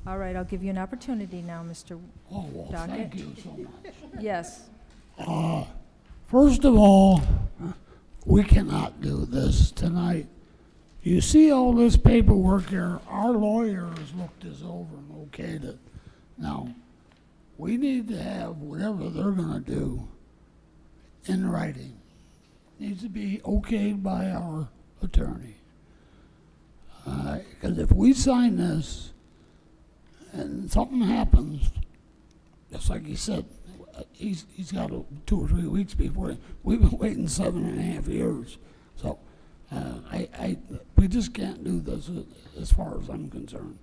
All right, I'll give you an opportunity now, Mr. Oh, well, Docket. thank you so much. Yes. First of all, we cannot do this tonight. You see all this paperwork here, our lawyers looked this over and okayed it. Now, we need to have whatever they're gonna do in writing. Needs to be okayed by our attorney. Because if we sign this and something happens, just like he said, he's got 2 or 3 weeks before. We've been waiting 7.5 years. So we just can't do this as far as I'm concerned,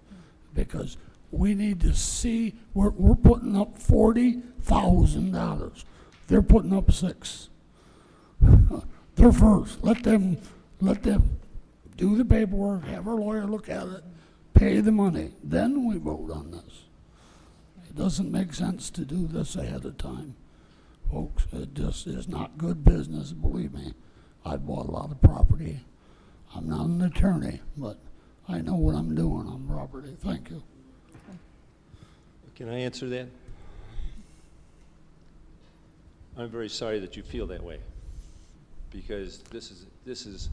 because we need to see, we're putting up $40,000. They're putting up $6,000. They're first. Let them do the paperwork, have our lawyer look at it, pay the money, then we vote on this. It doesn't make sense to do this ahead of time, folks. It just is not good business, believe me. I've bought a lot of property. I'm not an attorney, but I know what I'm doing on property. Thank you. Can I answer that? I'm very sorry that you feel that way, because this is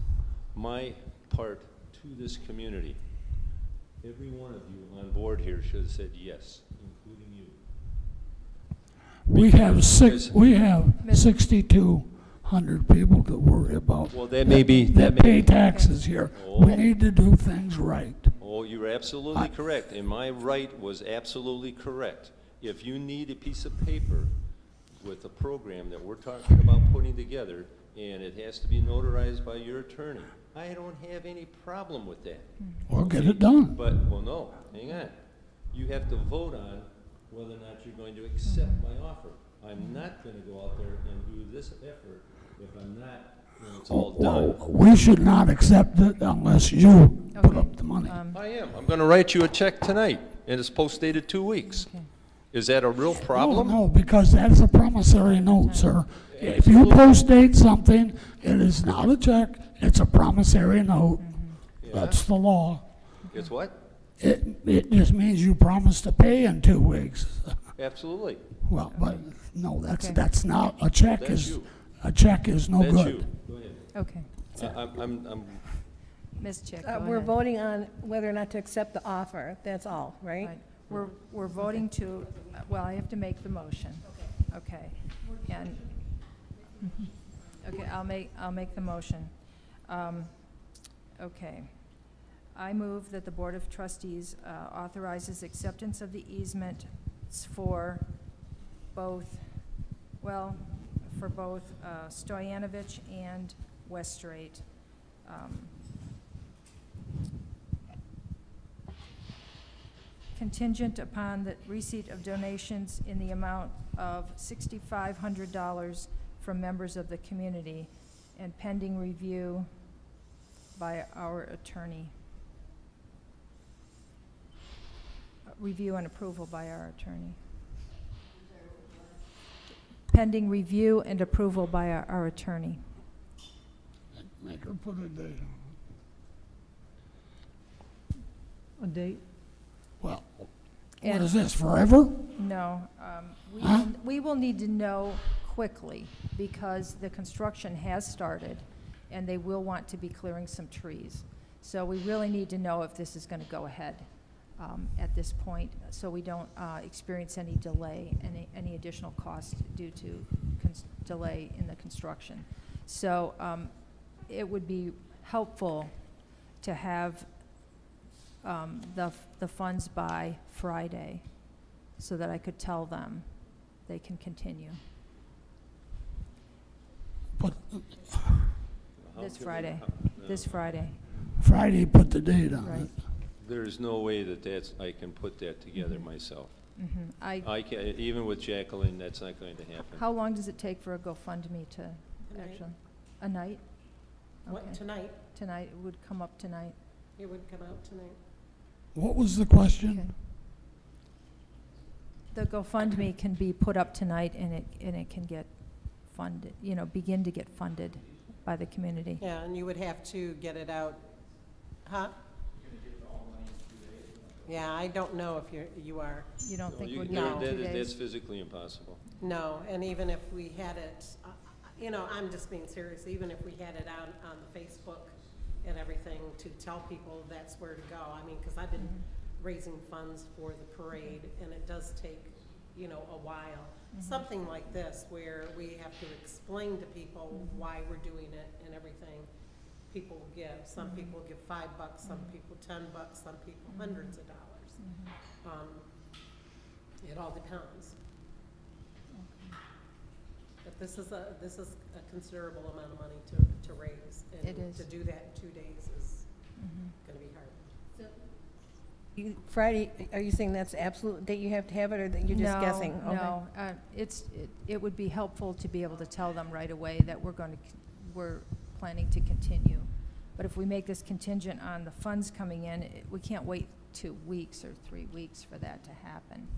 my part to this community. Every one of you on board here should have said yes, including you. We have 6,200 people to worry about. Well, that may be that pay taxes here. Oh. We need to do things right. Oh, you're absolutely correct, and my right was absolutely correct. If you need a piece of paper with a program that we're talking about putting together, and it has to be notarized by your attorney, I don't have any problem with that. Well, get it done. But, well, no, hang on. You have to vote on whether or not you're going to accept my offer. I'm not going to go out there and do this effort if I'm not, when it's all done. Well, we should not accept it unless you put Okay. up the money. I am. I'm going to write you a check tonight, and it's post-dated 2 weeks. Okay. Is that a real problem? No, because that's a promissory note, sir. If you post-date something, it is not a check, it's a promissory note. Yeah. That's the law. It's what? It just means you promise to pay in 2 weeks. Absolutely. Well, but, no, Okay. that's not, a check That's is, you. a check is no That's good. you. Go ahead. Okay. I'm Ms. Chick, go We're ahead. voting on whether or not to accept the offer, that's all, right? Right. We're voting to, well, I have to make the motion. Okay. And, okay, I'll make the motion. Okay. I move that the Board of Trustees authorizes acceptance of the easement for both, Stoyanovich and Westrate. Contingent upon the receipt of donations in the amount of $6,500 from members of the community and pending review by our attorney. Review and approval by our attorney. Pending review and approval by our attorney. Make her put a date on A date? it. Well, what And- is this, forever? No, Huh? we will need to know quickly because the construction has started and they will want to be clearing some trees. So we really need to know if this is going to go ahead at this point, so we don't experience any delay, any additional cost due to delay in the construction. So it would be helpful to have the funds by Friday so that I could tell them they can continue. But This Friday, this Friday. Friday, put the date on Right. it. There's no way that I can put that together myself. Mhm. I can't, even with Jacqueline, that's not going to happen. How long does it take for a GoFundMe to night. actually? A night? What, Okay. tonight? Tonight, it would come up tonight. It would come out tonight. What was the question? Okay. The GoFundMe can be put up tonight and it can get funded, begin to get funded by the community. Yeah, and you would have to get it out, huh? Yeah, I don't know if you are. You don't No, think you- we'd be no, in that 2 is- days? That's physically impossible. No, and even if we had it, I'm just being serious, even if we had it out on the Facebook and everything to tell people that's where to go. I mean, because I've been raising funds for the parade, and it does take, a while. Something like this, where we have to explain to people why we're doing it and everything, people will give. Some people give $5, some people $10, some people hundreds of dollars. It all depends. But this is a considerable amount of money to raise. It is. And to do that in 2 days is Mhm. gonna be hard. Friday, are you saying that's absolute, that you have to have it, or that you're just guessing? Okay. No, it would be helpful to be able to tell them right away that we're planning to continue. But if we make this contingent on the funds coming in, we can't wait 2 weeks or 3 weeks for that to happen.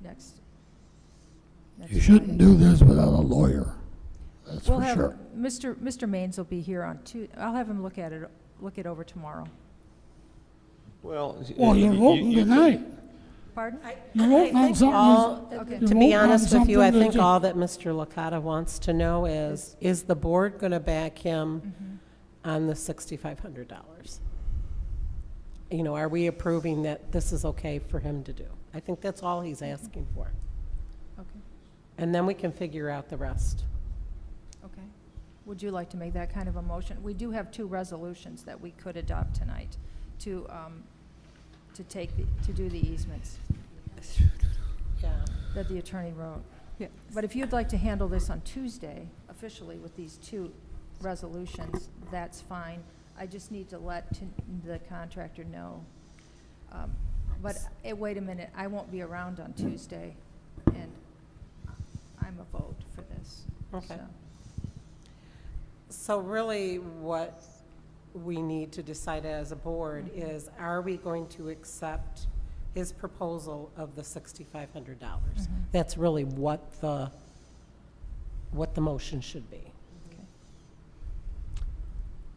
Next You shouldn't do this without a lawyer. That's We'll for have, sure. Mr. Maines will be here on I'll have him look it over tomorrow. Well, Well, you're voting tonight. Pardon? You're voting on something. Okay. you're To voting be on honest with you, I something that think all that Mr. Licata wants to know is the board going to back him on the $6,500? You know, are we approving that this is okay for him to do? I think that's all he's asking for. Okay, And then we can figure out the rest. okay. Would you like to make that kind of a motion? We do have 2 resolutions that we could adopt tonight to do the easements Yeah. that the attorney wrote. Yeah. But if you'd like to handle this on Tuesday officially with these 2 resolutions, that's fine. I just need to let the contractor know. But wait a minute, I won't be around on Tuesday, and I'm a vote for this. Okay. So. So really, what we need to decide as a board is, are we going to accept his proposal of the $6,500? That's really what the motion should be.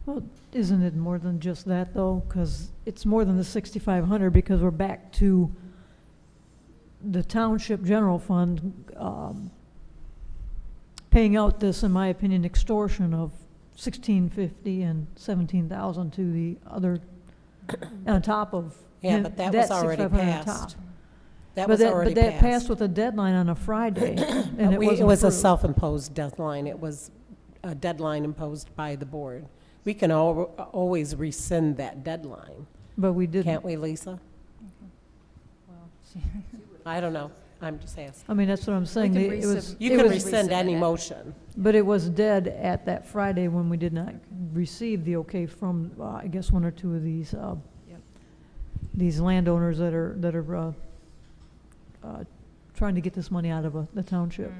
Well, isn't it more than just that, though? Because it's more than the 6,500, because we're back to the township general fund paying out this, in my opinion, extortion of $1,650 and $17,000 to the other, on top of Yeah, but that was already $6,500 on top. passed. That But was already But that passed passed. with a deadline on a Friday, and it It wasn't was a approved. self-imposed deadline. It was a deadline imposed by the board. We can always rescind that deadline, But we didn't. can't we, Lisa? Well, I don't know. I'm just asking. I mean, that's what I'm saying. can It was, You it can was- rescind any rescind it. motion. But it was dead at that Friday when we did not receive the okay from, I guess, 1 or 2 of these, these landowners that are trying to get this money out of the township.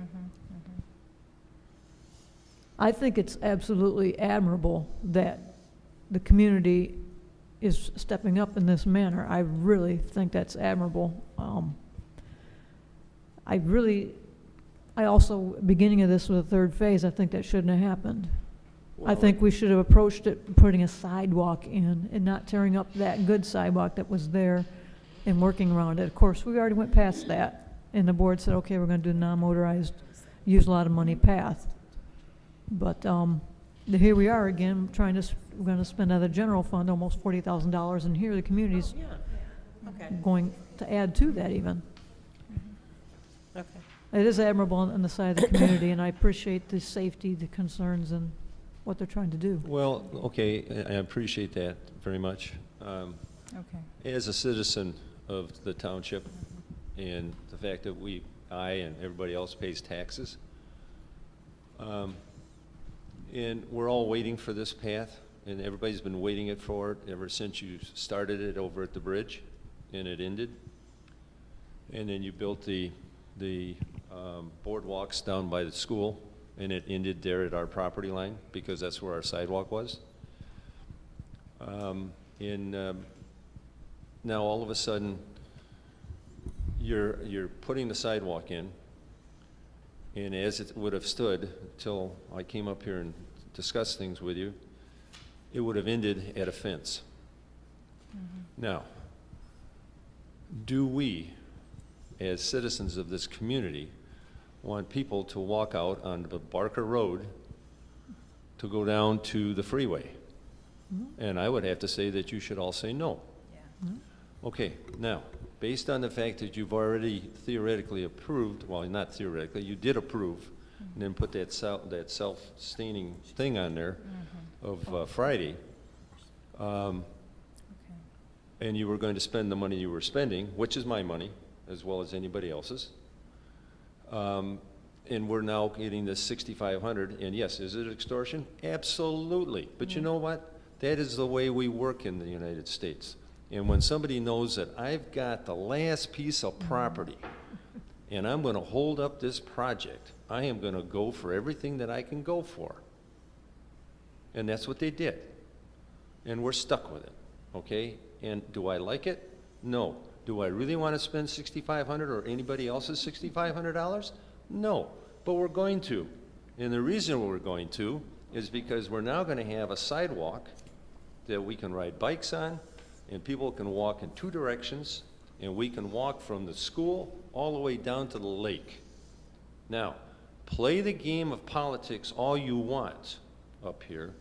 I think it's absolutely admirable that the community is stepping up in this manner. I really think that's admirable. I also, beginning of this with the 3rd phase, I think that shouldn't have happened. I Well, think we should have approached it putting a sidewalk in and not tearing up that good sidewalk that was there and working around it. Of course, we already went past that, and the board said, okay, we're gonna do non-motorized, use a lot of money path. But, here we are again, we're gonna spend out of the general fund almost $40,000, and here the community's Yeah. Okay. going to add to that even. Okay. It is admirable on the side of the community, and I appreciate the safety, the concerns, and what they're trying to do. Well, okay, I appreciate that very much. Okay. As a citizen of the township, and the fact that I and everybody else pays taxes, and we're all waiting for this path, and everybody's been waiting it for it ever since you started it over at the bridge, and it ended. And then you built the boardwalks down by the school, and it ended there at our property line, because that's where our sidewalk was. Now all of a sudden, you're putting the sidewalk in, and as it would have stood till I came up here and discussed things with you, it would have ended at a fence. Now, do we, as citizens of this community, want people to walk out on the Barker Road to go down to the freeway? And I would have to say that you should all say no. Okay, now, based on the fact that you've already theoretically approved, well, not theoretically, you did approve, and then put that self-staining thing on there of Friday, and you were going to spend the money you were spending, which is my money, as well as anybody else's, and we're now getting this $6,500, and yes, is it extortion? Absolutely. But you know what? That is the way we work in the United States. And when somebody knows that I've got the last piece of property and I'm going to hold up this project, I am going to go for everything that I can go for. And that's what they did. and we're stuck with it, okay? And do I like it? No. Do I really want to spend $6,500 or anybody else's $6,500? No, but we're going to. And the reason we're going to is because we're now going to have a sidewalk that we can ride bikes on, and people can walk in 2 directions, and we can walk from the school all the way down to the lake. Now, play the game of politics all you want up here.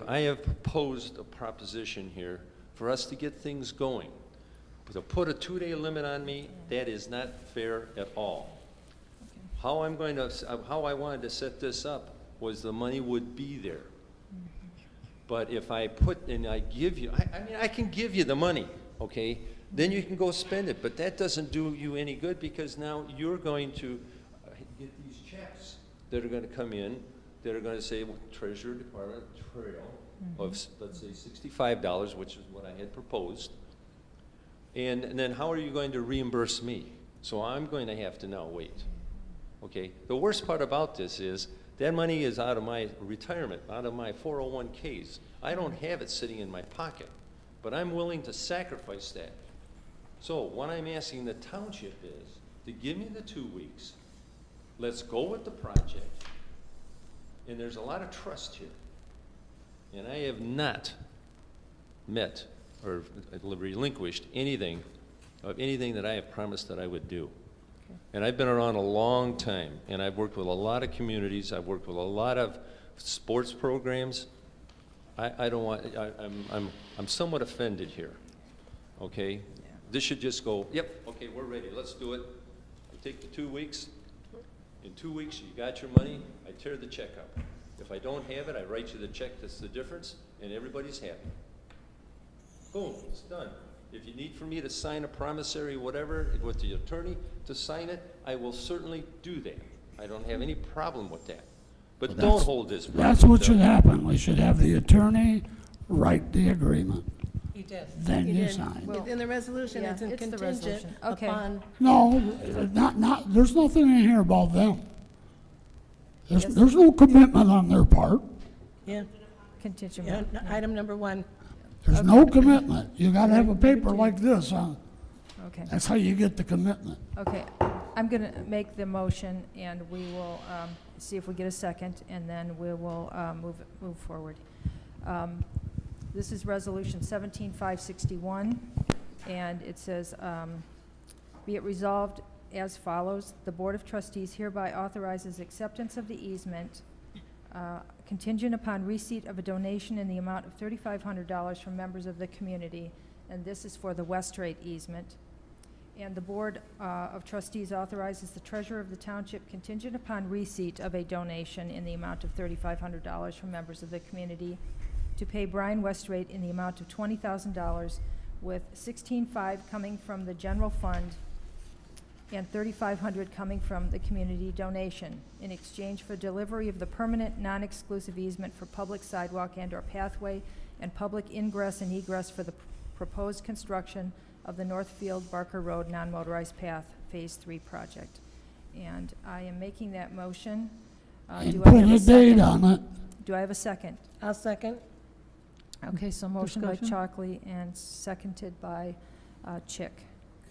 I have proposed a proposition here for us to get things going. But to put a 2-day limit on me, that is not fair at all. How I wanted to set this up was the money would be there. But if I give you, I can give you the money, okay? Then you can go spend it, but that doesn't do you any good, because now you're going to get these checks that are going to come in that are going to say, well, Treasurer Department Trail of, let's say, $65, which is what I had proposed. And then how are you going to reimburse me? So I'm going to have to now wait. Okay, the worst part about this is that money is out of my retirement, out of my 401ks. I don't have it sitting in my pocket, but I'm willing to sacrifice that. So what I'm asking the township is to give me the 2 weeks. Let's go with the project. And there's a lot of trust here. And I have not met or relinquished anything that I have promised that I would do. And I've been around a long time, and I've worked with a lot of communities. I've worked with a lot of sports programs. I'm somewhat offended here, okay? Yeah. This should just go, yep, okay, we're ready, let's do it. I take the 2 weeks. In 2 weeks, you got your money, I tear the check up. If I don't have it, I write you the check that's the difference, and everybody's happy. Boom, it's done. If you need for me to sign a promissory, whatever, with the attorney to sign it, I will certainly do that. I don't have any problem with that. But Well, don't hold this. That's what should happen. We should have the attorney write the agreement. He did. Then He you did. sign. Well, In the resolution, yeah, it's in it's the contingent resolution. Okay. upon. No, there's nothing in here about them. Yes. There's no commitment on their part. Yeah, Contingent. yeah, item number 1. There's no commitment. You gotta have a paper like this, huh? Okay. That's how you get the commitment. Okay, I'm going to make the motion, and we will see if we get a second, and then we will move forward. This is Resolution 17561, and it says, be it resolved as follows: the Board of Trustees hereby authorizes acceptance of the easement contingent upon receipt of a donation in the amount of $3,500 from members of the community, and this is for the West Rate easement. And the Board of Trustees authorizes the Treasurer of the Township contingent upon receipt of a donation in the amount of $3,500 from members of the community to pay Brian Westrate in the amount of $20,000, with $16,500 coming from the general fund and $3,500 coming from the community donation in exchange for delivery of the permanent non-exclusive easement for public sidewalk and/or pathway and public ingress and egress for the proposed construction of the Northfield Barker Road non-motorized path Phase 3 project. And I am making that motion. And Do I put have a a date second? on it. Do I have a second? I'll second. Okay, so motion by Discussion? Chalkley and seconded by Chick.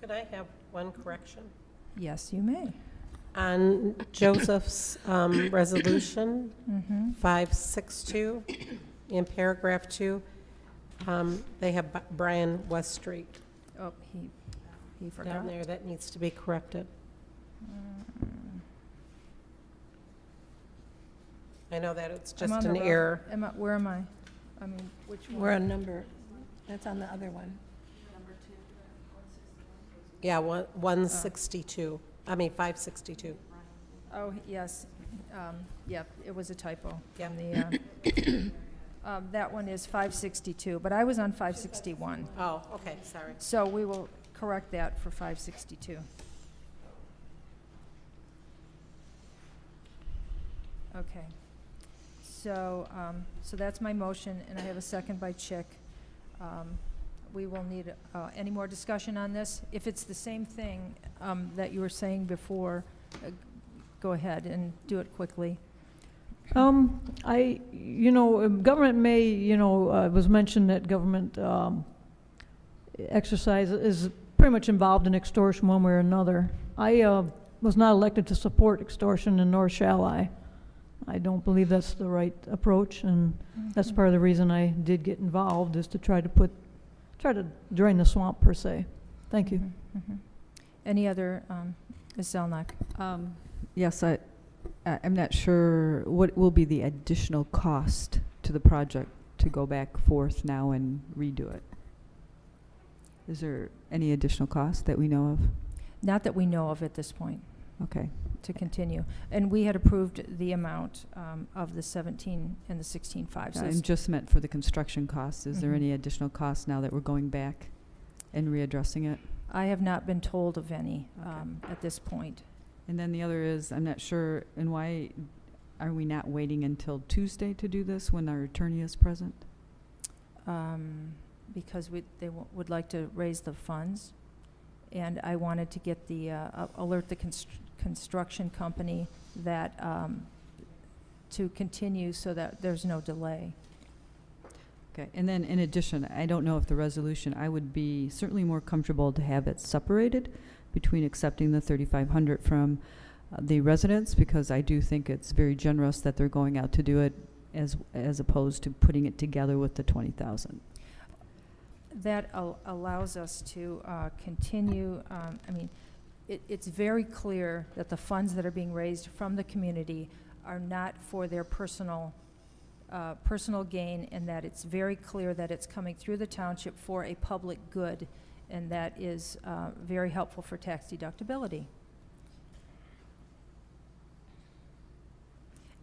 Could I have one correction? Yes, you may. On Joseph's resolution, Mm-hmm. 562, in paragraph 2, they have Brian West Street Oh, he forgot. down there. That needs to be corrected. I know that it's I'm just on the an wrong- error. Where am I? I mean, which one? We're on number, that's on the other one. Yeah, 162. I mean, 562. Oh, yes. Yeah, it was a typo. Yeah. From the, that one is 562, but I was on 561. Oh, okay, sorry. So we will correct that for 562. Okay. So, so that's my motion, and I have a second by Chick. We will need, any more discussion on this? If it's the same thing that you were saying before, go ahead and do it quickly. Government may, it was mentioned that government exercise is pretty much involved in extortion one way or another. I was not elected to support extortion, and nor shall I. I don't believe that's the right approach, and that's part of the reason I did get involved, is to try to drain the swamp, per se. Thank you. Any other, Ms. Zelnok? Yes, I'm not sure what will be the additional cost to the project to go back forth now and redo it. Is there any additional cost that we know of? Not that we know of at this point. Okay. To continue. And we had approved the amount of the 17 and the 16.5. So I it's- just meant for the construction costs. Is there Mhm. any additional costs now that we're going back and readdressing it? I have not been told of any Okay. at this point. And then the other is, I'm not sure, and why are we not waiting until Tuesday to do this when our attorney is present? Because they would like to raise the funds, and I wanted to get the alert the construction company that to continue so that there's no delay. Okay, and then in addition, I don't know if the resolution, I would be certainly more comfortable to have it separated between accepting the 3,500 from the residents, because I do think it's very generous that they're going out to do it as opposed to putting it together with the 20,000. That allows us to continue, it's very clear that the funds that are being raised from the community are not for their personal gain, and that it's very clear that it's coming through the township for a public good, and that is very helpful for tax deductibility.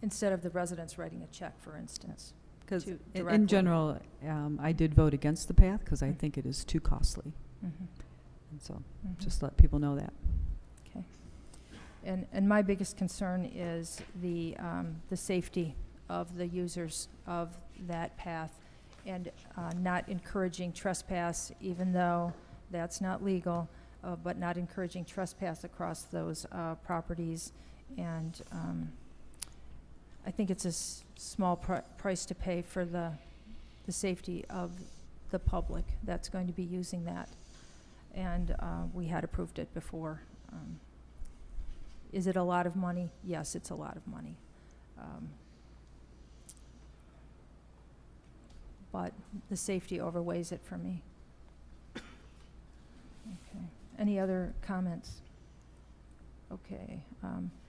Instead of the residents writing a check, for instance. Because to in directly. general, I did vote against the path because I think it is too costly. Mhm. And so Mhm. just let people know that. Okay. And my biggest concern is the safety of the users of that path, and not encouraging trespass, even though that's not legal, but not encouraging trespass across those properties. And I think it's a small price to pay for the safety of the public that's going to be using that. And we had approved it before. Is it a lot of money? Yes, it's a lot of money. But the safety overweighs it for me. Okay. Any other comments? Okay.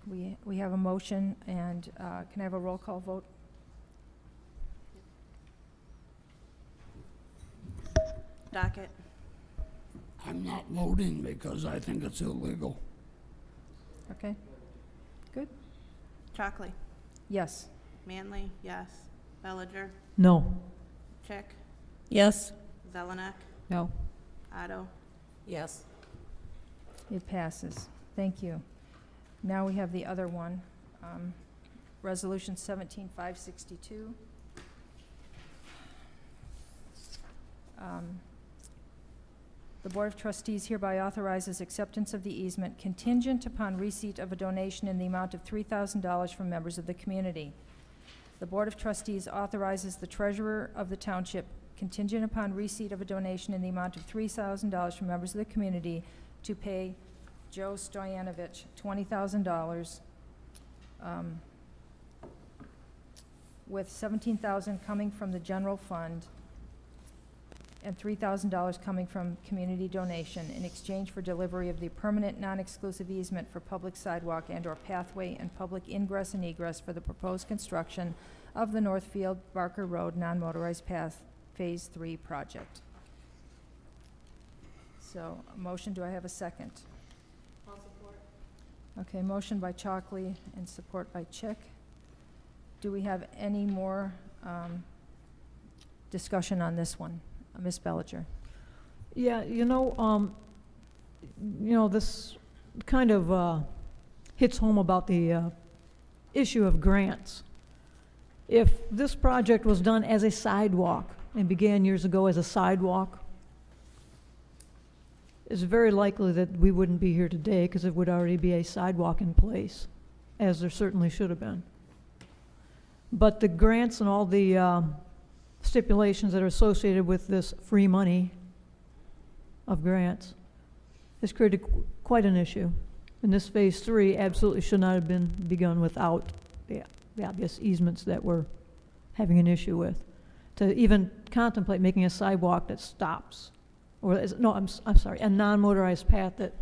We have a motion, and can I have a roll call vote? Docket. I'm not voting because I think it's illegal. Okay. Good. Chalkley. Yes. Manley, yes. Bellinger. No. Chick. Yes. Zelenak. No? Otto. Yes. It passes. Thank you. Now we have the other one, Resolution 17-562. The Board of Trustees hereby authorizes acceptance of the easement contingent upon receipt of a donation in the amount of $3,000 from members of the community. The Board of Trustees authorizes the Treasurer of the Township, contingent upon receipt of a donation in the amount of $3,000 from members of the community, to pay Joe Stoyanovich $20,000, with $17,000 coming from the general fund and $3,000 coming from community donation in exchange for delivery of the permanent non-exclusive easement for public sidewalk and/or pathway and public ingress and egress for the proposed construction of the Northfield Barker Road non-motorized path Phase 3 project. So, a motion, do I have a second? I'll support. Okay, motion by Chalkley and support by Chick. Do we have any more discussion on this one? Ms. Bellinger? Yeah, this kind of hits home about the issue of grants. If this project was done as a sidewalk and began years ago as a sidewalk, it's very likely that we wouldn't be here today, because it would already be a sidewalk in place, as there certainly should have been. But the grants and all the stipulations that are associated with this free money of grants has created quite an issue. And this phase 3 absolutely should not have been begun without the obvious easements that we're having an issue with. To even contemplate making a sidewalk that stops, or I'm sorry, a non-motorized path that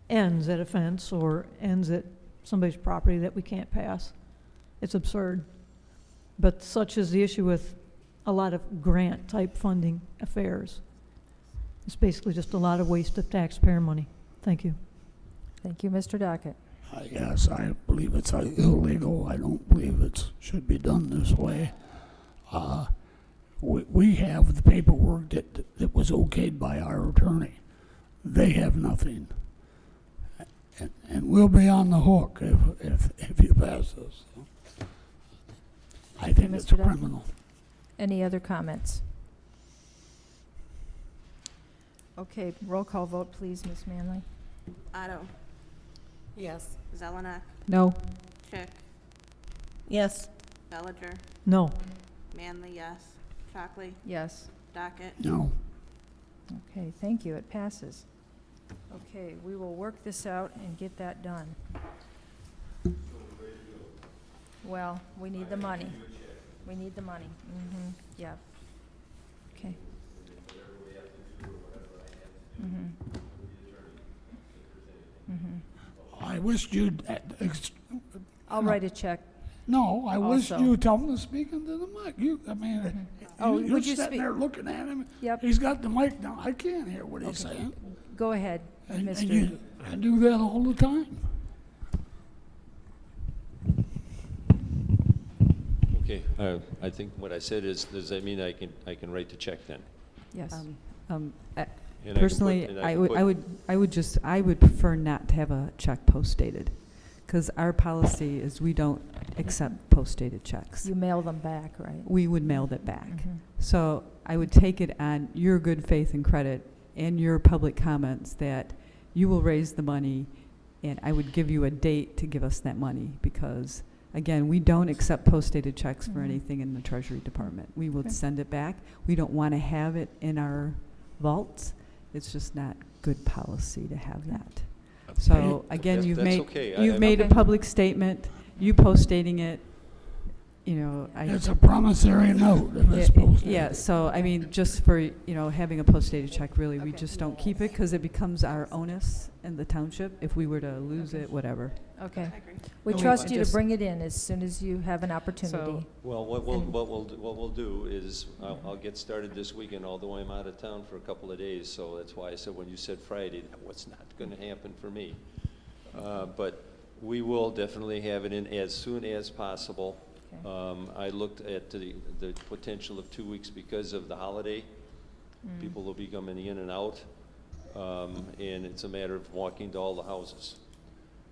ends at a fence or ends at somebody's property that we can't pass. It's absurd. But such is the issue with a lot of grant-type funding affairs. It's basically just a lot of waste of taxpayer money. Thank you. Thank you, Mr. Dockett. Yes, I believe it's illegal. I don't believe it should be done this way. We have the paperwork that was okayed by our attorney. They have nothing. And we'll be on the hook if you pass this. I think it's Mr. Dockett. criminal. Any other comments? Okay, roll call vote, please, Ms. Manley. Otto, Yes. Zelenak, No. Chick, Yes. Bellinger, No. Manley, yes. Chockley, Yes. Docket, No. Okay, thank you, it passes. Okay, we will work this out and get that done. Well, we need the money. We need the money. Mm-hmm, yeah. Okay. Mm-hmm. Mm-hmm. I wish you'd. I'll write a check. No, I wish Also. you would tell him to speak into the mic. Oh, you're would you sitting speak? there looking at him. Yep. He's got the mic down. I can't hear what he's Okay. saying. Go ahead, And Mr. I do that all the time. Okay, I think what I said is, does that mean I can write the check then? Yes. And I can put- Personally, and I can I would prefer not to have a check post-dated, because our policy is we don't accept post-dated checks. You mail them back, right? We would mail it back. Mhm. So I would take it on your good faith and credit and your public comments that you will raise the money, and I would give you a date to give us that money, because, again, we don't accept post-dated checks for Mhm. anything in the Treasury Department. We would Okay. send it back. We don't want to have it in our vaults. It's just not good policy to have that. So, again, That's- you've that's made, okay. you've made a Okay. public statement, you post-dating it, you know, It's a promissory note if it's posted. yeah, so, I mean, just for, having a post-dated check, really, we just don't keep it, because it becomes our onus in the township if we were to lose it, whatever. Okay. I agree. We No, trust I you to just- bring it in as soon as you have an opportunity. Well, what we'll do is, I'll get started this weekend, although I'm out of town for a couple of days, so that's why I said when you said Friday, that was not gonna happen for me. But we will definitely have it in as soon as possible. Okay. I looked at the potential of 2 weeks because of the holiday. Mm. People will be coming in and out, and it's a matter of walking to all the houses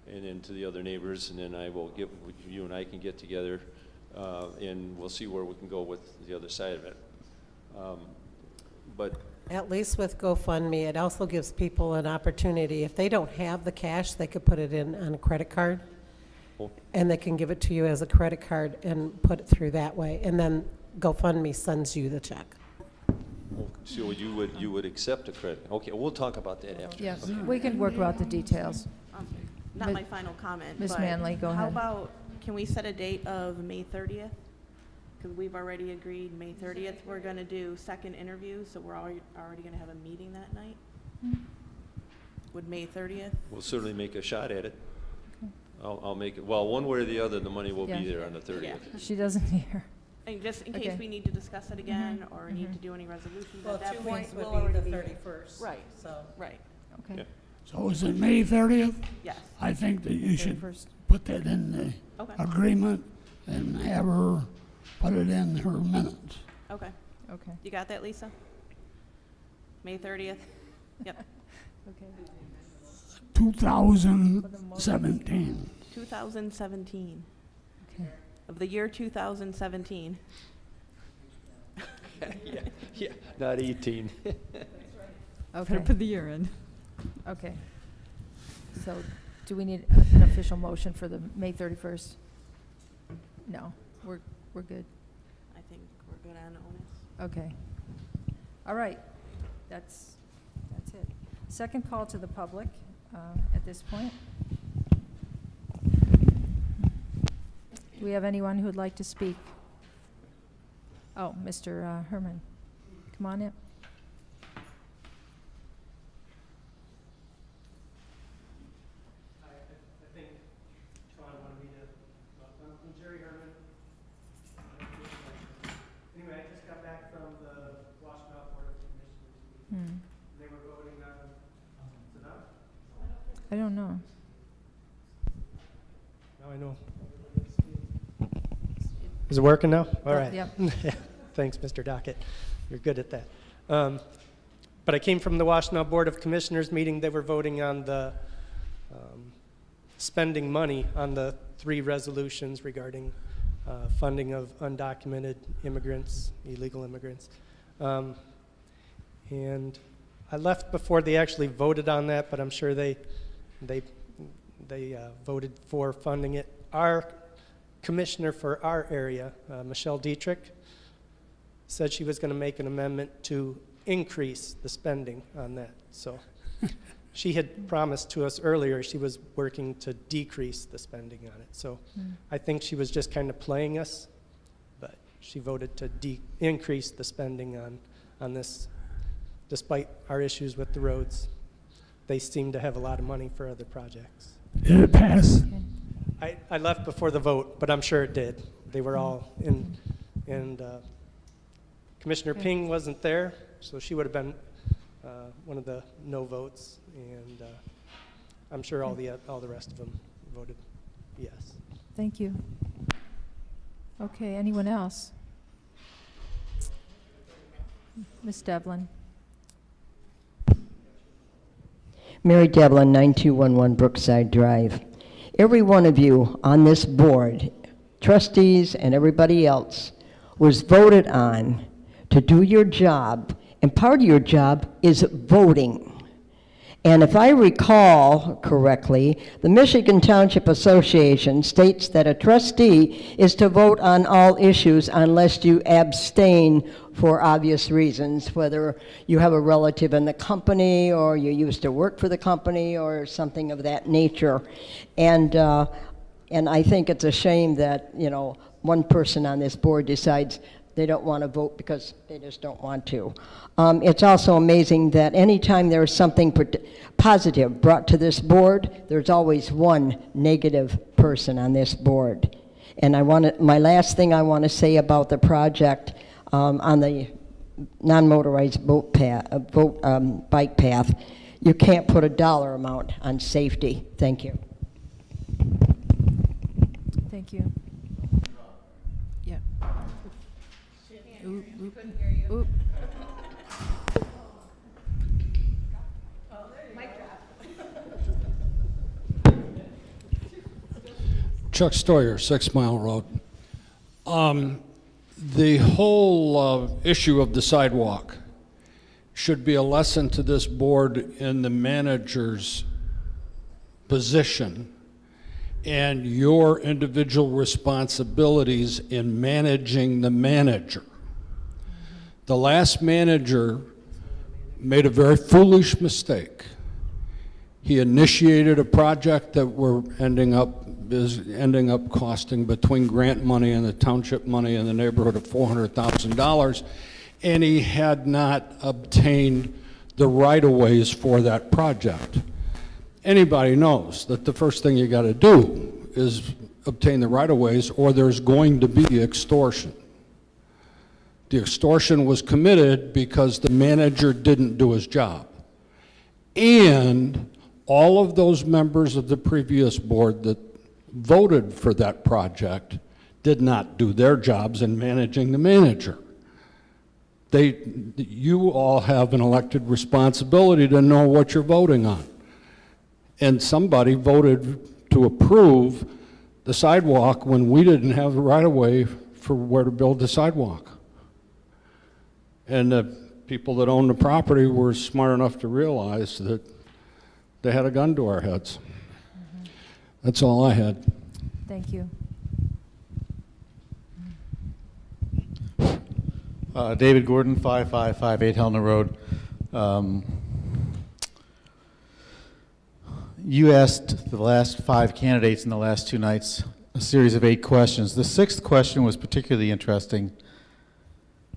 and then to the other neighbors, and then you and I can get together, and we'll see where we can go with the other side of it. But At least with GoFundMe, it also gives people an opportunity. If they don't have the cash, they could put it in on a credit card, Oh. and they can give it to you as a credit card and put it through that way. And then GoFundMe sends you the check. so you would accept a credit? Okay, we'll talk about that after. Yes, we can work out the details. Not Ms. my final comment, Ms. but Manley, go how ahead. about, can we set a date of May 30th? Because we've already agreed May 30th, we're going to do second interviews, so we're already going to have a meeting that night? Would May 30th? We'll certainly make a shot at it. I'll make it, well, one way or the other, the money will be Yeah. there on the 30th. She doesn't hear. And just in case Okay. we need to discuss it again, or need mhm. to do any resolutions Well, at that 2 point, weeks we'll would already be the be here. 31st. Right, So, right, Okay. Yeah. So is it May 30th? yes. I think that you should 31st. put that in the Okay, agreement and have her put it in her minutes. okay. Okay. You got that, Lisa? May 30th? Yep. Okay. 2017. 2017, Okay. of the year 2017. Yeah, not 18. Better Okay. put the year in. Okay. So, do we need an official motion for the May 31st? No, we're good. I think we're good on onus. Okay. All right, that's it. Second call to the public at this point. Do we have anyone who would like to speak? Oh, Mr. Herman, come on in. I think Sean wanted me to, I'm Jerry Herman. Anyway, I just got back from the Washtenaw Board of Commissioners meeting. They were voting on, is it up? I don't know. Now I know. Is it working now? All right. Yep. Thanks, Mr. Dockett. You're good at that. But I came from the Washtenaw Board of Commissioners meeting. They were voting on the spending money on the 3 resolutions regarding funding of undocumented immigrants, illegal immigrants. And I left before they actually voted on that, but I'm sure they voted for funding it. Our commissioner for our area, Michelle Dietrich, said she was going to make an amendment to increase the spending on that. So she had promised to us earlier she was working to decrease the spending on it. So I think she was just kind of playing us, but she voted to increase the spending on this, despite our issues with the roads. They seem to have a lot of money for other projects. Did it pass? I left before the vote, but I'm sure it did. They were all in, and Commissioner Ping wasn't there, so she would have been one of the no votes, and I'm sure all the rest of them voted yes. Thank you. Okay, anyone else? Ms. Devlin. Mary Devlin, 9211 Brookside Drive. Every one of you on this board, trustees and everybody else, was voted on to do your job, and part of your job is voting. And if I recall correctly, the Michigan Township Association states that a trustee is to vote on all issues unless you abstain for obvious reasons, whether you have a relative in the company or you used to work for the company or something of that nature. And I think it's a shame that, you know, one person on this board decides they don't want to vote because they just don't want to. It's also amazing that anytime there's something positive brought to this board, there's always one negative person on this board. And my last thing I want to say about the project on the non-motorized bike path, you can't put a dollar amount on safety. Thank you. Thank you. Yeah. Oop, oop, oop. Chuck Stoyer, 6 Mile Road. The whole issue of the sidewalk should be a lesson to this board in the manager's position and your individual responsibilities in managing the manager. The last manager made a very foolish mistake. He initiated a project that is ending up costing, between grant money and the township money, in the neighborhood of $400,000, and he had not obtained the right-of-ways for that project. Anybody knows that the first thing you got to do is obtain the right-of-ways, or there's going to be extortion. The extortion was committed because the manager didn't do his job. And all of those members of the previous board that voted for that project did not do their jobs in managing the manager. You all have an elected responsibility to know what you're voting on. And somebody voted to approve the sidewalk when we didn't have the right-of-way for where to build the sidewalk. And the people that own the property were smart enough to realize that they had a gun to our heads. That's all I had. Thank you. David Gordon, 5558 Helena Road. You asked the last 5 candidates in the last 2 nights a series of 8 questions. The 6th question was particularly interesting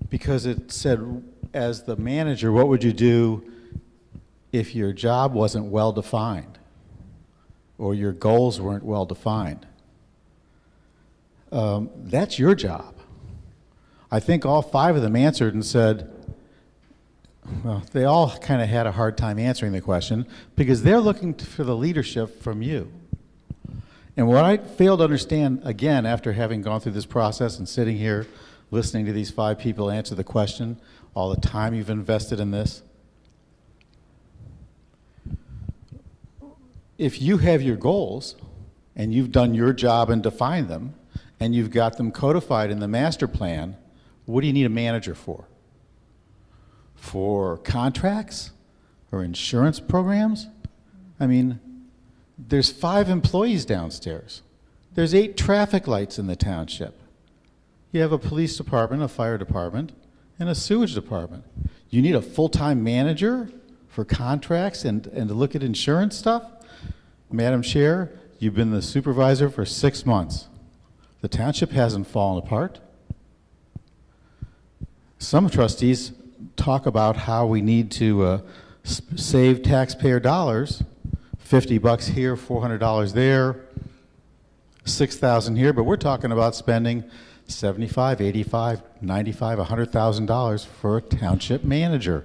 because it said, as the manager, what would you do if your job wasn't well defined or your goals weren't well defined? That's your job. I think all 5 of them answered and said, well, they all kind of had a hard time answering the question because they're looking for the leadership from you. And what I failed to understand, again, after having gone through this process and sitting here listening to these 5 people answer the question, all the time you've invested in this, if you have your goals and you've done your job and defined them and you've got them codified in the master plan, what do you need a manager for? For contracts or insurance programs? I mean, there's 5 employees downstairs. There's 8 traffic lights in the township. You have a police department, a fire department, and a sewage department. You need a full-time manager for contracts and to look at insurance stuff? Madam Chair, you've been the supervisor for 6 months. The township hasn't fallen apart. Some trustees talk about how we need to save taxpayer dollars, $50 here, $400 there, $6,000 here, but we're talking about spending $75, $85, $95, $100,000 for a township manager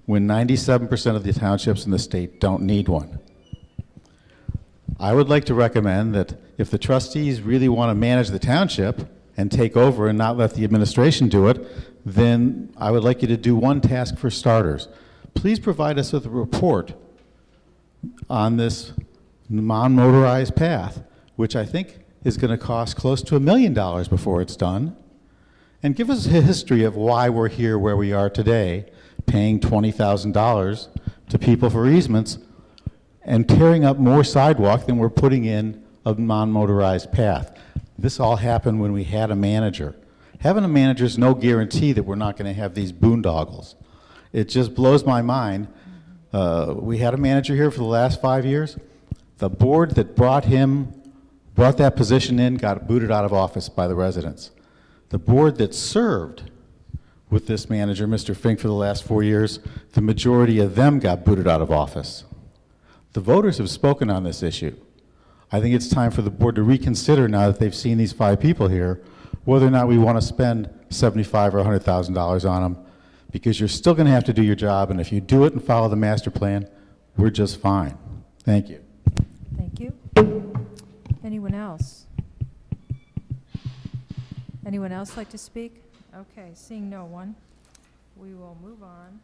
when 97% of the townships in the state don't need one. I would like to recommend that if the trustees really want to manage the township and take over and not let the administration do it, then I would like you to do one task for starters. Please provide us with a report on this non-motorized path, which I think is going to cost close to $1 million before it's done, and give us a history of why we're here where we are today, paying $20,000 to people for easements and tearing up more sidewalk than we're putting in a non-motorized path. This all happened when we had a manager. Having a manager is no guarantee that we're not going to have these boondoggles. It just blows my mind. We had a manager here for the last 5 years. The board that brought that position in got booted out of office by the residents. The board that served with this manager, Mr. Fink, for the last 4 years, the majority of them got booted out of office. The voters have spoken on this issue. I think it's time for the board to reconsider, now that they've seen these 5 people here, whether or not we want to spend $75,000 or $100,000 on them, because you're still going to have to do your job, and if you do it and follow the master plan, we're just fine. Thank you. Thank you. Anyone else? Anyone else like to speak? Okay, seeing no one, we will move on.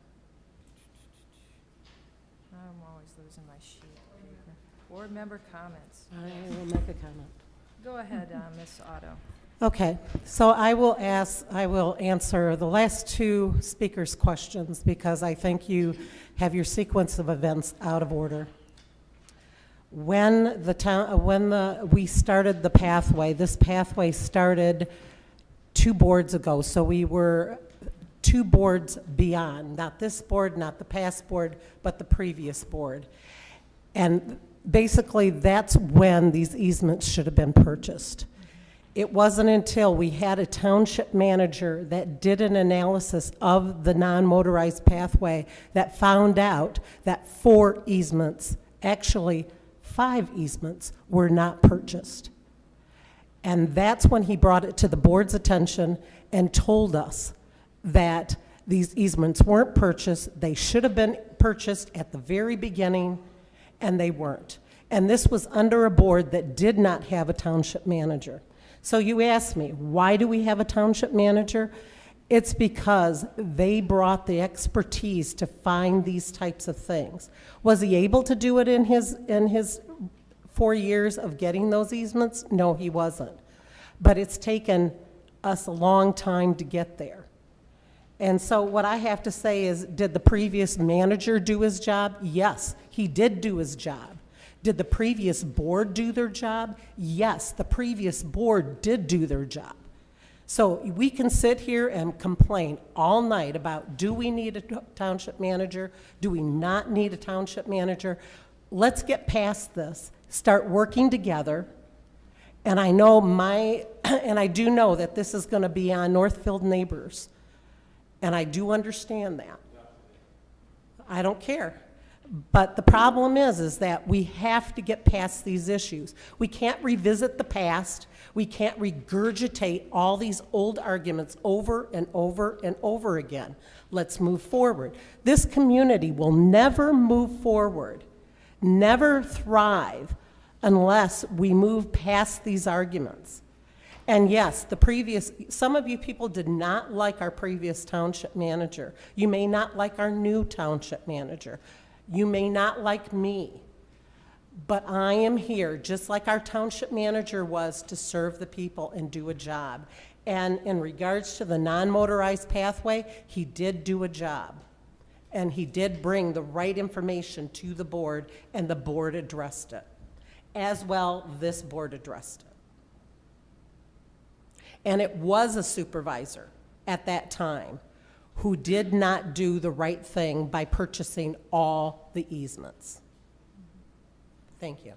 I'm always losing my sheet of paper. Board member comments. I will make a comment. Go ahead, Ms. Otto. Okay, so I will answer the last 2 speakers' questions because I think you have your sequence of events out of order. When we started the pathway, this pathway started 2 boards ago, so we were 2 boards beyond, not this board, not the past board, but the previous board. And basically, that's when these easements should have been purchased. It wasn't until we had a township manager that did an analysis of the non-motorized pathway that found out that 4 easements, actually 5 easements, were not purchased. And that's when he brought it to the board's attention and told us that these easements weren't purchased. They should have been purchased at the very beginning, and they weren't. And this was under a board that did not have a township manager. So you asked me, why do we have a township manager? It's because they brought the expertise to find these types of things. Was he able to do it in his 4 years of getting those easements? No, he wasn't. But it's taken us a long time to get there. And so what I have to say is, did the previous manager do his job? Yes, he did do his job. Did the previous board do their job? Yes, the previous board did do their job. So we can sit here and complain all night about, do we need a township manager? Do we not need a township manager? Let's get past this, start working together. And I know and I do know that this is going to be on Northfield neighbors. And I do understand that. I don't care. But the problem is that we have to get past these issues. We can't revisit the past. We can't regurgitate all these old arguments over and over and over again. Let's move forward. This community will never move forward, never thrive, unless we move past these arguments. And yes, some of you people did not like our previous township manager. You may not like our new township manager. You may not like me, but I am here, just like our township manager was, to serve the people and do a job. And in regards to the non-motorized pathway, he did do a job. And he did bring the right information to the board, and the board addressed it. As well, this board addressed it. And it was a supervisor at that time who did not do the right thing by purchasing all the easements. Thank you.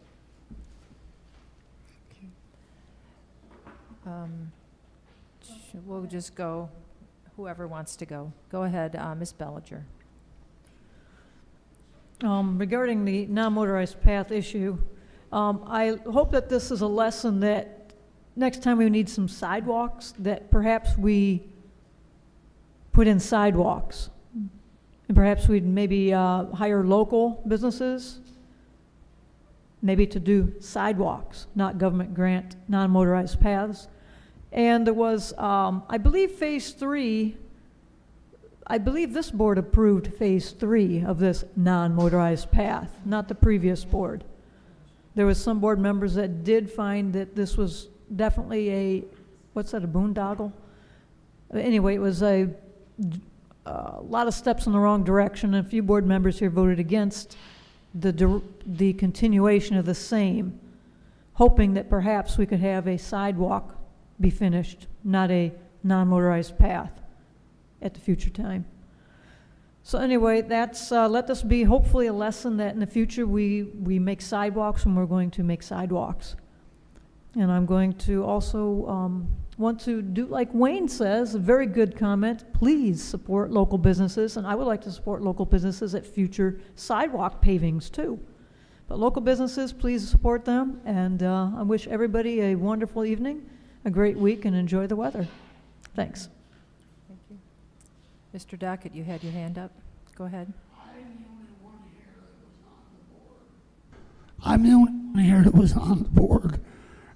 We'll just go, whoever wants to go. Go ahead, Ms. Bellinger. Regarding the non-motorized path issue, I hope that this is a lesson that next time we need some sidewalks, that perhaps we put in sidewalks. And perhaps we'd maybe hire local businesses, maybe to do sidewalks, not government grant, non-motorized paths. And there was, I believe phase 3, I believe this board approved phase 3 of this non-motorized path, not the previous board. There was some board members that did find that this was definitely a, what's that, a boondoggle? Anyway, it was a lot of steps in the wrong direction, and a few board members here voted against the continuation of the same, hoping that perhaps we could have a sidewalk be finished, not a non-motorized path at the future time. So anyway, that's let this be hopefully a lesson that in the future we make sidewalks when we're going to make sidewalks. And I'm going to also want to do like Wayne says, a very good comment, please support local businesses, and I would like to support local businesses at future sidewalk pavings too. But local businesses, please support them, and I wish everybody a wonderful evening, a great week, and enjoy the weather. Thanks. Thank you. Mr. Dockett, you had your hand up. Go ahead. I'm the only one here that was on the board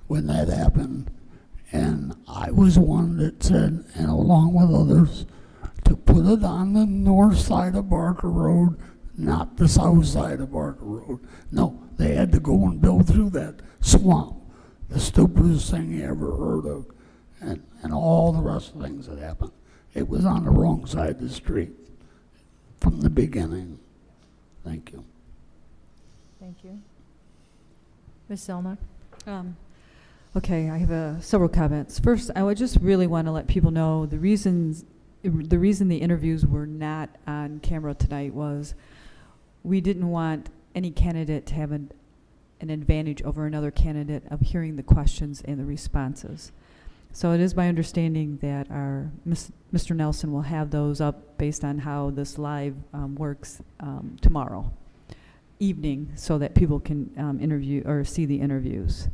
when that happened. And I was one that said, and along with others, to put it on the north side of Barker Road, not the south side of Barker Road. No, they had to go and build through that swamp. The stupidest thing you ever heard of. And all the rest of the things that happened. It was on the wrong side of the street from the beginning. Thank you. Thank you. Ms. Zelnok? Okay, I have several comments. First, I would just really want to let people know the reason the interviews were not on camera tonight was we didn't want any candidate to have an advantage over another candidate of hearing the questions and the responses. So it is my understanding that our Mr. Nelson will have those up based on how this live works tomorrow evening, so that people can interview or see the interviews.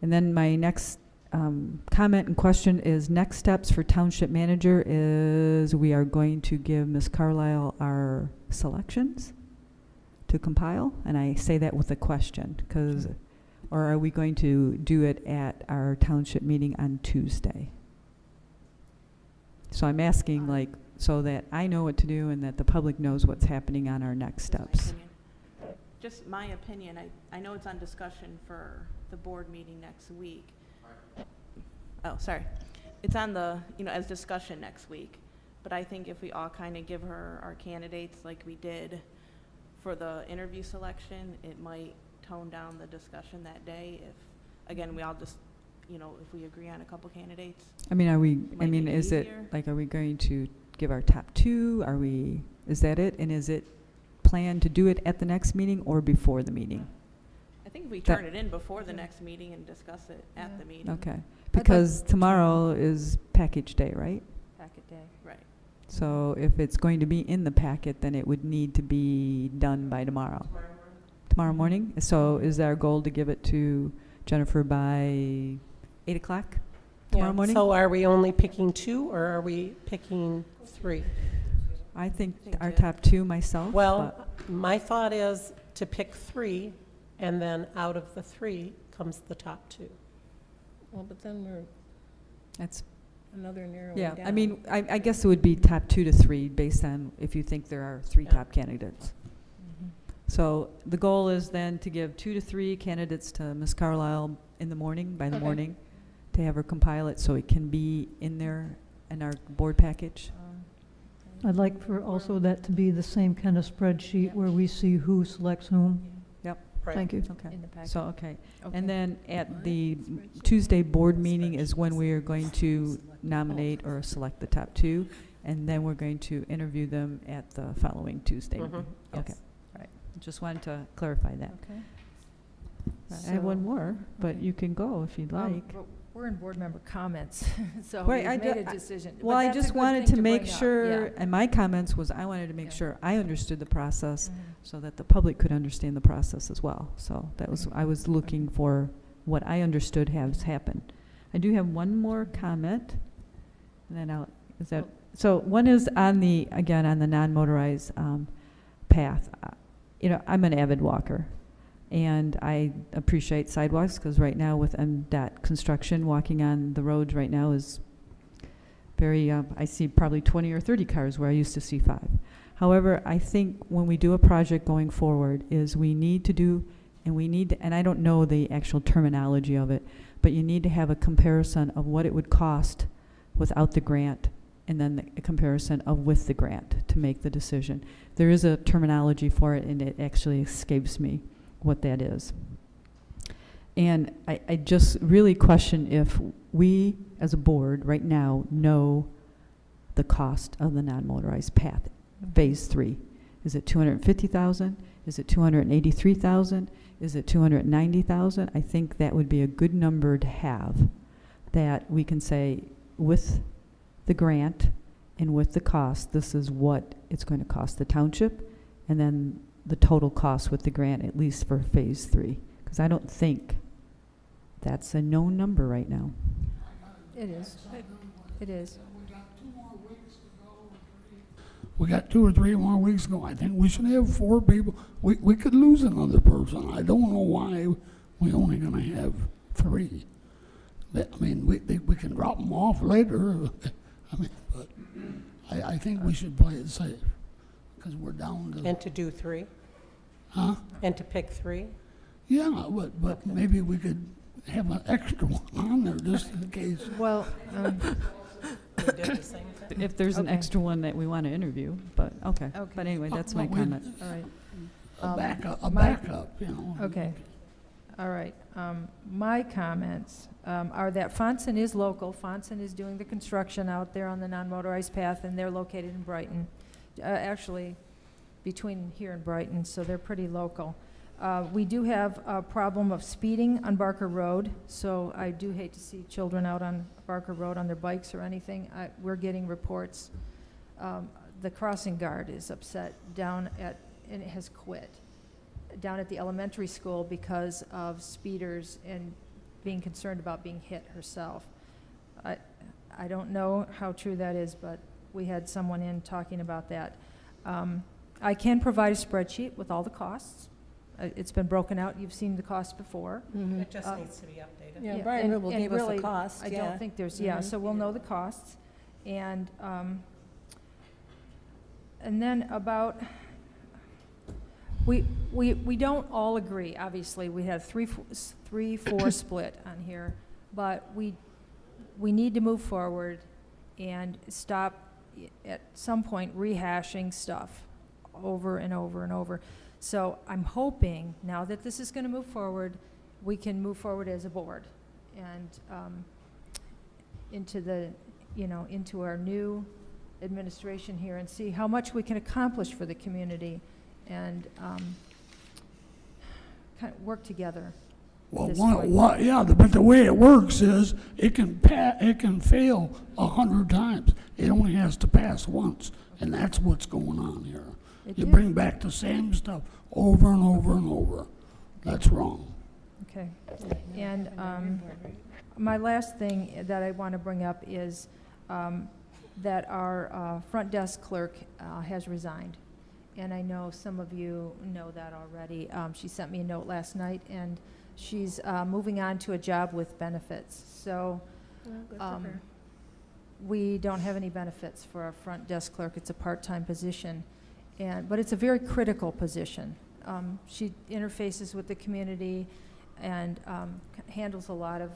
And then my next comment and question is, next steps for township manager is we are going to give Ms. Carlisle our selections to compile, and I say that with a question, because, or are we going to do it at our township meeting on Tuesday? So I'm asking, like, so that I know what to do and that the public knows what's happening on our next steps. Just my opinion, I know it's on discussion for the board meeting next week. Oh, sorry. It's on the, as discussion next week. But I think if we all kind of give her our candidates like we did for the interview selection, it might tone down the discussion that day if, again, we all just, you know, if we agree on a couple candidates. I mean, Might make it is it, easier. like, are we going to give our top two? Is that it? And is it planned to do it at the next meeting or before the meeting? I think if we That- turn it in before the next meeting and discuss it at the meeting. Okay, because tomorrow is package day, right? Packet day. Right. So if it's going to be in the packet, then it would need to be done by tomorrow. Tomorrow morning? So is our goal to give it to Jennifer by 8 o'clock tomorrow Yeah, morning? So are we only picking 2, or are we picking 3? I think our two. top two, myself. Well, my thought is to pick 3, and then out of the 3 comes the top 2. Well, but then we're That's, another narrowing yeah, down. I mean, I guess it would be top 2 to 3 based on if you think there are 3 Yeah. top candidates. So the goal is then to give 2 to 3 candidates to Ms. Carlisle in the morning, by the Okay. morning, to have her compile it so it can be in there in our board package. I'd like for also that to be the same kind of spreadsheet where we see who selects whom. Right. Thank you. Okay. In the packet. So, okay. Okay. And then at the Tuesday board meeting is when we are going to nominate or select the top 2, and then we're going to interview them at the following Tuesday. Mhm, meeting. yes. Okay, all right. Just wanted to clarify that. Okay. I have one So- more, but okay. you can go if you'd like. But we're in board member comments, so Right, we've I made ju- a I- decision. But Well, I that's a just good wanted thing to make bring up, sure, yeah. and my comments was, I wanted to make Yeah. sure I understood the process Mhm. so that the public could understand the process as well. So that was, I was looking for what I understood has happened. I do have one more comment, and then so one is on the, again, on the non-motorized path. You know, I'm an avid walker, and I appreciate sidewalks, because right now with MDOT construction, walking on the roads right now is very, I see probably 20 or 30 cars where I used to see 5. However, I think when we do a project going forward is we need to do, and I don't know the actual terminology of it, but you need to have a comparison of what it would cost without the grant, and then a comparison of with the grant to make the decision. There is a terminology for it, and it actually escapes me what that is. And I just really question if we, as a board, right now, know the cost of the non-motorized path, Phase 3. Is it $250,000? Is it $283,000? Is it $290,000? I think that would be a good number to have, that we can say, with the grant and with the cost, this is what it's going to cost the township, and then the total cost with the grant, at least for Phase 3. Because I don't think that's a known number right now. It is. It is. We got 2 or 3 more weeks to go. I think we should have 4 people. We could lose another person. I don't know why we only gonna have 3. I mean, we can drop them off later. I mean, but I think we should play it safe, because we're down to. And to do 3? Huh? And to pick 3? Yeah, but maybe we could have an extra one on there just in case. Well, We did the same thing? If there's an Okay. extra one that we want to interview, but okay. Okay. But anyway, that's my Well, comment. all right. A backup, my- you know. Okay. All right. My comments are that Fonson is local. Fonson is doing the construction out there on the non-motorized path, and they're located in Brighton. Actually, between here and Brighton, so they're pretty local. We do have a problem of speeding on Barker Road, so I do hate to see children out on Barker Road on their bikes or anything. We're getting reports. The crossing guard is upset down at, and has quit, down at the elementary school because of speeders and being concerned about being hit herself. I don't know how true that is, but we had someone in talking about that. I can provide a spreadsheet with all the costs. It's been broken out. You've seen the cost before. Mhm. It just needs to be updated. Yeah, Yeah, Brian and- Rubel and gave us really, the cost, I yeah. don't think there's, Mhm. so we'll know the costs. And then about, we don't all agree, obviously. We have 3-4 split on here, but we need to move forward and stop at some point rehashing stuff over and over and over. So I'm hoping, now that this is going to move forward, we can move forward as a board and into the, into our new administration here and see how much we can accomplish for the community and kind of work together. Well, this way. but the way it works is it can fail 100 times. It only has to pass once, and that's what's going on here. You bring back the same stuff over and over and over. That's wrong. Okay. And my last thing that I want to bring up is that our front desk clerk has resigned. And I know some of you know that already. She sent me a note last night, and she's moving on to a job with benefits. So we don't have any benefits for our front desk clerk. It's a part-time position, but it's a very critical position. She interfaces with the community and handles a lot of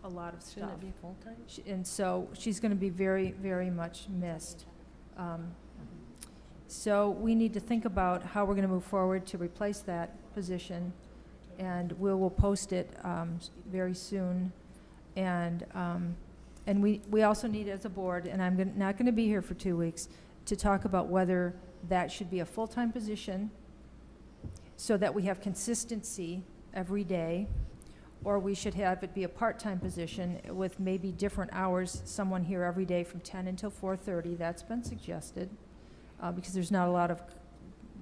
stuff. Shouldn't it be full-time? And so she's going to be very, very much missed. So we need to think about how we're going to move forward to replace that position, and we'll post it very soon. And we also need, as a board, and I'm not going to be here for 2 weeks, to talk about whether that should be a full-time position so that we have consistency every day, or we should have it be a part-time position with maybe different hours, someone here every day from 10 until 4:30. That's been suggested, because there's not a lot of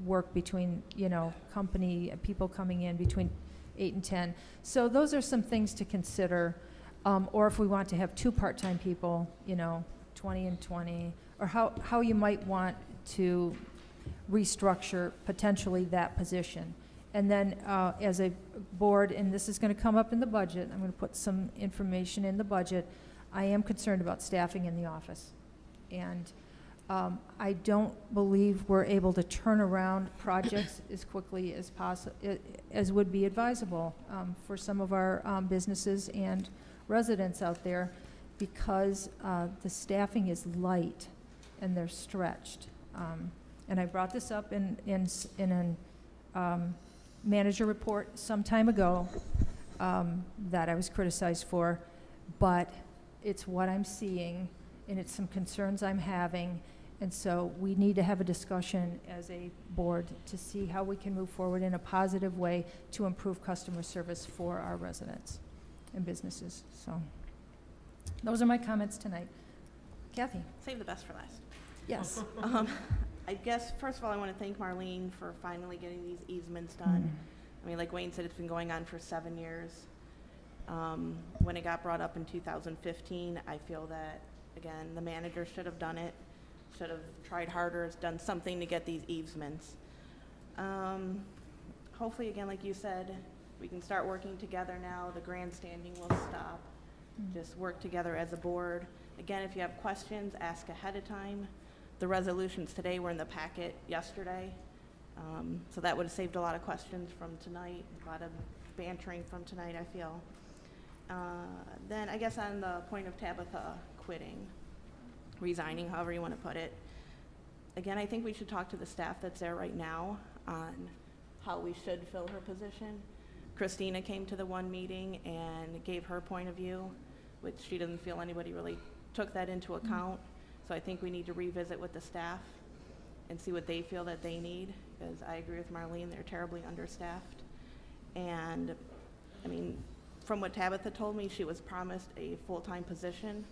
work between, company people coming in between 8 and 10. So those are some things to consider. Or if we want to have 2 part-time people, 20 and 20, or how you might want to restructure potentially that position. And then as a board, and this is going to come up in the budget, I'm going to put some information in the budget, I am concerned about staffing in the office. And I don't believe we're able to turn around projects as quickly as possible, as would be advisable for some of our businesses and residents out there, because the staffing is light and they're stretched. And I brought this up in a manager report some time ago that I was criticized for, but it's what I'm seeing, and it's some concerns I'm having. And so we need to have a discussion as a board to see how we can move forward in a positive way to improve customer service for our residents and businesses. So those are my comments tonight. Kathy? Save the best for last. Yes. I guess, first of all, I want to thank Marlene for finally getting these easements done. I mean, like Wayne said, it's been going on for 7 years. When it got brought up in 2015, I feel that, again, the manager should have done it, should have tried harder, done something to get these easements. Hopefully, again, like you said, we can start working together now. The grandstanding will stop. Just work together as a board. Again, if you have questions, ask ahead of time. The resolutions today were in the packet yesterday, so that would have saved a lot of questions from tonight, a lot of bantering from tonight, I feel. Then I guess on the point of Tabitha quitting, resigning, however you want to put it, again, I think we should talk to the staff that's there right now on how we should fill her position. Christina came to the one meeting and gave her point of view, which she doesn't feel anybody really took that into account. So I think we need to revisit with the staff and see what they feel that they need, because I agree with Marlene, they're terribly understaffed. And I mean, from what Tabitha told me, she was promised a full-time position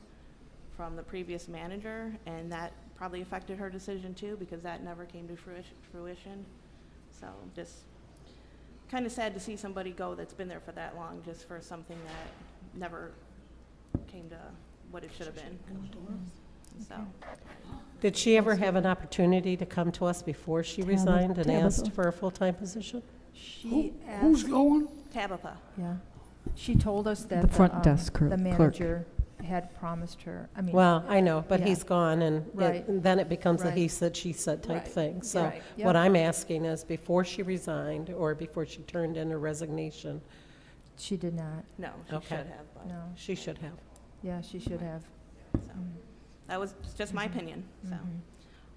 from the previous manager, and that probably affected her decision too, because that never came to fruition. So just kind of sad to see somebody go that's been there for that long, just for something that never came to what it should have been. So. Did she ever have an opportunity to come to us before she resigned and asked for a full-time position? Who's going? Tabitha. Yeah. She told us that The front desk clerk. the manager had promised her. I mean, Well, I know, but yeah. he's gone, and Right. and then it becomes a Right. he said, she said type Right. thing. So Right. what Yep. I'm asking is, before she resigned, or before she turned in her resignation, She did not. No, she Okay. should have, but No. she should have. Yeah, she should have. so. That was just my opinion, so.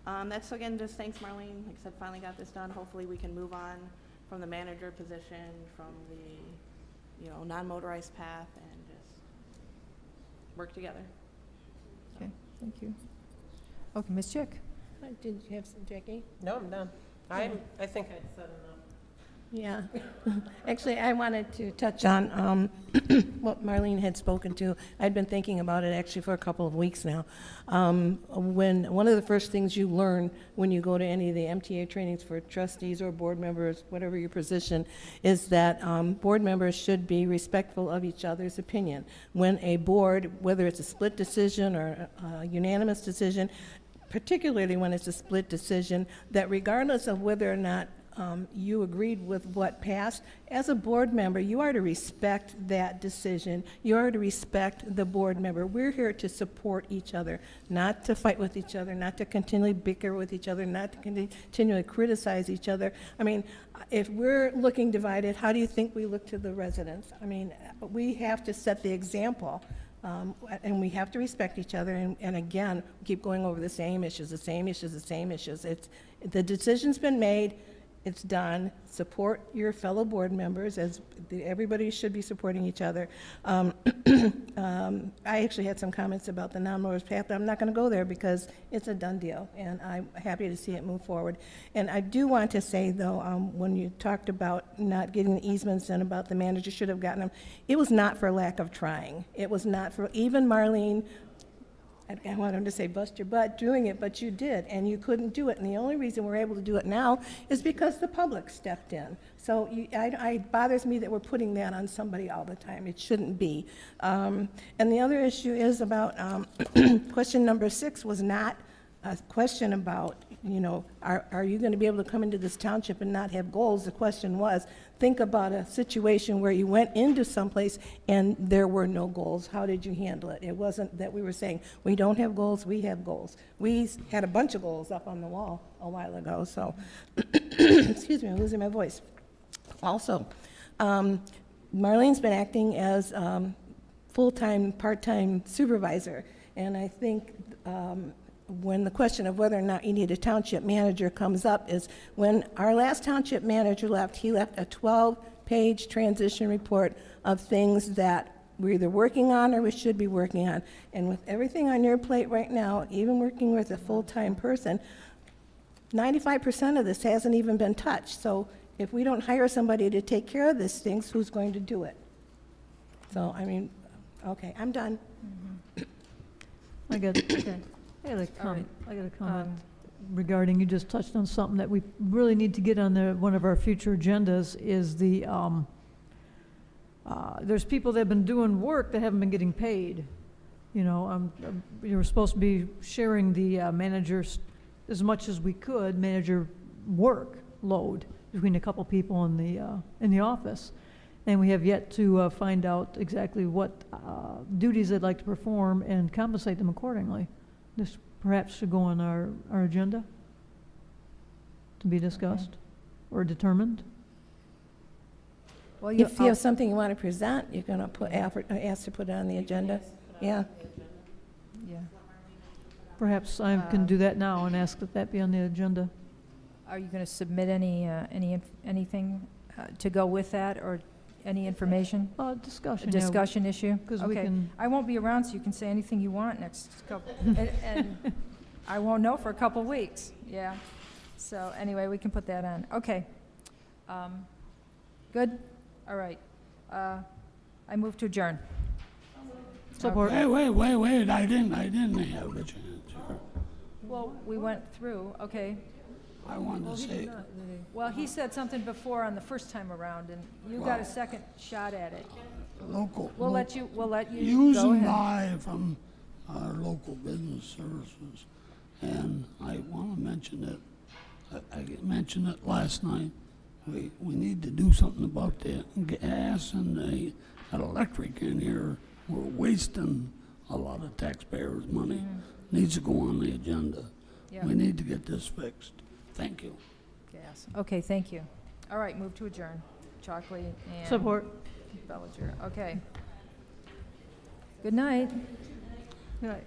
Mhm. That's, again, just thanks, Marlene. Like I said, finally got this done. Hopefully we can move on from the manager position, from the, non-motorized path, and just work together. Okay, thank you. Okay, Ms. Chick? Did you have some, Jackie? No, I'm done. I think I'd said enough. Yeah. Actually, I wanted to touch on what Marlene had spoken to. I'd been thinking about it actually for a couple of weeks now. When one of the first things you learn when you go to any of the MTA trainings for trustees or board members, whatever your position, is that board members should be respectful of each other's opinion. When a board, whether it's a split decision or a unanimous decision, particularly when it's a split decision, that regardless of whether or not you agreed with what passed, as a board member, you are to respect that decision. You are to respect the board member. We're here to support each other, not to fight with each other, not to continually bicker with each other, not to continually criticize each other. I mean, if we're looking divided, how do you think we look to the residents? I mean, we have to set the example. And we have to respect each other, and again, keep going over the same issues, the same issues, the same issues. The decision's been made, it's done. Support your fellow board members, as everybody should be supporting each other. I actually had some comments about the non-motorist path, but I'm not going to go there because it's a done deal, and I'm happy to see it move forward. And I do want to say, though, when you talked about not getting the easements and about the manager should have gotten them, it was not for lack of trying. It was not for, even Marlene, I want him to say bust your butt doing it, but you did, and you couldn't do it. And the only reason we're able to do it now is because the public stepped in. So it bothers me that we're putting that on somebody all the time. It shouldn't be. And the other issue is about question number 6 was not a question about, you know, are you going to be able to come into this township and not have goals? The question was, think about a situation where you went into someplace and there were no goals. How did you handle it? It wasn't that we were saying, we don't have goals, we have goals. We had a bunch of goals up on the wall a while ago, so, excuse me, I'm losing my voice. Also, Marlene's been acting as full-time, part-time supervisor, and I think when the question of whether or not you need a township manager comes up is when our last township manager left, he left a 12-page transition report of things that we're either working on or we should be working on. And with everything on your plate right now, even working with a full-time person, 95% of this hasn't even been touched. So if we don't hire somebody to take care of these things, who's going to do it? So, I mean, okay, I'm done. I got a comment regarding, you just touched on something that we really need to get on one of our future agendas is the, there's people that have been doing work that haven't been getting paid. You know, you're supposed to be sharing the managers as much as we could, manager workload between a couple people in the office. And we have yet to find out exactly what duties they'd like to perform and compensate them accordingly. This perhaps should go on our agenda to be discussed or determined. Well, If you have something you want to present, you're going to ask to put it on the agenda. Yeah. Yeah. Perhaps I can do that now and ask that that be on the agenda. Are you going to submit anything to go with that, or any information? Discussion. A discussion issue? 'Cause we Okay. can- I won't be around, so you can say anything you want next couple, and I won't know for a couple weeks, yeah. So anyway, we can put that on. Okay. Good? All right. I move to adjourn. Support. Wait, I didn't have a chance. Well, we went through, okay. I wanted to say, Well, he said something before on the first time around, and you got a second shot at it. We'll let you go using ahead. from our local business services, and I want to mention it. I mentioned it last night. We need to do something about the gas and the electric in here. We're wasting a lot of taxpayers' money. Needs to go on the agenda. Yeah. We need to get this fixed. Thank you. Yes. Okay, thank you. All right, move to adjourn. Chalkley and Support. Bellinger. Okay. Good night. Good night.